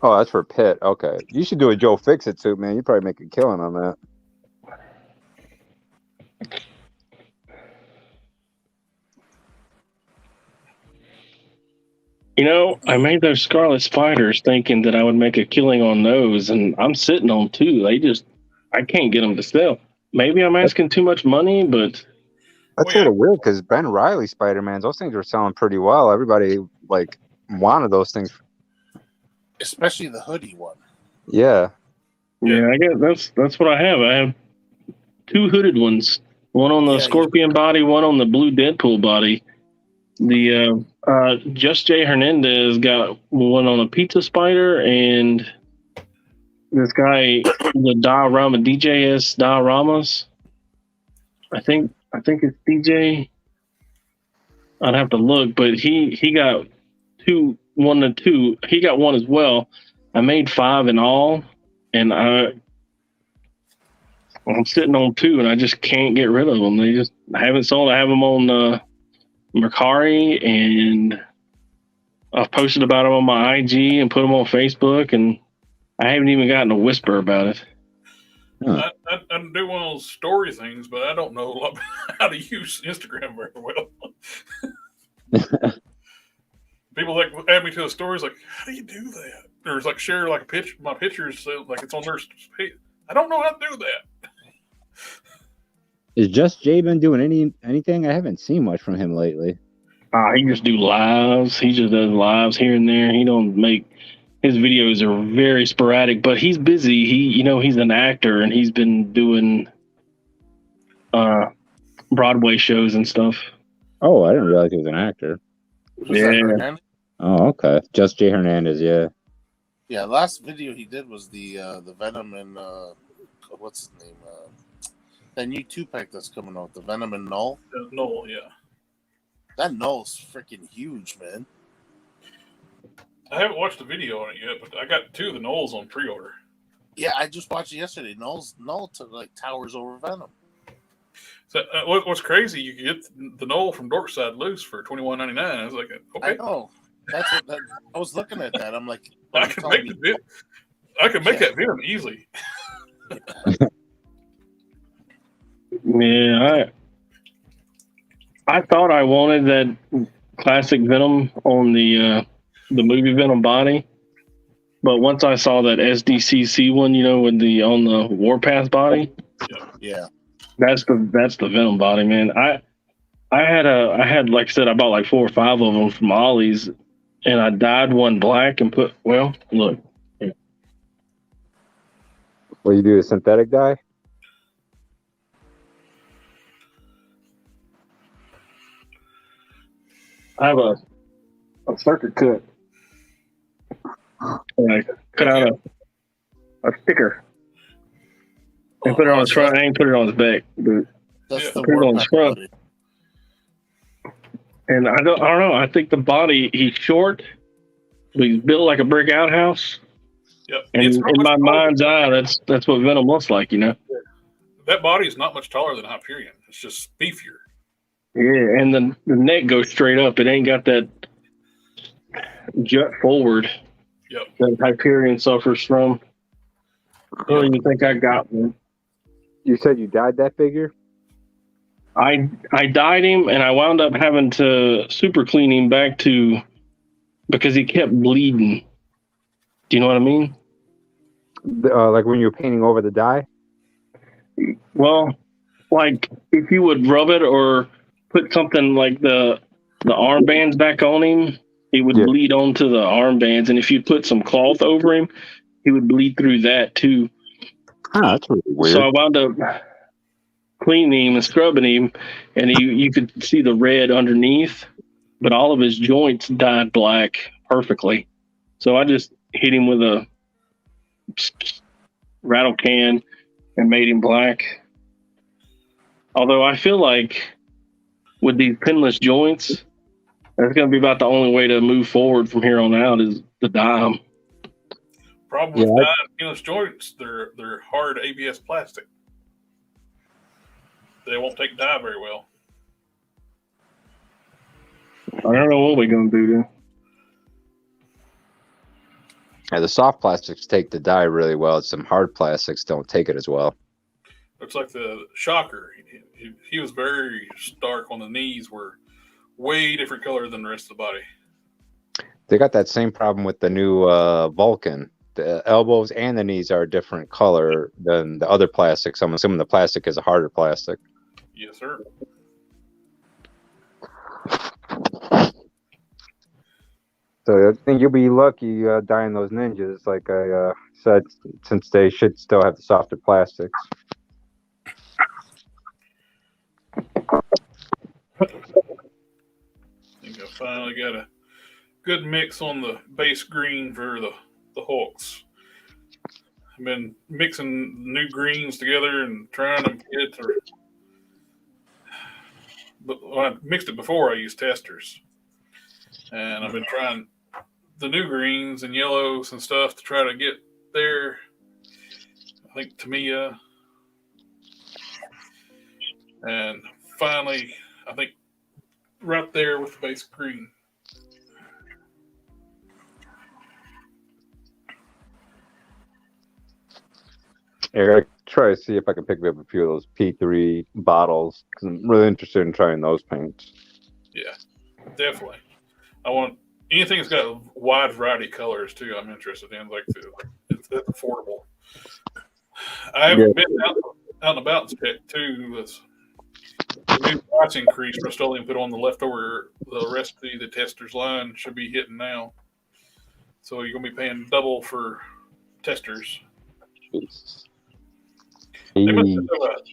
Oh, that's for Pitt. Okay. You should do a Joe Fix-It suit, man. You'd probably make a killing on that. You know, I made those Scarlet Spiders thinking that I would make a killing on those, and I'm sitting on 2. I can't get them to sell. Maybe I'm asking too much money, but That's Well, a little weird because Ben Riley Spider-Mans, those things were selling pretty well. Everybody like wanted those things. Especially the hoodie one. Yeah. yeah, I guess that's what I have. I have 2 hooded ones. One on the Yeah, Scorpion body, one on the blue Deadpool body. The Just Jay Hernandez got one on a Pizza Spider, and this guy, the Diorama DJS Dioramas. I think it's DJ. I'd have to look, but he got 1 and 2. He got 1 as well. I made 5 in all, and I'm sitting on 2, and I just can't get rid of them. I haven't sold. I have them on Mercari, and I've posted about them on my IG and put them on Facebook, and I haven't even gotten a whisper about it. I do one of those story things, but I don't know a lot how to use Instagram very well. People like add me to the stories like, how do you do that? Or it's like share like my pictures so like it's on their page. I don't know how to do that. Is Just Jay been doing anything? I haven't seen much from him lately. He just do lives. He just does lives here and there. He don't make his videos are very sporadic, but he's busy. He's an actor, and he's been doing Broadway shows and stuff. Oh, I didn't realize he was an actor. Who's that, Hernandez? Oh, okay. Just Jay Hernandez, yeah. Yeah, last video he did was the Venom and what's his name? That new 2-pack that's coming out, the Venom and Null. Null, yeah. That Null's freaking huge, man. I haven't watched the video on it yet, but I got 2 of the Knolls on pre-order. Yeah, I just watched it yesterday. Null like towers over Venom. So what's crazy? You can get the Knoll from Dorkside loose for $21.99. I was like, okay, I know. That's what I was looking at that. I'm like, I can make that Venom easily. Yeah, I thought I wanted that classic Venom on the movie Venom body, but once I saw that SDCC one, with on the Warpath body, yeah, that's the Venom body, man. I had like I said, I bought like 4 or 5 of them from Ollie's, and I dyed one black and look. What you do, a synthetic dye? I have a circuit cut. And I cut out a sticker and put it on his front. I ain't put it on his back, but that's put it on his front. And I don't know. I think the body, he's short, but he's built like a brick outhouse. Yep. And in my mind's eye, that's what Venom looks like, That body is not much taller than Hyperion. It's just beefier. Yeah, and the neck goes straight up. It ain't got that jut forward that Hyperion suffers from. I don't even think I got one. You said you dyed that figure? I dyed him, and I wound up having to super clean him back because he kept bleeding. Do you know what I mean? Like when you're painting over the dye? Well, like if you would rub it or put something like the armbands back on him, he would bleed onto the armbands, and if you put some cloth over him, he would bleed through that too. Oh, that's really weird. So I wound up cleaning him and scrubbing him, and you could see the red underneath, but all of his joints dyed black perfectly. So I just hit him with a rattle can and made him black. Although I feel like with these pinless joints, that's going to be about the only way to move forward from here on out is to dye them. Problem with dyeing pinless joints, they're hard ABS plastic. They won't take dye very well. I don't know what we're going to do then. Yeah, the soft plastics take the dye really well. Some hard plastics don't take it as well. Looks like the Shocker. He was very stark on the knees, were way different color than the rest of the body. They got that same problem with the new Vulcan. The elbows and the knees are a different color than the other plastics. I'm assuming the plastic is a harder plastic. Yes, sir. So I think you'll be lucky dying those ninjas, like I said, since they should still have the softer plastics. I think I finally got a good mix on the base green for the Hulks. I've been mixing new greens together and trying to get to. But when I mixed it before, I used testers, and I've been trying the new greens and yellows and stuff to try to get there. I think Tamiya, and finally, I think right there with the base green. I gotta try to see if I can pick up a few of those P3 bottles because I'm really interested in trying those paints. Yeah, definitely. I want anything that's got a wide variety of colors too. I'm interested in it's affordable. I haven't been out and about too. The new price increase for Rust-Oleum put on the leftover. The rest of the testers line should be hitting now, so you're gonna be paying double for testers. Jesus. They must have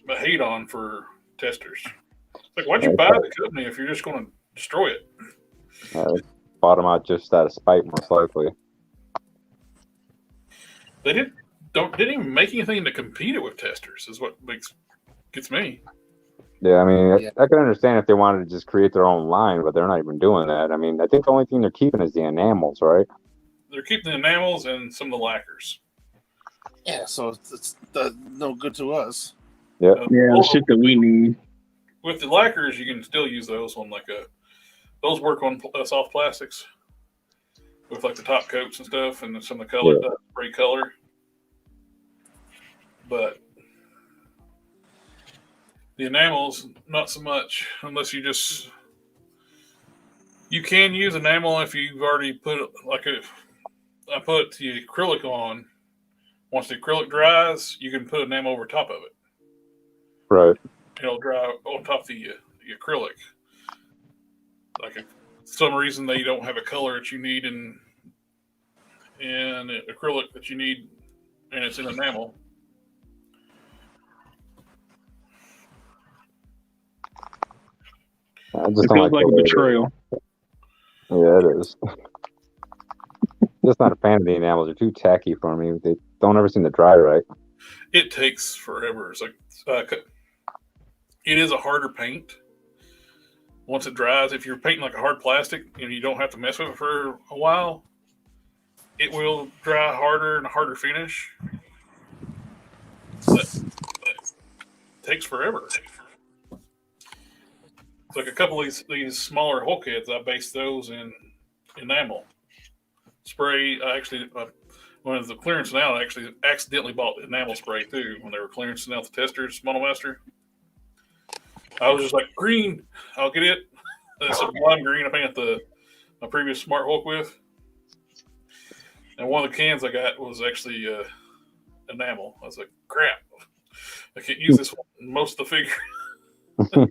a hate on for testers. Like, why'd you buy the company if you're just going to destroy it? Bought them out just out of spite, most likely. They didn't even make anything to compete it with testers. Is what gets me. Yeah, I mean, I can understand if they wanted to just create their own line, but they're not even doing that. I mean, I think the only thing they're keeping is the enamels, right? They're keeping the enamels and some of the lacquers. Yeah, so it's no good to us. Yeah, the shit that we need. With the lacquers, you can still use those on those work on soft plastics with like the top coats and stuff, and some of the color, spray color. But the enamels, not so much, unless you can use enamel if you've already put I put the acrylic on. Once the acrylic dries, you can put enamel over top of it. right. It'll dry on top of the acrylic. Like if some reason they don't have a color that you need in acrylic that you need, and it's in enamel. I just It don't feels like a betrayal. Yeah, it is. Just not a fan of the enamels. They're too tacky for me. They don't ever seem to dry right. It takes forever. It's like it is a harder paint. Once it dries, if you're painting like a hard plastic and you don't have to mess with it for a while, it will dry harder and a harder finish. But it takes forever. It's like a couple of these smaller Hulk heads, I based those in enamel spray. When it was the clearance out, I actually accidentally bought enamel spray too when they were clearancing out the testers, Monomaster. I was just like, green, I'll get it. It's a blonde green I painted my previous Smart Hulk with. And one of the cans I got was actually enamel. I was like, crap, I can't use this one in most of the figure.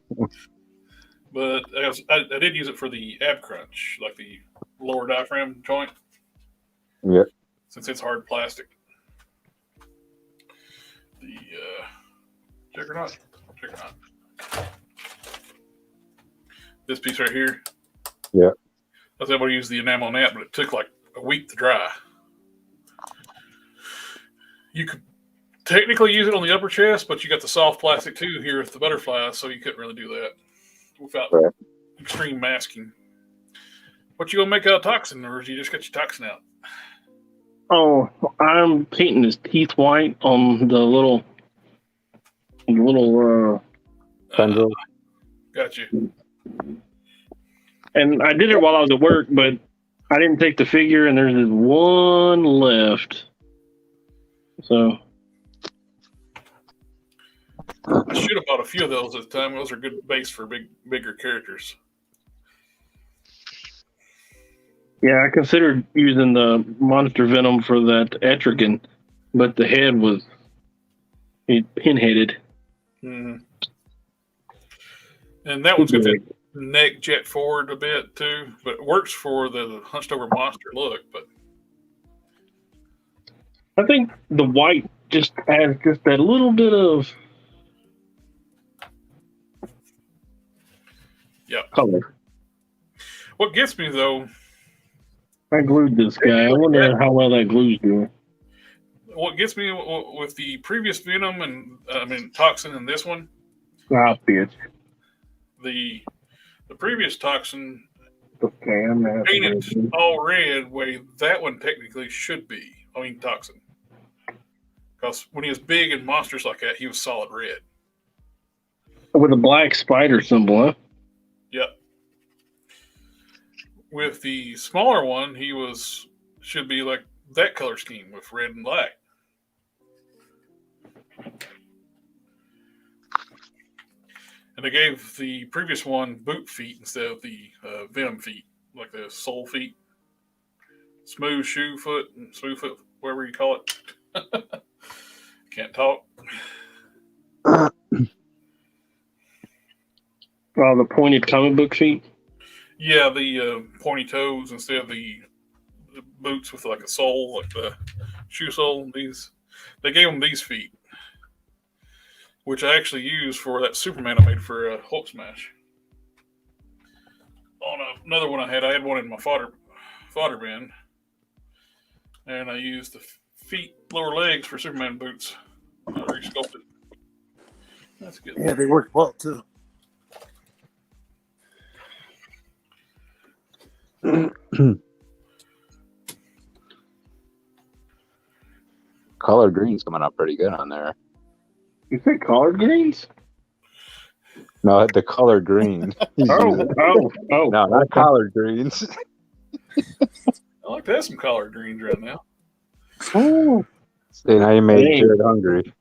But I did use it for the ab crunch, like the lower diaphragm joint. Yeah. Since it's hard plastic. The Juggernaut. This piece right here. Yeah. I was able to use the enamel on that, but it took like a week to dry. You could technically use it on the upper chest, but you got the soft plastic too here with the butterfly, so you couldn't really do that without extreme masking. What you gonna make out of toxin, or you just got your toxin out? Oh, I'm painting his teeth white on the little Got you. and I did it while I was at work, but I didn't take the figure, and there's this one left. So I should have bought a few of those at the time. Those are good base for bigger characters. Yeah, I considered using the monster venom for that etrigan, but the head was pinheaded. Mm-hmm. And that one's got that neck jet forward a bit too, but it works for the hunched over monster look. But I think the white just adds just that little bit of color. What gets me though, I glued this guy. I wonder how well that glue's doing. what gets me with the previous Venom and Toxin and this one, Bitch. the previous Toxin Okay, painted all red, way that one technically should be. Toxin, because when he was big and monsters like that, he was solid red with a black spider symbol, huh? Yep. With the smaller one, should be like that color scheme with red and black. And they gave the previous one boot feet instead of the Venom feet, like the sole feet. Smooth shoe foot, whatever you call it. Can't talk. Oh, the pointed comic book feet? Yeah, the pointy toes instead of the boots with like a sole, like the shoe sole. They gave them these feet, which I actually used for that Superman I made for Hulk Smash. On another one I had one in my fodder bin, and I used the feet, lower legs for Superman boots. I resculpted. That's good. Yeah, they work well too. Color green's coming out pretty good on there. You think collard greens? No, the color green. Oh. No, not collard greens. I like to have some collard greens right now. Oh. See, now you made Jared hungry.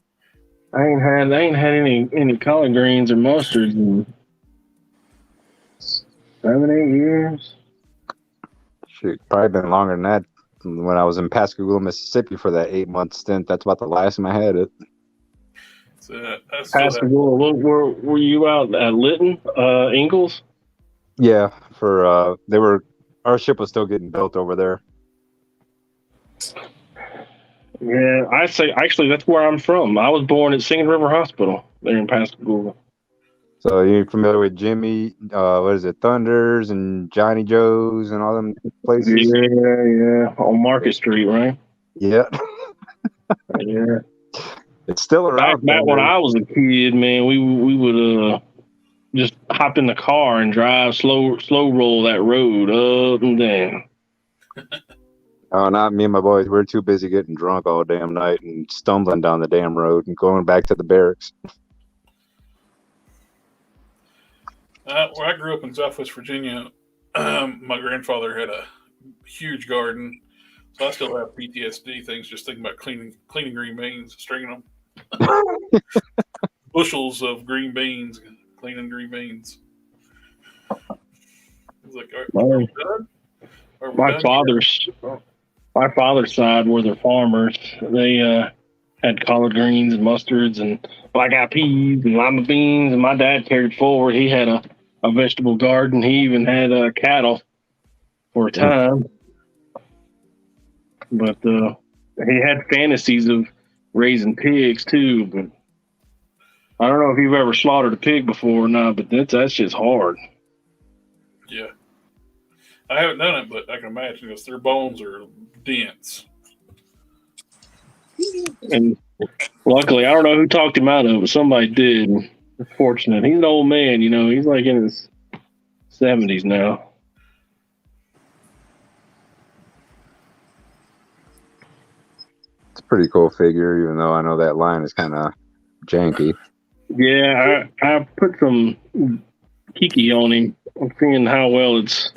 I ain't had any collard greens or mustards in 7-8 years. Shoot, probably been longer than that. When I was in Pascagoula, Mississippi for that 8-month stint, that's about the last time I had it. Pascagoula. Were you out at Lytton, Ingalls? Yeah, for our ship was still getting built over there. Yeah, I say actually that's where I'm from. I was born at Singing River Hospital there in Pascagoula. So you're familiar with Jimmy? What is it? Thunders and Johnny Joe's and all them places. Yeah, on Market Street, right? Yeah. Yeah. It's still around. Back when I was a kid, man, we would just hop in the car and drive slow roll that road up and down. Oh, not me and my boys. We're too busy getting drunk all damn night and stumbling down the damn road and going back to the barracks. Where I grew up in Southwest Virginia, my grandfather had a huge garden, so I still have PTSD things just thinking about cleaning green beans, stringing them. Bushels of green beans, cleaning green beans. It's like, are we done? My father's side were the farmers. They had collard greens and mustards and black eyed peas and lima beans. And my dad carried forward. He had a vegetable garden. He even had cattle for a time. But he had fantasies of raising pigs too. But I don't know if you've ever slaughtered a pig before or not. But that's just hard. Yeah. I haven't done it, but I can imagine because their bones are dense. And luckily, I don't know who talked him out of it, but somebody did. It's fortunate. He's an old man, He's like in his 70s now. It's a pretty cool figure, even though I know that line is kind of janky. Yeah, I put some Kiki on him. I'm seeing how well it's.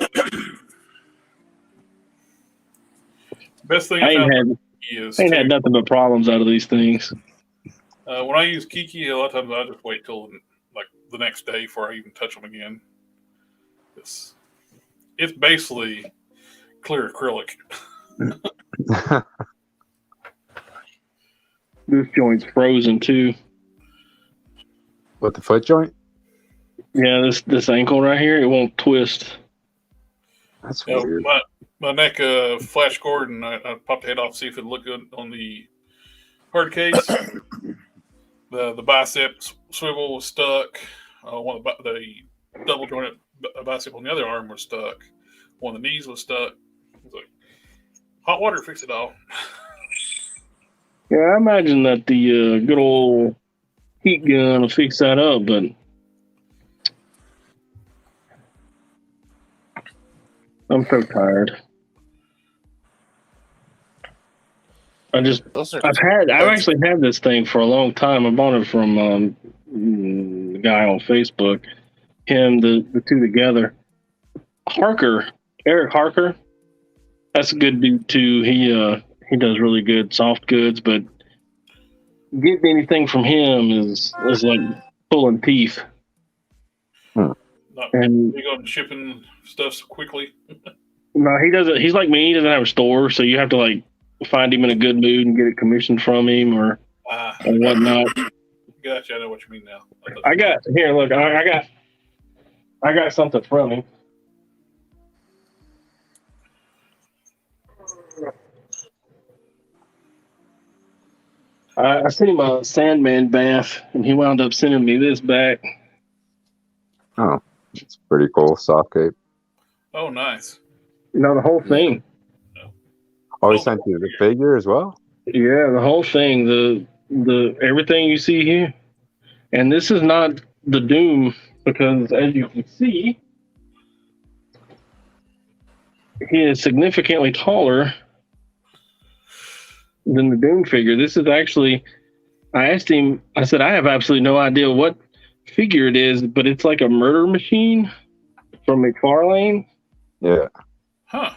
Best thing I ain't had nothing but problems out of these things. When I use Kiki, a lot of times I just wait till like the next day before I even touch them again. It's basically clear acrylic. This joint's frozen too. With the foot joint? Yeah, this ankle right here, it won't twist. That's You know, weird. my neck flash cord, and I popped the head off to see if it looked good on the hard case. The bicep swivel was stuck. One of the double jointed bicep on the other arm was stuck. One of the knees was stuck. It was like hot water fixed it all. Yeah, I imagine that the good old heat gun will fix that up, but I'm so tired. I've actually had this thing for a long time. I bought it from the guy on Facebook. The two together. Eric Harker. That's a good dude too. He does really good soft goods, but getting anything from him is like pulling teeth. Not And big on shipping stuff so quickly. no, he doesn't. He's like me. He doesn't have a store, so you have to like find him in a good mood and get it commissioned from him or whatnot. Gotcha. I know what you mean now. I got here. Look, I got something from him. I sent him a Sandman bath, and he wound up sending me this back. Oh, it's pretty cool. Soft cape. Oh, nice. You know, the whole thing. Oh, he sent you the figure as well? Yeah, the whole thing. The everything you see here. And this is not the Doom, because as you can see, he is significantly taller than the Doom figure. This is actually, I asked him, I said, I have absolutely no idea what figure it is, but it's like a murder machine from McFarlane. Yeah. Huh.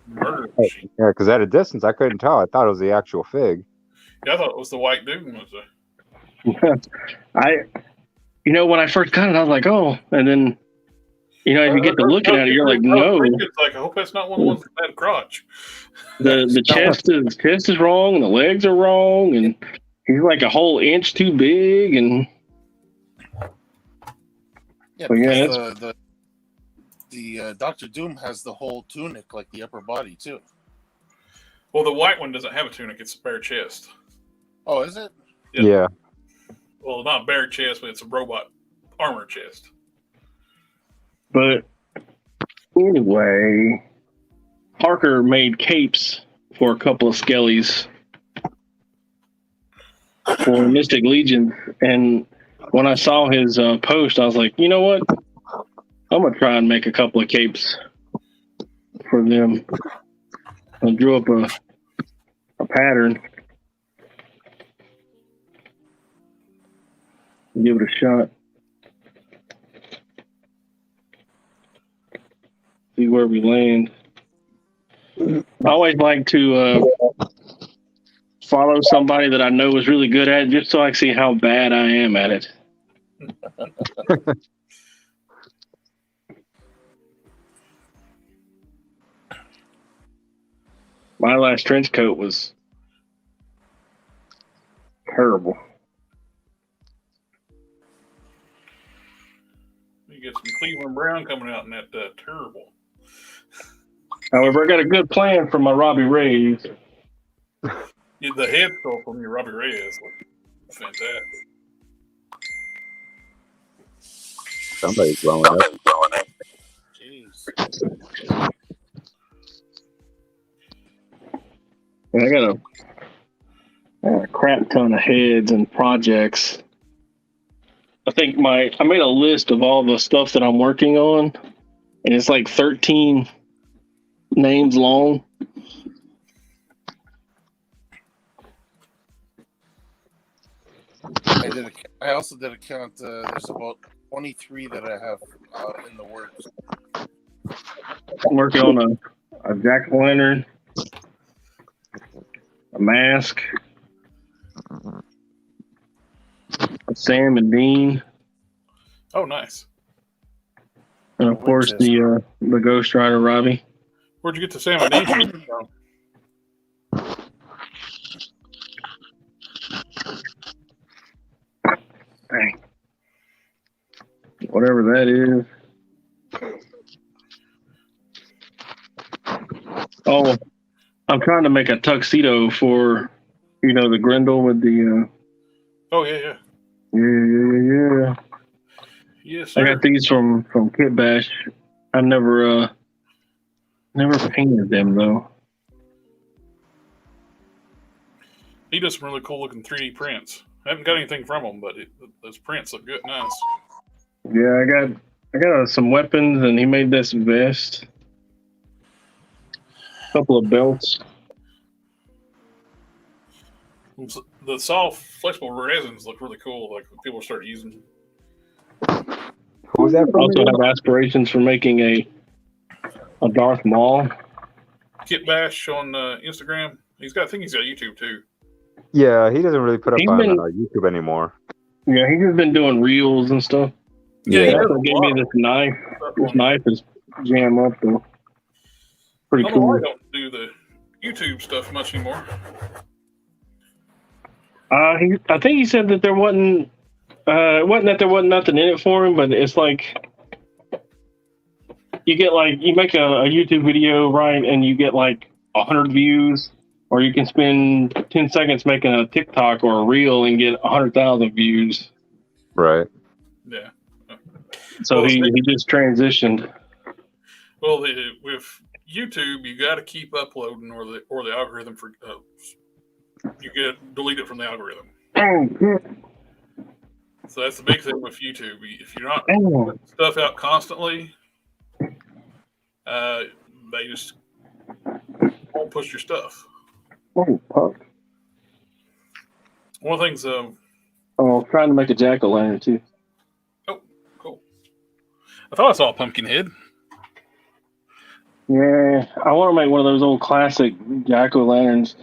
Murder machine. Yeah, because at a distance, I couldn't tell. I thought it was the actual fig. Yeah, I thought it was the white Doom. Was it? When I first got it, I was like, oh, and then, if you get to looking at it, you're like, no. It's like, I hope that's not one of the ones that had a crotch. The chest is wrong, and the legs are wrong, and he's like a whole inch too big, and yeah, but yeah, because the Doctor Doom has the whole tunic, like the upper body too. Well, the white one doesn't have a tunic; it's a bare chest. Oh, is it? Yeah. Well, not bare chest, but it's a robot armor chest. But anyway, Parker made capes for a couple of skellies for Mystic Legion, and when I saw his post, I was like, you know what? I'm gonna try and make a couple of capes for them. I drew up a pattern. Give it a shot. See where we land. I always like to follow somebody that I know is really good at it, just so I can see how bad I am at it. My last trench coat was terrible. You get some Cleveland Brown coming out in that terrible. However, I got a good plan for my Robbie Rays. Yeah, the head sculpt from your Robbie Ray is fantastic. Somebody's blowing up. Jeez. And I got a crap ton of heads and projects. I think I made a list of all the stuff that I'm working on, and it's like 13 names long. I also did a count. There's about 23 that I have in the works. I'm working on a jack-o'-lantern, a mask, a Sam and Dean. Oh, nice. And of course, the Ghost Rider Robbie. Where'd you get the Sam and Dean from? Dang. Whatever that is. Oh, I'm trying to make a tuxedo for, the Grendel with the. Oh yeah. Yeah. Yes, sir. I got these from Kit Bash. I never painted them though. He does some really cool looking 3D prints. I haven't got anything from him, but those prints look good, nice. Yeah, I got some weapons, and he made this vest. A couple of belts. The soft, flexible resins look really cool. Like when people start using. Who's that from? Also have aspirations for making a Darth Maul. Kit Bash on Instagram. I think he's got YouTube too. Yeah, he doesn't really put up on YouTube anymore. Yeah, he's just been doing reels and stuff. Yeah, he also gave me this knife. This knife is jam up though. Pretty cool. I don't do the YouTube stuff much anymore. I think he said that there wasn't. It wasn't that there wasn't nothing in it for him, but it's like you make a YouTube video, right, and you get like 100 views, or you can spend 10 seconds making a TikTok or a reel and get 100,000 views. Right. Yeah. So he just transitioned. Well, with YouTube, you got to keep uploading, or the algorithm you get deleted from the algorithm. So that's the big thing with YouTube. If you're not putting stuff out constantly, they just won't push your stuff. Oh, fuck. One of the things. I'm trying to make a jack-o'-lantern too. Oh, cool. I thought I saw a pumpkin head. Yeah, I want to make one of those old classic jack-o'-lanterns.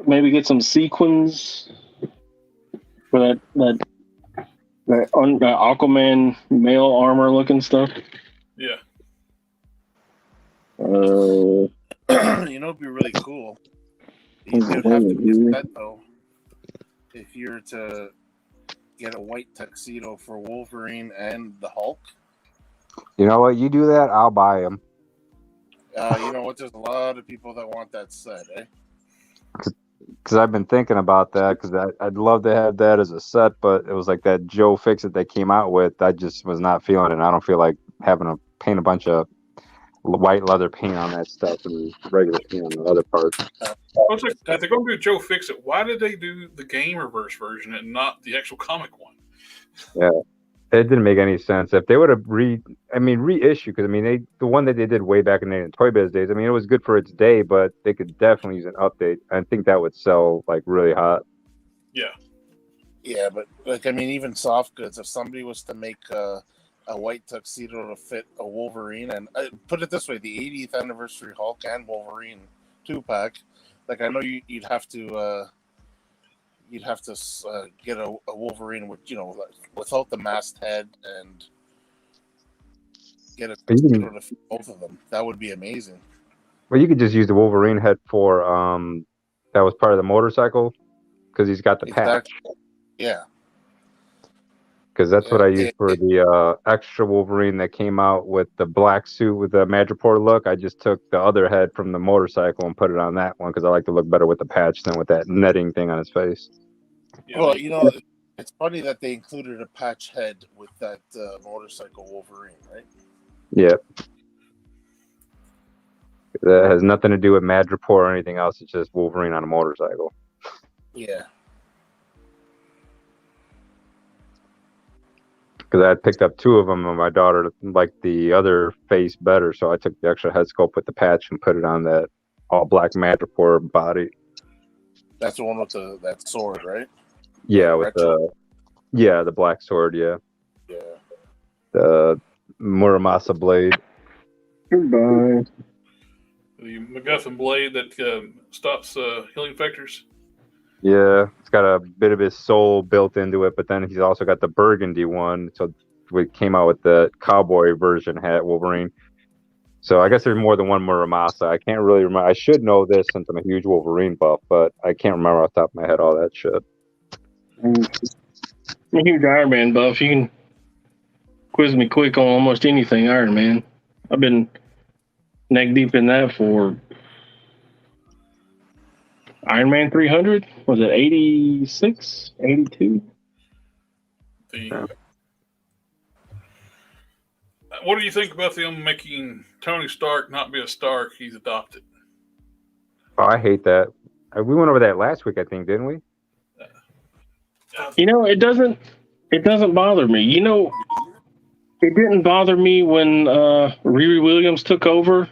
Maybe get some sequins for that Aquaman male armor looking stuff. Yeah. It'd be really cool. You'd have to be set though. If you were to get a white tuxedo for Wolverine and the Hulk. You know what? You do that, I'll buy them. You know what? There's a lot of people that want that set, eh? Because I've been thinking about that, because I'd love to have that as a set, but it was like that Joe Fix-It they came out with. I just was not feeling it. I don't feel like having to paint a bunch of white leather paint on that stuff and regular paint on the other parts. If they're going to do Joe Fix-It, why did they do the game reverse version and not the actual comic one? Yeah, it didn't make any sense. If they would have reissue, because the one that they did way back in the Toy Biz days, it was good for its day, but they could definitely use an update. I think that would sell like really hot. Yeah. Yeah, but even soft goods, if somebody was to make a white tuxedo to fit a Wolverine, and put it this way, the 80th anniversary Hulk and Wolverine 2-pack, like I know you'd have to get a Wolverine with without the masthead and get a tuxedo to fit both of them. That would be amazing. Well, you could just use the Wolverine head for that was part of the motorcycle, because he's got the patch. Yeah. Because that's what I used for the extra Wolverine that came out with the black suit with the Madripoor look. I just took the other head from the motorcycle and put it on that one, because I like to look better with the patch than with that netting thing on his face. Yeah. Well, it's funny that they included a patch head with that motorcycle Wolverine, right? Yeah. That has nothing to do with Madripoor or anything else. It's just Wolverine on a motorcycle. Yeah. Because I had picked up 2 of them, and my daughter liked the other face better, so I took the extra head sculpt with the patch and put it on that all black Madripoor body. That's the one with that sword, right? Yeah, with the black sword. Yeah. Yeah. The Muramasa blade. Goodbye. The MacGuffin blade that stops healing factors. Yeah, it's got a bit of his soul built into it, but then he's also got the burgundy one. So we came out with the cowboy version hat Wolverine. So I guess there's more than one Muramasa. I can't really remember. I should know this since I'm a huge Wolverine buff, but I can't remember off the top of my head all that shit. I'm a huge Iron Man buff. You can quiz me quick on almost anything Iron Man. I've been neck deep in that for Iron Man 300. Was it 86, 82? What do you think about them making Tony Stark not be a Stark? He's adopted. Oh, I hate that. We went over that last week, I think, didn't we? You know, it doesn't bother me. You know, it didn't bother me when Riri Williams took over.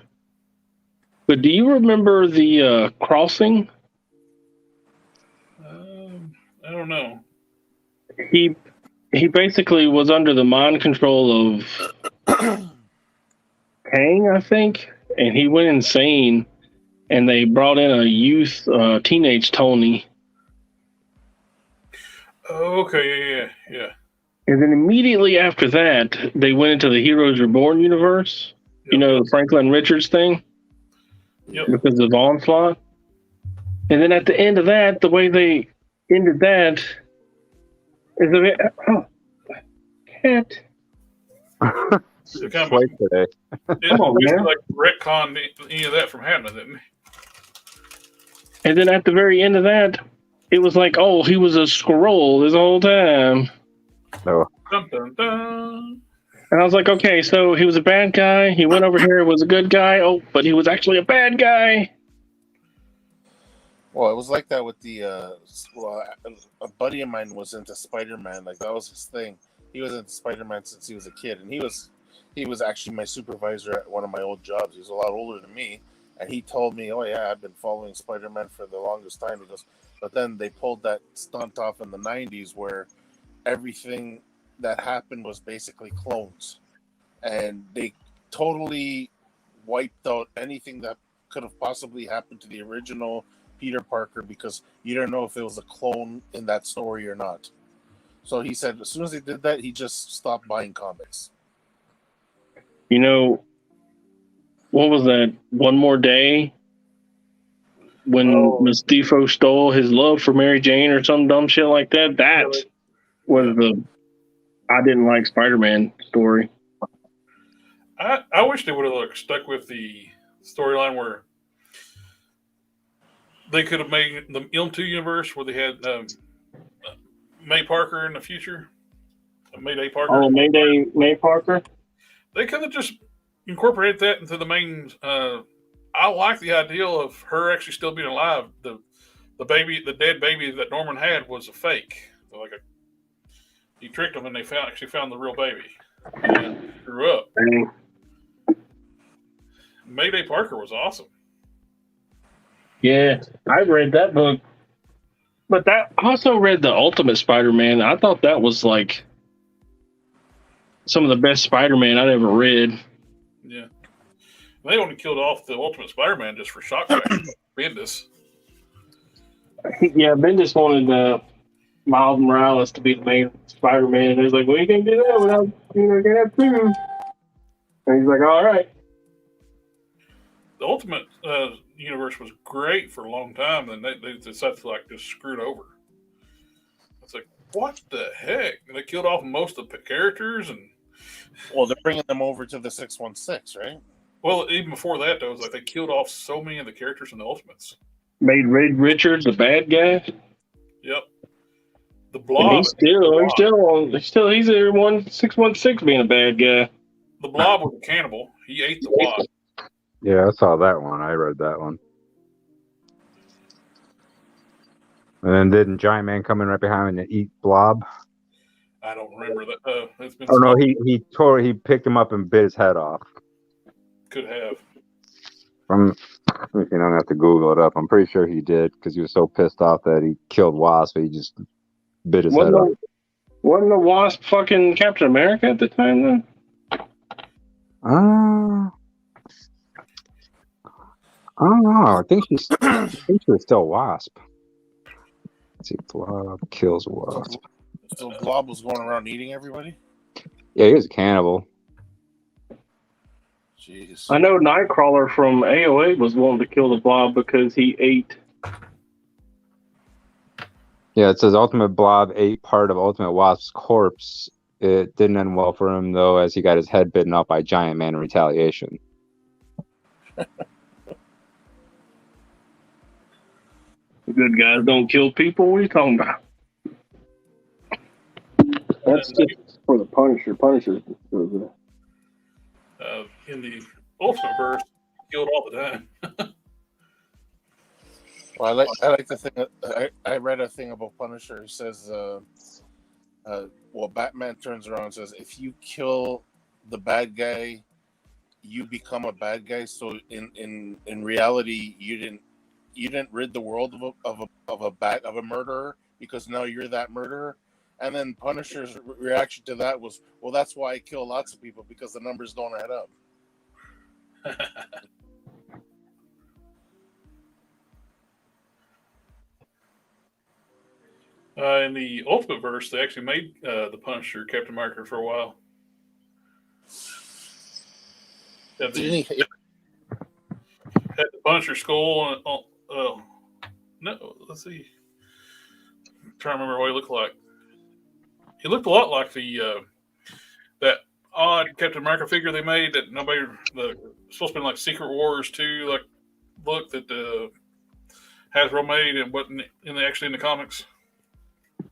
But do you remember the Crossing? I don't know. He basically was under the mind control of Kang, I think, and he went insane. And they brought in a youth, teenage Tony. Oh, okay, yeah. And then immediately after that, they went into the Heroes Reborn universe. Yep. You know, the Franklin Richards thing. Yep. Because of Onslaught. And then at the end of that, the way they ended that is a bit. Oh, cat. It kind of Late today. Come on, man. like retcon any of that from happening, didn't it? And then at the very end of that, it was like, oh, he was a scroll this whole time. No. Dun, dun, dun. And I was like, okay, so he was a bad guy. He went over here, was a good guy. Oh, but he was actually a bad guy. Well, it was like that with the a buddy of mine was into Spider-Man. Like that was his thing. He was into Spider-Man since he was a kid, and he was actually my supervisor at one of my old jobs. He was a lot older than me, and he told me, "Oh yeah, I've been following Spider-Man for the longest time." He goes, but then they pulled that stunt off in the '90s where everything that happened was basically clones, and they totally wiped out anything that could have possibly happened to the original Peter Parker because you don't know if it was a clone in that story or not. So he said as soon as they did that, he just stopped buying comics. You know, what was that? One More Day? When Mystifo stole his love for Mary Jane or some dumb shit like that? That was the I didn't like Spider-Man story. I wish they would have stuck with the storyline where they could have made the ILM2 universe where they had May Parker in the future. Mayday Parker. Oh, May Parker? They could have just incorporated that into the main. I like the idea of her actually still being alive. The baby, the dead baby that Norman had was a fake. So he tricked them and they actually found the real baby and grew up. Dang. Mayday Parker was awesome. Yeah, I read that book. But I also read the Ultimate Spider-Man. I thought that was like some of the best Spider-Man I'd ever read. Yeah. They only killed off the Ultimate Spider-Man just for shock factor. Bendis. Yeah, Bendis wanted Miles Morales to be the main Spider-Man. And he was like, well, you can't do that without, get that too. And he's like, all right. The Ultimate universe was great for a long time, and they decided to just screw it over. It's like, what the heck? And they killed off most of the characters, and well, they're bringing them over to the 616, right? Well, even before that, though, it was like they killed off so many of the characters in the Ultimates. Made Reed Richards the bad guy. Yep. The Blob. And he's there 616 being a bad guy. The Blob was a cannibal. He ate the Wasp. Yeah, I saw that one. I read that one. And then didn't Giant Man come in right behind him and eat Blob? I don't remember that. It's been no, he picked him up and bit his head off. Could have. If you don't have to Google it up, I'm pretty sure he did because he was so pissed off that he killed Wasp, he just bit his head off. Wasn't the Wasp fucking Captain America at the time then? I don't know. I think she was still Wasp. Let's see, Blob kills Wasp. So Blob was going around eating everybody? Yeah, he was a cannibal. Jeez. I know Nightcrawler from AOA was willing to kill the Blob because he ate. Yeah, it says Ultimate Blob ate part of Ultimate Wasp's corpse. It didn't end well for him, though, as he got his head bitten off by Giant Man in retaliation. Good guys don't kill people. What are you talking about? That's just for the Punisher. Punisher. In the Ultimate Verse, killed all the time. Well, I like the thing. I read a thing about Punisher. It says, well, Batman turns around and says, if you kill the bad guy, you become a bad guy. So in reality, you didn't rid the world of a murderer, because now you're that murderer. And then Punisher's reaction to that was, well, that's why I kill lots of people, because the numbers don't add up. In the Ultimate Verse, they actually made the Punisher Captain America for a while. Had the Punisher skull and no, let's see. I'm trying to remember what he looked like. He looked a lot like the that odd Captain America figure they made that nobody supposed to be like Secret Wars 2 like look that Hasbro made and wasn't actually in the comics.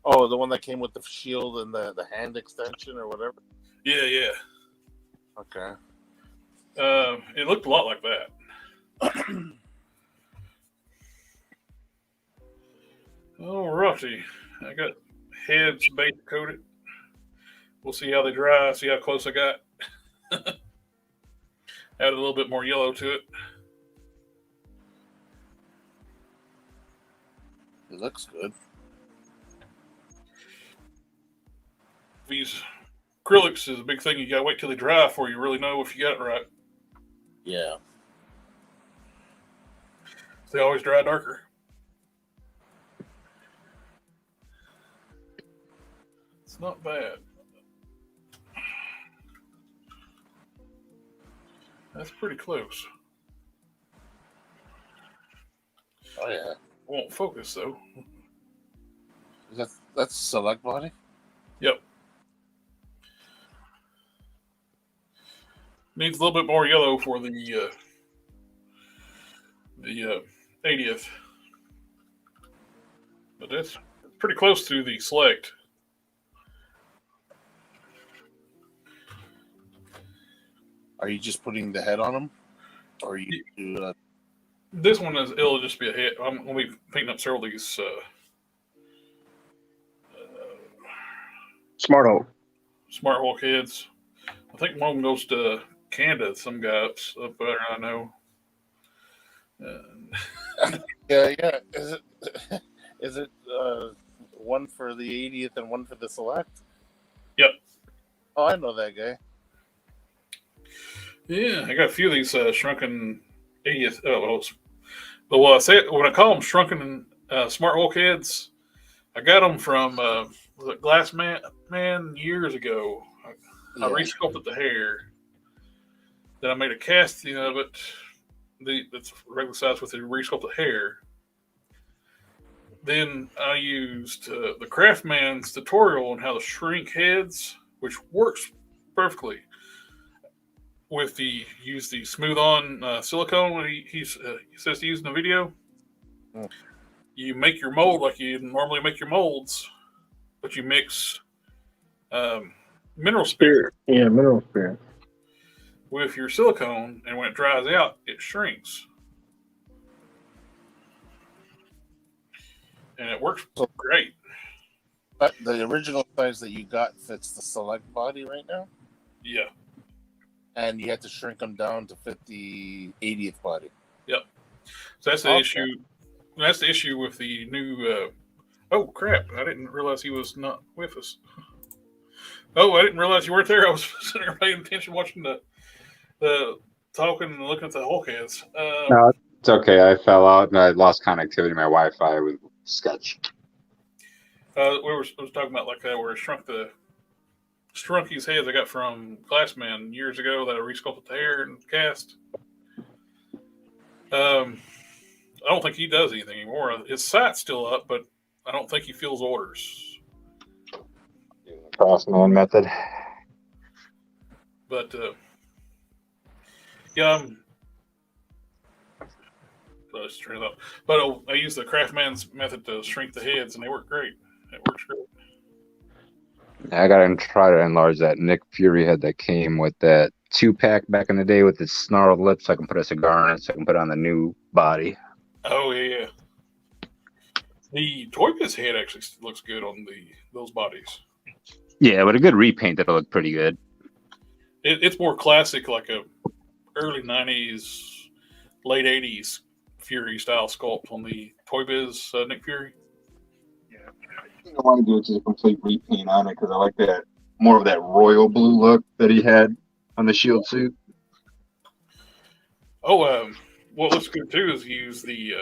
Oh, the one that came with the shield and the hand extension or whatever? Yeah. Okay. It looked a lot like that. Alrighty. I got heads base coated. We'll see how they dry, see how close I got. Add a little bit more yellow to it. It looks good. These acrylics is a big thing. You gotta wait till they dry before you really know if you got it right. Yeah. They always dry darker. It's not bad. That's pretty close. Oh yeah. Won't focus though. That's select body? Yep. Needs a little bit more yellow for the 80th. But that's pretty close to the select. Are you just putting the head on them? Or are you This one it'll just be a hit. I'm going to be painting up several of these Smart Hulk. Smart Hulk heads. I think one of them goes to Canada, some guy up there I know. Yeah. Is it one for the 80th and one for the select? Yep. Oh, I know that guy. Yeah, I got a few of these shrunken 80th. But when I call them shrunken Smart Hulk heads, I got them from Glass Man years ago. I resculpted the hair. Then I made a casting of it. That's regular size with the resculpted hair. Then I used the Craftman's tutorial on how to shrink heads, which works perfectly. With use the smooth on silicone he says to use in the video. You make your mold like you normally make your molds, but you mix mineral spirit. Yeah, mineral spirit. With your silicone, and when it dries out, it shrinks. And it works great. But the original size that you got fits the select body right now? Yeah. And you had to shrink them down to fit the 80th body. Yep. So that's the issue. That's the issue with the new. Oh crap! I didn't realize he was not with us. Oh, I didn't realize you weren't there. I was sitting there paying attention, watching the talking and looking at the Hulk heads. No, it's okay. I fell out and I lost connectivity to my Wi-Fi with Sketch. We was talking about like where it shrunk the Strunky's heads I got from Glassman years ago that I resculpted the hair and cast. I don't think he does anything anymore. His sight's still up, but I don't think he fills orders. Crossman method. But yeah, I use the Craftman's method to shrink the heads, and they work great. It works great. I gotta try to enlarge that Nick Fury head that came with that 2-pack back in the day with the snarled lips. So I can put a cigar in it, so I can put it on the new body. Oh yeah. The Toy Biz head actually looks good on those bodies. Yeah, with a good repaint, that'll look pretty good. It's more classic, like a early '90s, late '80s Fury style sculpt on the Toy Biz Nick Fury. Yeah, I think I want to do just a complete repaint on it because I like that more of that royal blue look that he had on the Shield suit. Oh, what looks good too is use the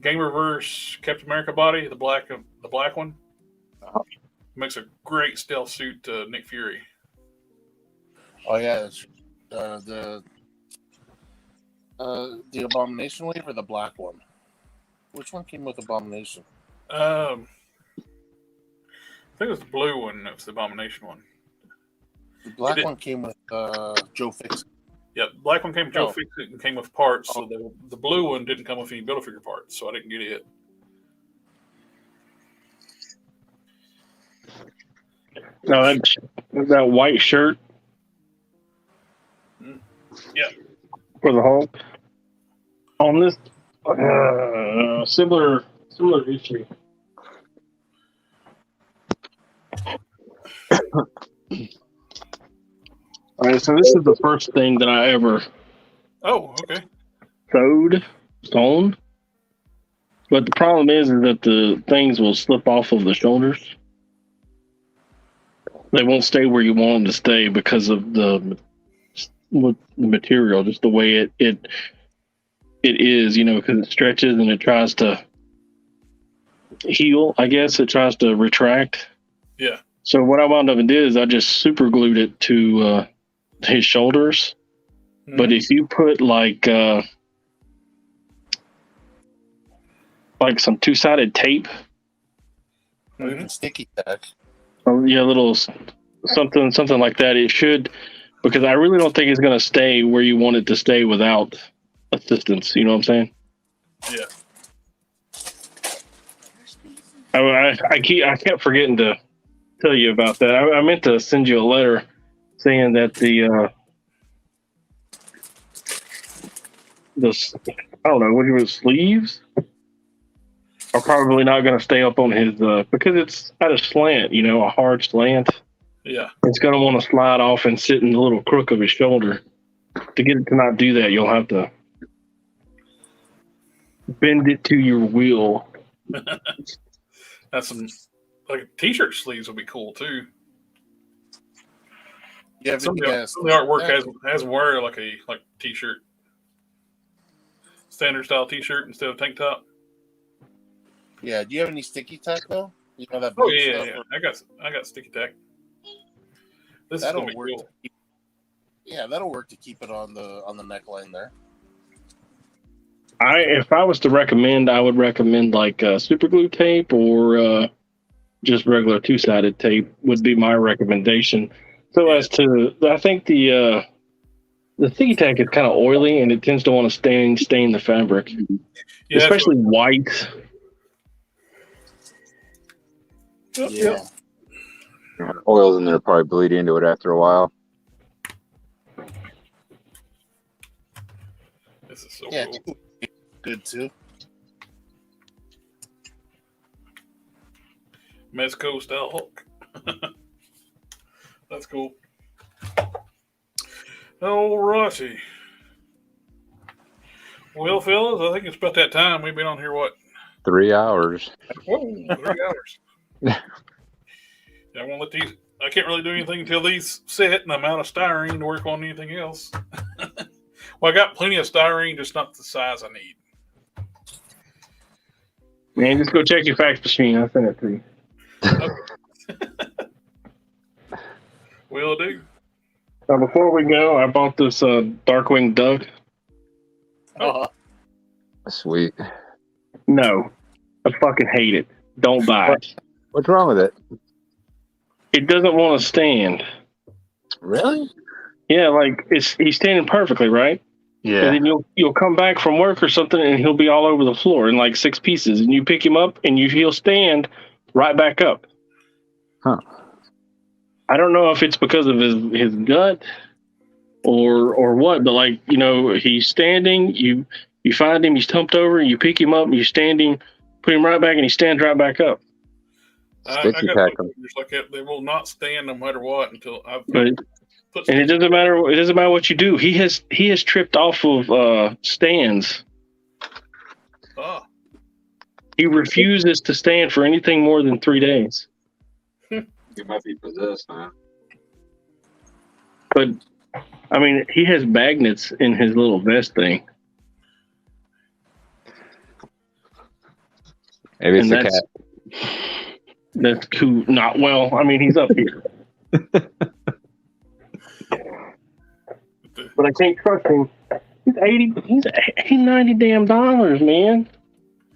Game Reverse Captain America body, the black one. Makes a great stealth suit, Nick Fury. Oh yeah, the Abomination wave or the black one? Which one came with Abomination? I think it was the blue one. That was the Abomination one. The black one came with Joe Fix. Yeah, the black one came with Joe Fix It and came with parts. So the blue one didn't come with any Build-A-Figure parts, so I didn't get it. No, that white shirt. Yeah. For the Hulk. On this similar issue. All right, so this is the first thing that I ever sewn. But the problem is that the things will slip off of the shoulders. They won't stay where you want them to stay because of the material, just the way it is, because it stretches and it tries to heal. I guess it tries to retract. Yeah. So what I wound up and did is I just super glued it to his shoulders. Mm-hmm. But if you put like some 2-sided tape, or even sticky tack. Oh yeah, little something like that. It should, because I really don't think it's going to stay where you want it to stay without assistance. You know what I'm saying? Yeah. I kept forgetting to tell you about that. I meant to send you a letter saying that the I don't know what was sleeves are probably not going to stay up on his because it's at a slant, a hard slant. Yeah, it's going to want to slide off and sit in the little crook of his shoulder. To get it to not do that, you'll have to bend it to your will. That's some t-shirt sleeves would be cool too. Yeah, some of the artwork has wear like t-shirt, standard style t-shirt instead of tank top. Yeah, do you have any sticky tack though? You know that. Oh yeah. I got sticky tack. That'll work. Cool. That'll work to keep it on the neckline there. If I was to recommend, I would recommend like super glue tape or just regular 2-sided tape would be my recommendation. So as to, I think the sticky tack is kind of oily and it tends to want to stain the fabric, especially white. Yeah. Oils in there probably bleed into it after a while. This is so cool. Good too. Mezco style Hulk. That's cool. All righty. Well, fellas, I think it's about that time. We've been on here, 3 hours. Whoa, 3 hours. I won't let these. I can't really do anything until these set, and I'm out of styrene to work on anything else. Well, I got plenty of styrene, just not the size I need. Man, just go check your fax machine. I'll send it to you. do. Before we go, I bought this Darkwing Duck. Sweet. No, I fucking hate it. Don't buy it. What's wrong with it? It doesn't want to stand. Really? Yeah, like he's standing perfectly, right? Yeah. And then you'll come back from work or something, and he'll be all over the floor in like 6 pieces, and you pick him up, and he'll stand right back up. Huh. I don't know if it's because of his gut or what, but like, you know, he's standing, you find him, he's humped over, you pick him up, and you stand him, put him right back, and he stands right back up. I Sticky got pack 'em. figures like that. They will not stand no matter what until I've But put and it doesn't matter what you do. He has tripped off of stands. Oh, He refuses to stand for anything more than 3 days. You might be possessed, man. But I mean, he has magnets in his little vest thing. Maybe it's And a cat. That's cool. Not well. I mean, he's up here. But I can't trust him. He's $90 damn dollars, man.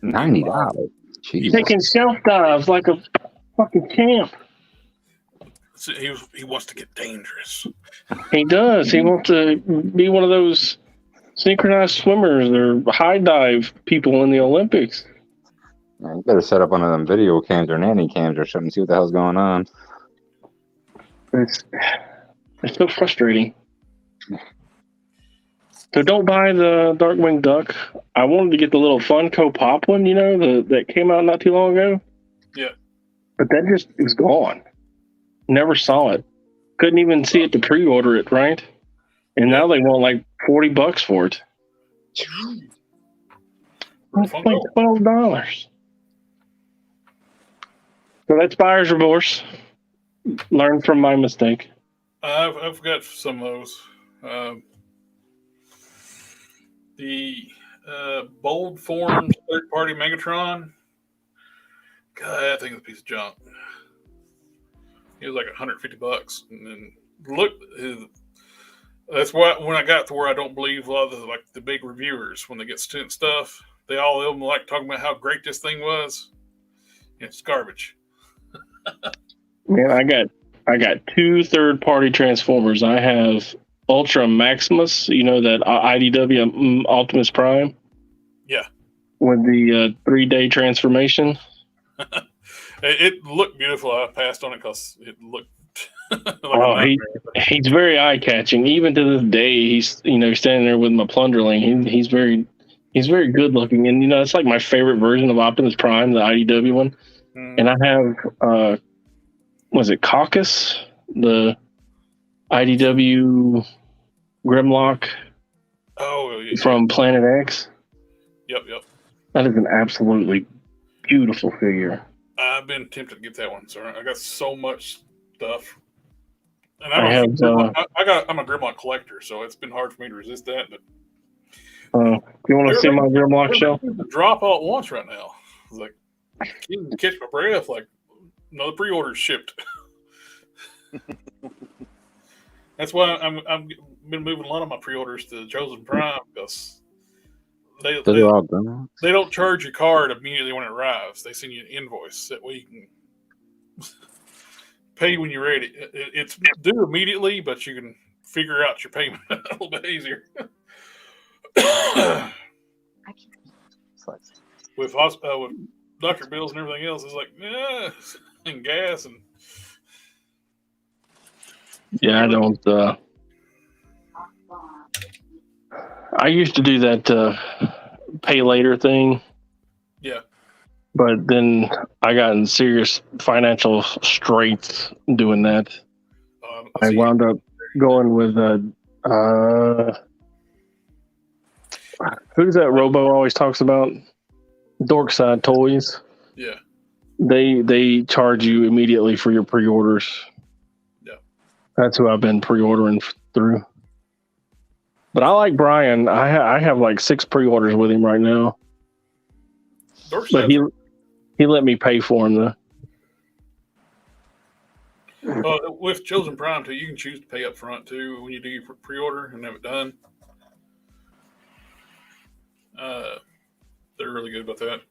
$90. He's Jesus. taking shelf dives like a fucking champ. see, he wants to get dangerous. He does. He wants to be one of those synchronized swimmers or high dive people in the Olympics. Man, you better set up one of them video cams or nanny cams or something. See what the hell's going on. It's so frustrating. So don't buy the Darkwing Duck. I wanted to get the little Funko Pop one, you know, that came out not too long ago. Yeah. But that just is gone. Never saw it. Couldn't even see it to pre-order it, right? And now they want like $40 for it. That's like $12. So that's buyer's remorse. Learn from my mistake. I've got some of those. The Bold Forms third-party Megatron. God, I think it's a piece of junk. It was like $150, and then look. That's why when I got to where I don't believe a lot of the big reviewers when they get student stuff, they all of them like talking about how great this thing was. It's garbage. Man, I got 2 third-party Transformers. I have Ultra Maximus, you know, that IDW Optimus Prime. Yeah. With the 3-day transformation. It looked beautiful. I passed on it because it looked like he's very eye-catching. Even to this day, he's standing there with my Plunderling. He's very good looking, and it's like my favorite version of Optimus Prime, the IDW one. And I have was it Caucus, the IDW Grimlock from Planet X? Yep. That is an absolutely beautiful figure. I've been tempted to get that one, sir. I got so much stuff. And I'm a Grimlock collector, so it's been hard for me to resist that. But do you want to see my Grimlock shelf? Drop all at once right now. It's like I can't even catch my breath. Like another pre-order shipped. That's why I've been moving a lot of my pre-orders to Chosen Prime because they don't charge your card immediately when it arrives. They send you an invoice that way you can pay when you're ready. It's due immediately, but you can figure out your payment a little bit easier. With doctor bills and everything else, it's like and gas and yeah, I don't. I used to do that pay later thing. Yeah. But then I got in serious financial straits doing that. I wound up going with who's that Robo always talks about? Dorkside Toys. Yeah. They charge you immediately for your pre-orders. Yeah. That's who I've been pre-ordering through. But I like Brian. I have like 6 pre-orders with him right now. But he let me pay for him though. With Chosen Prime too, you can choose to pay up front too when you do your pre-order and have it done. They're really good about that.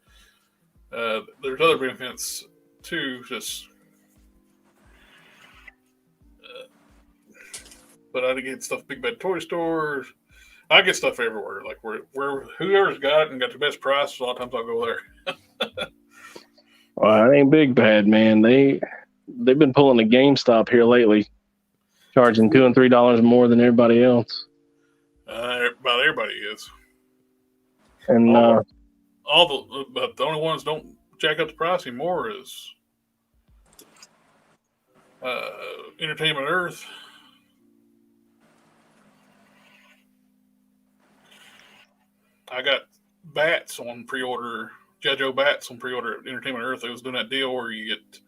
There's other benefits too, just but I get stuff Big Bad Toy Store. I get stuff everywhere. Like where whoever's got it and got the best price, a lot of times I'll go there. Well, it ain't Big Bad, man. They've been pulling the GameStop here lately, charging $2 and $3 more than everybody else. About everybody is. And But the only ones don't jack up the price anymore is Entertainment Earth. I got bats on pre-order, G.I. Joe bats on pre-order at Entertainment Earth. They was doing that deal where you get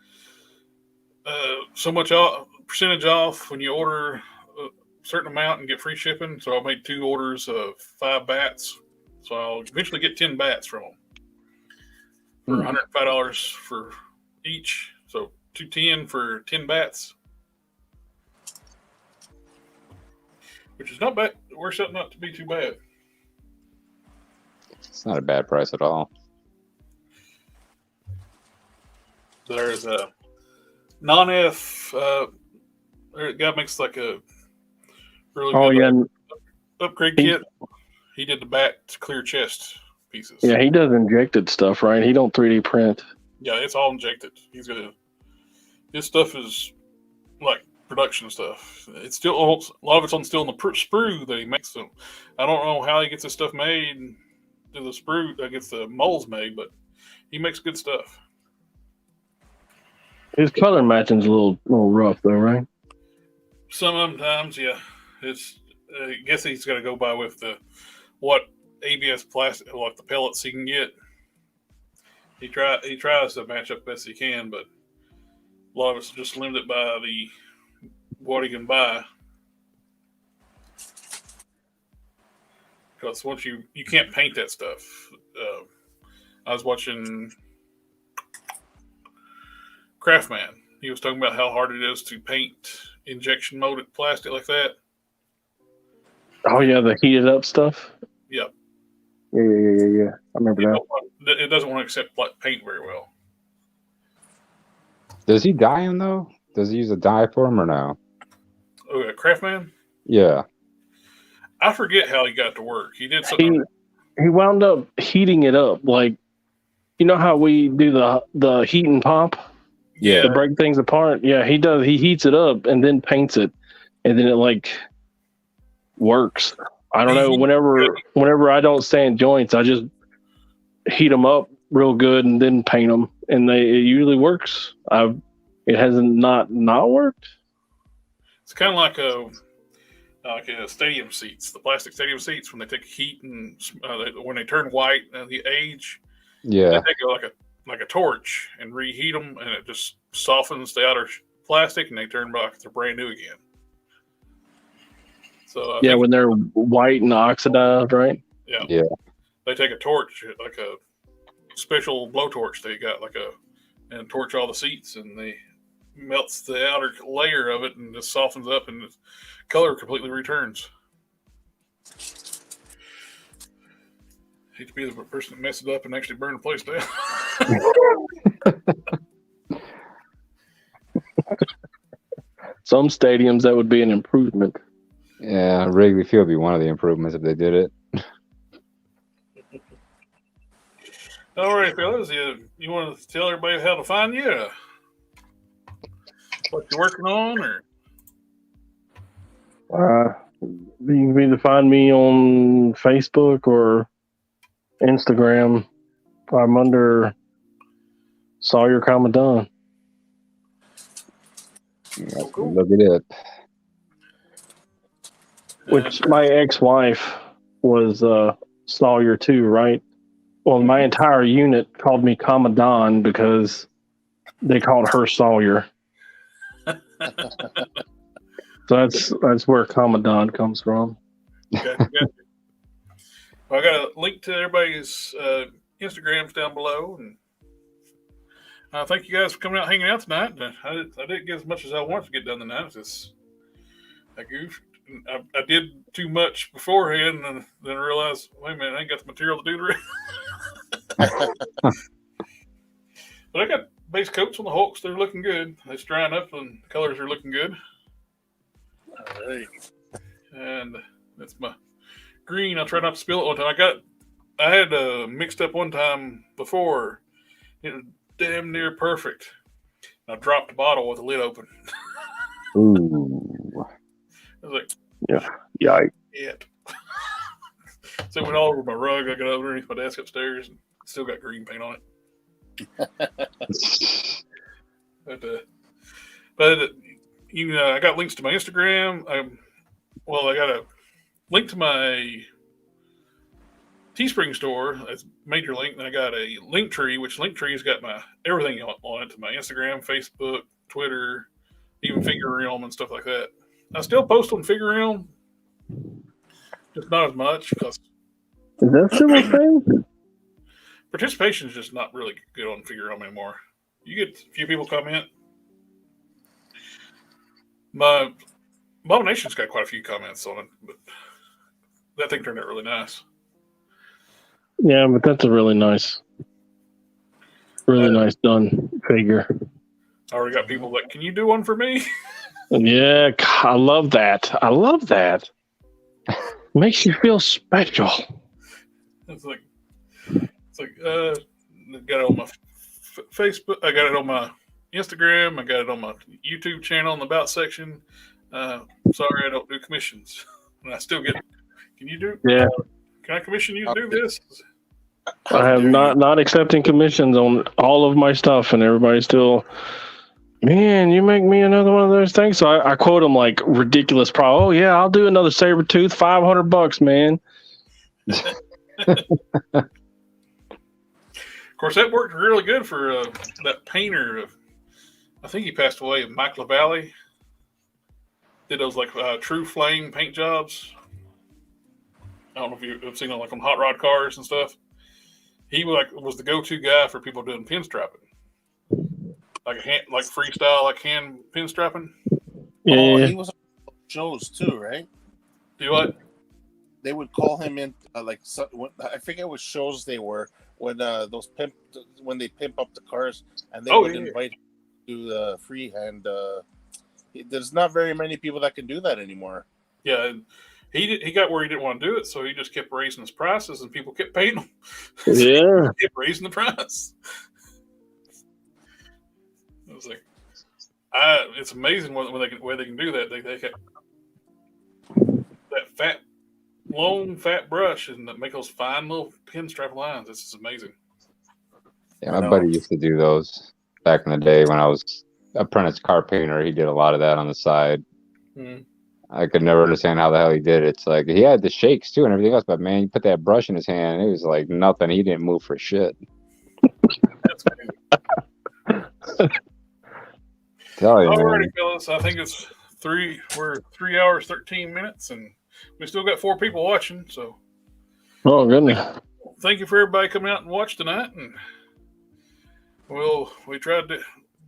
so much percentage off when you order a certain amount and get free shipping. So I made 2 orders of 5 bats. So I'll eventually get 10 bats from them for $105 for each. So $210 for 10 bats, which is not bad. It works out not to be too bad. It's not a bad price at all. There's a non-F guy makes like a really good upgrade kit. He did the bat clear chest pieces. yeah, he does injected stuff, right? He don't 3D print. Yeah, it's all injected. His stuff is like production stuff. It's still a lot of it's still in the sprue that he makes. So I don't know how he gets his stuff made. To the sprue, gets the molds made, but he makes good stuff. His color matching's a little rough, though, right? Sometimes, yeah. It's I guess he's got to go by with what ABS plastic, like the pellets he can get. He tries to match up best he can, but a lot of it's just limited by what he can buy. Because once you can't paint that stuff. I was watching Craftman. He was talking about how hard it is to paint injection molded plastic like that. Oh yeah, the heated up stuff. Yeah. Yeah. I remember that. It doesn't want to accept paint very well. Does he dye him though? Does he use a dye for him or no? Oh, Craftman? Yeah. I forget how he got to work. He did something. He wound up heating it up, like you know how we do the heat and pop, Yeah, to break things apart. Yeah, he does. He heats it up and then paints it, and then it like works. I don't know. Whenever I don't sand joints, I just heat them up real good and then paint them, and it usually works. It hasn't not worked. it's kind of like a stadium seats, the plastic stadium seats when they take heat and when they turn white and the age. Yeah. They take like a torch and reheat them, and it just softens the outer plastic, and they turn back they're brand new again. So when they're white and oxidized, right? Yeah. They take a torch, like a special blowtorch. They got and torch all the seats, and they melts the outer layer of it and just softens up, and the color completely returns. Hate to be the person that messed it up and actually burned the place down. Some stadiums that would be an improvement. Yeah, Wrigley Field would be one of the improvements if they did it. All right, fellas, you want to tell everybody how to find you? What you're working on, or You can either find me on Facebook or Instagram. I'm under Sawyer Commandant. cool. Look at it. Which my ex-wife was Sawyer too, right? Well, my entire unit called me Commandant because they called her Sawyer. So that's where Commandant comes from. Gotcha. Well, I got a link to everybody's Instagrams down below, and Thank you guys for coming out, hanging out tonight. I didn't get as much as I wanted to get done tonight. I goofed. I did too much beforehand, and then I realized, wait a minute, I ain't got the material to do the rest. But I got base coats on the Hulks. They're looking good. It's drying up, and the colors are looking good. All right. And that's my green. I tried not to spill it one time. I had mixed up one time before. It was damn near perfect. I dropped the bottle with the lid open. Ooh. I was like, Yeah. Yikes. yep. So it went all over my rug. I got underneath my desk upstairs and still got green paint on it. But you know, I got links to my Instagram. I got a link to my Teespring store. That's a major link. Then I got a LinkTree, which LinkTree's got my everything on it. My Instagram, Facebook, Twitter, even Figure Realm and stuff like that. I still post on Figure Realm, just not as much because Is that still a thing? participation is just not really good on Figure Realm anymore. You get a few people comment. My Abomination's got quite a few comments on it, but that thing turned out really nice. Yeah, but that's a really nice done figure. I already got people like, can you do one for me? Yeah, I love that. Makes you feel special. It's like, got it on my Facebook. I got it on my Instagram. I got it on my YouTube channel in the About section. Sorry, I don't do commissions. And I still get, can you do? Yeah. Can I commission you to do this? I have not accepting commissions on all of my stuff, and everybody's still, man, you make me another one of those things. So I quote them like ridiculous Oh yeah, I'll do another saber tooth, $500, man. Of course, that worked really good for that painter. I think he passed away. Mike LaValle did those like True Flame paint jobs. I don't know if you've seen them like on hot rod cars and stuff. He was the go-to guy for people doing pinstriping, like freestyle, hand pinstriping. Yeah. Oh, he was on shows too, right? Do what? They would call him in I forget what shows they were when when they pimp up the cars, and they would invite him to do the freehand. There's not very many people that can do that anymore. Yeah. He got where he didn't want to do it, so he just kept raising his prices, and people kept paying him. Yeah, he kept raising the price. I was like, it's amazing when they can do that. They get that long fat brush and make those fine little pinstripe lines. This is amazing. Yeah, my buddy used to do those back in the day when I was apprentice car painter. He did a lot of that on the side. Mm. I could never understand how the hell he did it. It's like he had the shakes too and everything else, but man, you put that brush in his hand, it was like nothing. He didn't move for shit. That's amazing. Tell you, Alrighty, man. fellas. I think we're 3 hours, 13 minutes, and we still got 4 people watching. So, oh goodness. Thank you for everybody coming out and watch tonight. And we tried to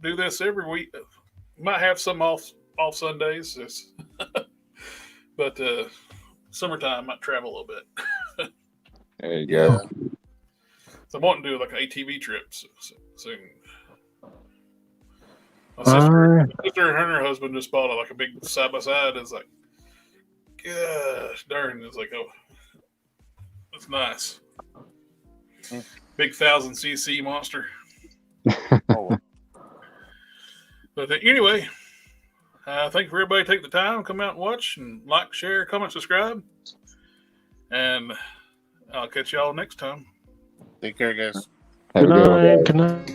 do this every week. Might have some off Sundays, but summertime might travel a little bit. There you go. So I'm wanting to do like an ATV trip soon. My sister and her husband just bought a big side by side. It's like, gosh darn! It's like, oh, it's nice. Big 1,000cc monster. Oh. But anyway, thank you for everybody taking the time, come out and watch, and like, share, comment, subscribe. And I'll catch y'all next time. Take care, guys. Have a good one, guys. Good night.